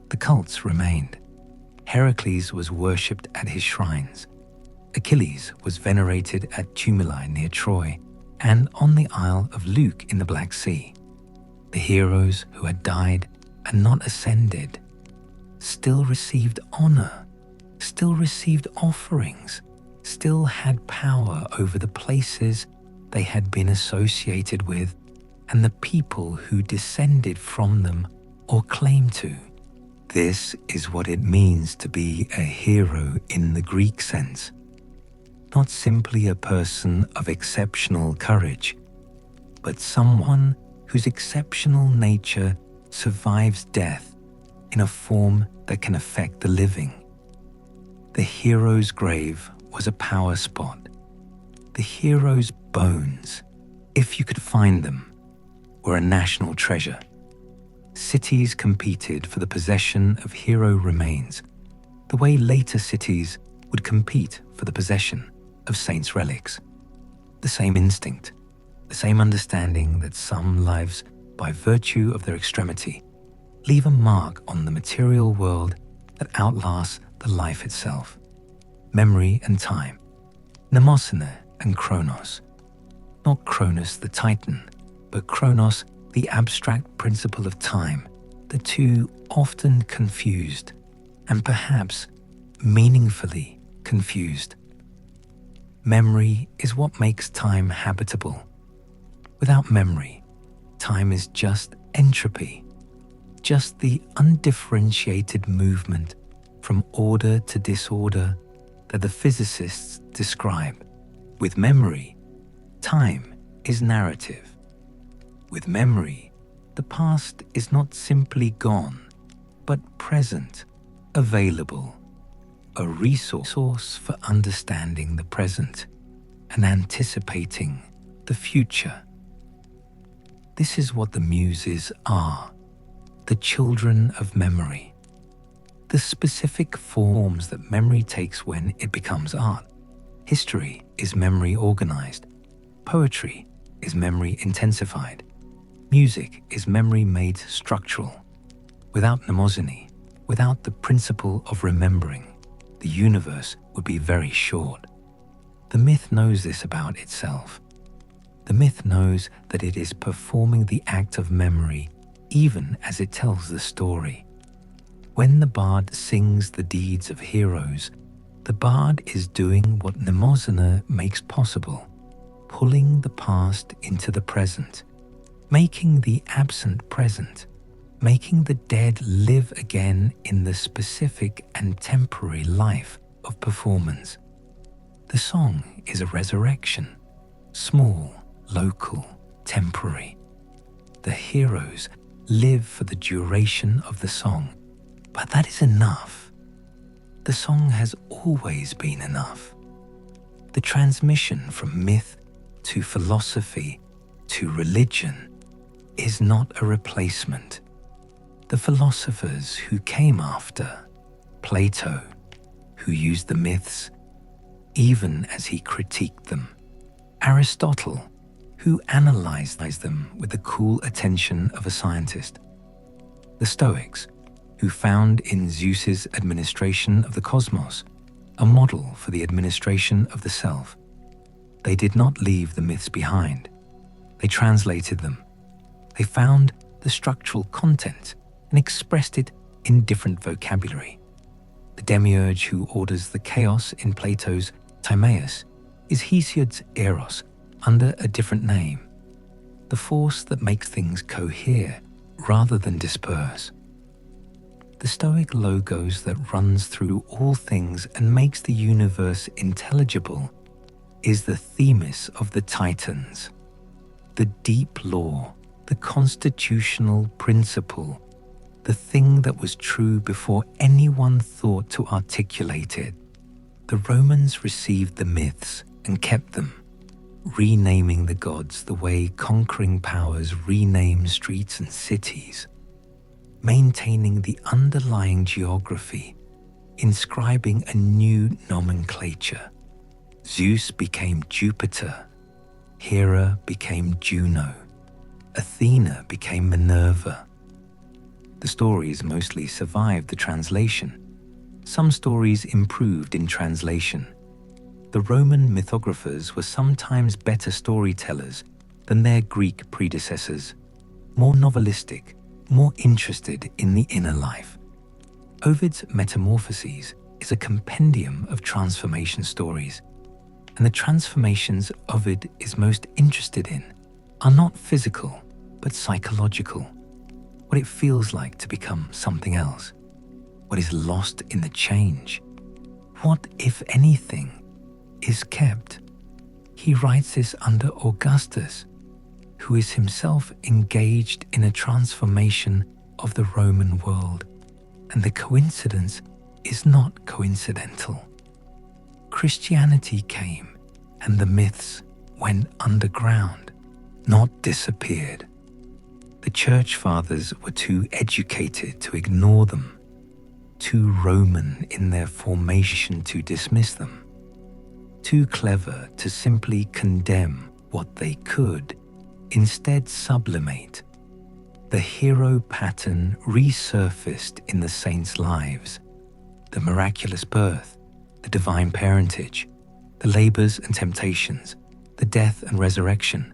A: The cults remained. Heracles was worshipped at his shrines. Achilles was venerated at tumuli near Troy and on the Isle of Luke in the Black Sea. The heroes who had died and not ascended still received honor, still received offerings, still had power over the places they had been associated with and the people who descended from them or claimed to. This is what it means to be a hero in the Greek sense. Not simply a person of exceptional courage, but someone whose exceptional nature survives death in a form that can affect the living. The hero's grave was a power spot. The hero's bones, if you could find them, were a national treasure. Cities competed for the possession of hero remains, the way later cities would compete for the possession of saints' relics. The same instinct, the same understanding that some lives, by virtue of their extremity, leave a mark on the material world that outlasts the life itself. Memory and time, Mnemosyne and Cronus. Not Cronus the Titan, but Cronus the abstract principle of time, the two often confused, and perhaps meaningfully confused. Memory is what makes time habitable. Without memory, time is just entropy, just the undifferentiated movement from order to disorder that the physicists describe. With memory, time is narrative. With memory, the past is not simply gone, but present, available, a resource for understanding the present and anticipating the future. This is what the Muses are, the children of memory. The specific forms that memory takes when it becomes art. History is memory organized. Poetry is memory intensified. Music is memory made structural. Without mnemosyne, without the principle of remembering, the universe would be very short. The myth knows this about itself. The myth knows that it is performing the act of memory even as it tells the story. When the bard sings the deeds of heroes, the bard is doing what mnemosyne makes possible, pulling the past into the present, making the absent present, making the dead live again in the specific and temporary life of performance. The song is a resurrection, small, local, temporary. The heroes live for the duration of the song, but that is enough. The song has always been enough. The transmission from myth to philosophy to religion is not a replacement. The philosophers who came after, Plato, who used the myths even as he critiqued them, Aristotle, who analyzed them with the cool attention of a scientist, the Stoics, who found in Zeus's administration of the cosmos a model for the administration of the self. They did not leave the myths behind. They translated them. They found the structural content and expressed it in different vocabulary. The demiurge who orders the chaos in Plato's Timaeus is Hesiod's Eros under a different name, the force that makes things cohere rather than disperse. The Stoic logos that runs through all things and makes the universe intelligible is the themis of the Titans, the deep law, the constitutional principle, the thing that was true before anyone thought to articulate it. The Romans received the myths and kept them, renaming the gods the way conquering powers rename streets and cities, maintaining the underlying geography, inscribing a new nomenclature. Zeus became Jupiter, Hera became Juno, Athena became Minerva. The stories mostly survived the translation. Some stories improved in translation. The Roman mythographers were sometimes better storytellers than their Greek predecessors, more novelistic, more interested in the inner life. Ovid's Metamorphoses is a compendium of transformation stories, and the transformations Ovid is most interested in are not physical, but psychological. What it feels like to become something else, what is lost in the change, what, if anything, is kept. He writes this under Augustus, who is himself engaged in a transformation of the Roman world, and the coincidence is not coincidental. Christianity came, and the myths went underground, not disappeared. The Church Fathers were too educated to ignore them, too Roman in their formation to dismiss them, too clever to simply condemn what they could instead sublimate. The hero pattern resurfaced in the saints' lives, the miraculous birth, the divine parentage, the labors and temptations, the death and resurrection.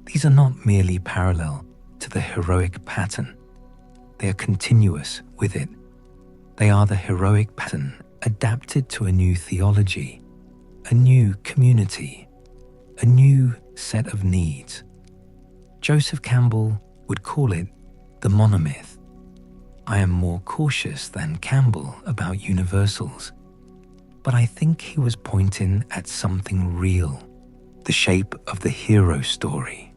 A: These are not merely parallel to the heroic pattern. They are continuous with it. They are the heroic pattern adapted to a new theology, a new community, a new set of needs. Joseph Campbell would call it the monomyth. I am more cautious than Campbell about universals, but I think he was pointing at something real. The shape of the hero story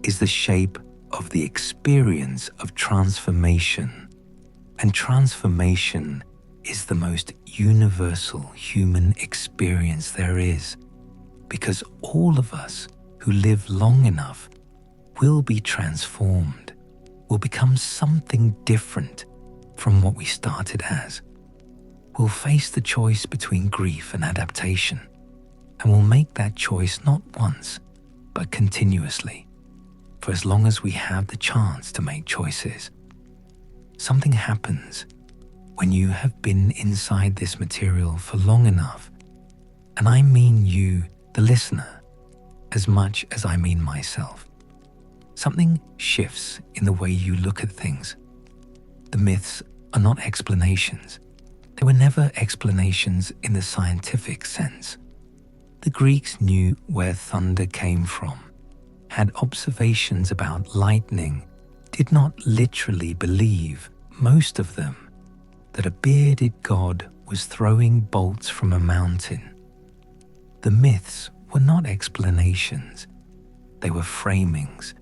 A: is the shape of the experience of transformation, and transformation is the most universal human experience there is, because all of us who live long enough will be transformed, will become something different from what we started as. We'll face the choice between grief and adaptation, and we'll make that choice not once, but continuously, for as long as we have the chance to make choices. Something happens when you have been inside this material for long enough, and I mean you, the listener, as much as I mean myself. Something shifts in the way you look at things. The myths are not explanations. They were never explanations in the scientific sense. The Greeks knew where thunder came from, had observations about lightning, did not literally believe, most of them, that a bearded god was throwing bolts from a mountain. The myths were not explanations. They were framings,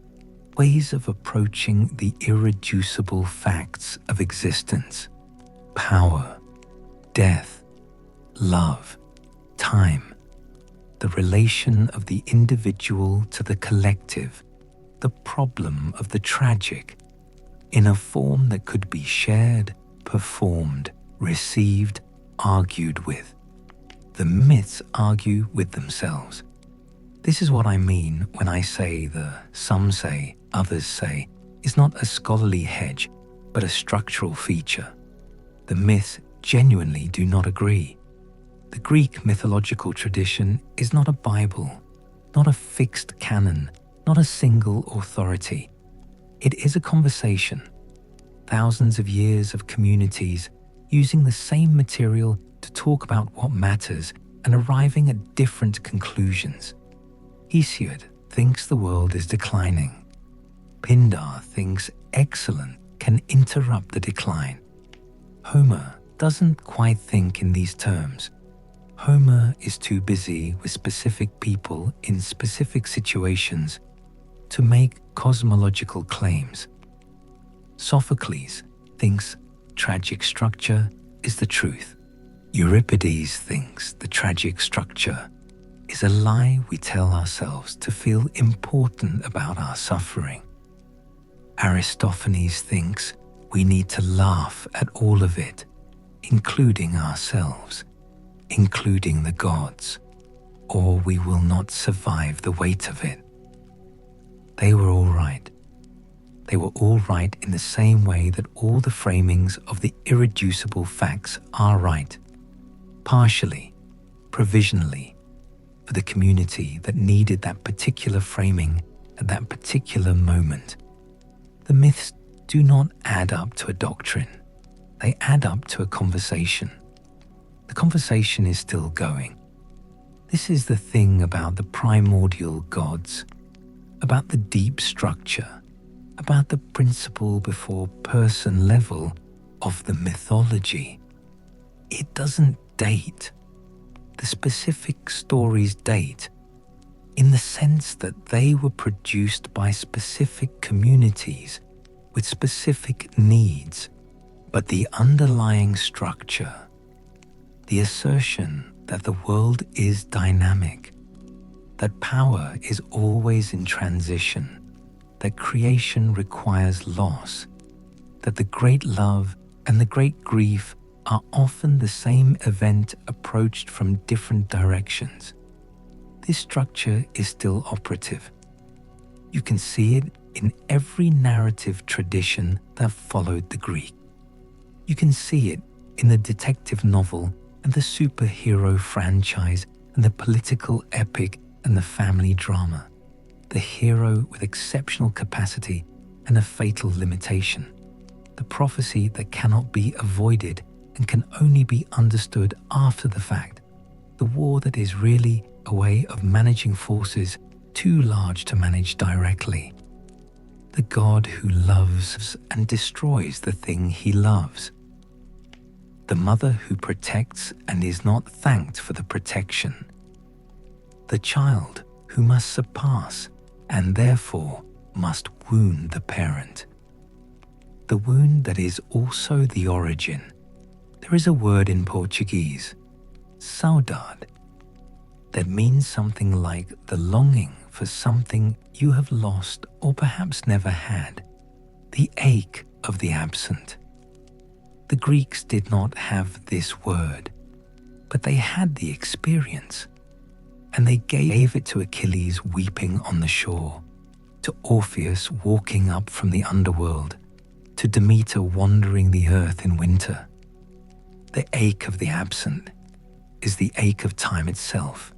A: ways of approaching the irreducible facts of existence: power, death, love, time, the relation of the individual to the collective, the problem of the tragic, in a form that could be shared, performed, received, argued with. The myths argue with themselves. This is what I mean when I say the some say, others say is not a scholarly hedge, but a structural feature. The myths genuinely do not agree. The Greek mythological tradition is not a Bible, not a fixed canon, not a single authority. It is a conversation. Thousands of years of communities using the same material to talk about what matters and arriving at different conclusions. Hesiod thinks the world is declining. Pindar thinks excellence can interrupt the decline. Homer doesn't quite think in these terms. Homer is too busy with specific people in specific situations to make cosmological claims. Sophocles thinks tragic structure is the truth. Euripides thinks the tragic structure is a lie we tell ourselves to feel important about our suffering. Aristophanes thinks we need to laugh at all of it, including ourselves, including the gods, or we will not survive the weight of it. They were all right. They were all right in the same way that all the framings of the irreducible facts are right, partially, provisionally, for the community that needed that particular framing at that particular moment. The myths do not add up to a doctrine. They add up to a conversation. The conversation is still going. This is the thing about the primordial gods, about the deep structure, about the principle before person level of the mythology. It doesn't date. The specific stories date in the sense that they were produced by specific communities with specific needs, but the underlying structure, the assertion that the world is dynamic, that power is always in transition, that creation requires loss, that the great love and the great grief are often the same event approached from different directions. This structure is still operative. You can see it in every narrative tradition that followed the Greek. You can see it in the detective novel and the superhero franchise and the political epic and the family drama. The hero with exceptional capacity and a fatal limitation. The prophecy that cannot be avoided and can only be understood after the fact. The war that is really a way of managing forces too large to manage directly. The God who loves and destroys the thing he loves. The mother who protects and is not thanked for the protection. The child who must surpass and therefore must wound the parent. The wound that is also the origin. There is a word in Portuguese, saudade, that means something like the longing for something you have lost or perhaps never had, the ache of the absent. The Greeks did not have this word, but they had the experience, and they gave it to Achilles weeping on the shore, to Orpheus walking up from the underworld, to Demeter wandering the earth in winter. The ache of the absent is the ache of time itself,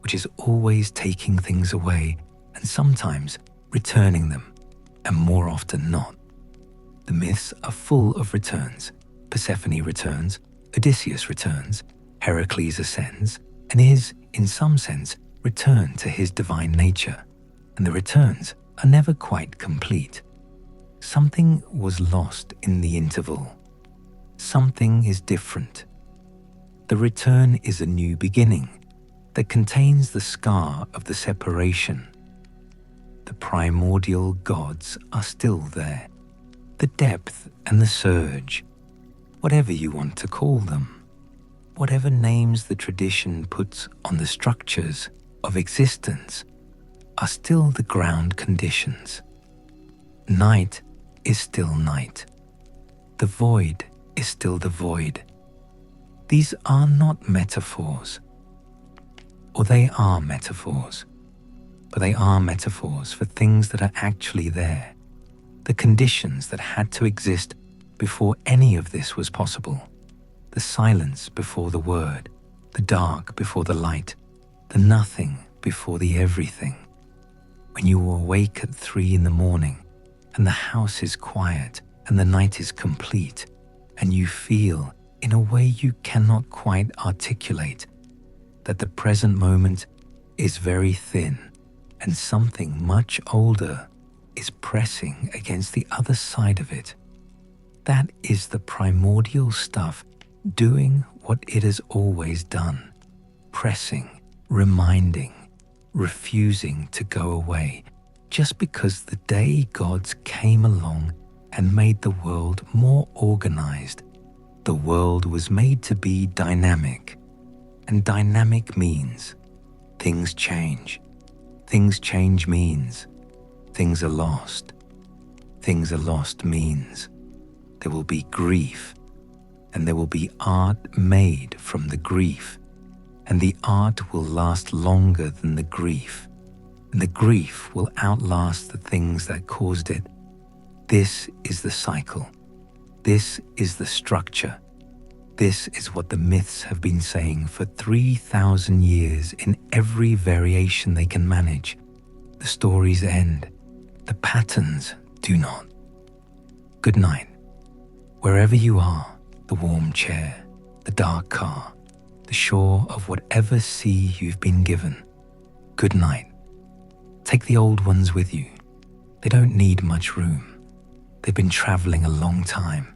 A: which is always taking things away and sometimes returning them, and more often not. The myths are full of returns. Persephone returns, Odysseus returns, Heracles ascends, and is, in some sense, returned to his divine nature, and the returns are never quite complete. Something was lost in the interval. Something is different. The return is a new beginning that contains the scar of the separation. The primordial gods are still there. The depth and the surge, whatever you want to call them, whatever names the tradition puts on the structures of existence, are still the ground conditions. Night is still night. The void is still the void. These are not metaphors, or they are metaphors, but they are metaphors for things that are actually there, the conditions that had to exist before any of this was possible, the silence before the word, the dark before the light, the nothing before the everything. When you are awake at 3 a.m, and the house is quiet and the night is complete, and you feel, in a way you cannot quite articulate, that the present moment is very thin and something much older is pressing against the other side of it. That is the primordial stuff doing what it has always done, pressing, reminding, refusing to go away, just because the day gods came along and made the world more organized. The world was made to be dynamic, and dynamic means things change. Things change means things are lost. Things are lost means there will be grief, and there will be art made from the grief, and the art will last longer than the grief, and the grief will outlast the things that caused it. This is the cycle. This is the structure. This is what the myths have been saying for 3,000 years in every variation they can manage. The stories end. The patterns do not. Good night. Wherever you are, the warm chair, the dark car, the shore of whatever sea you've been given. Good night. Take the old ones with you. They don't need much room. They've been traveling a long time.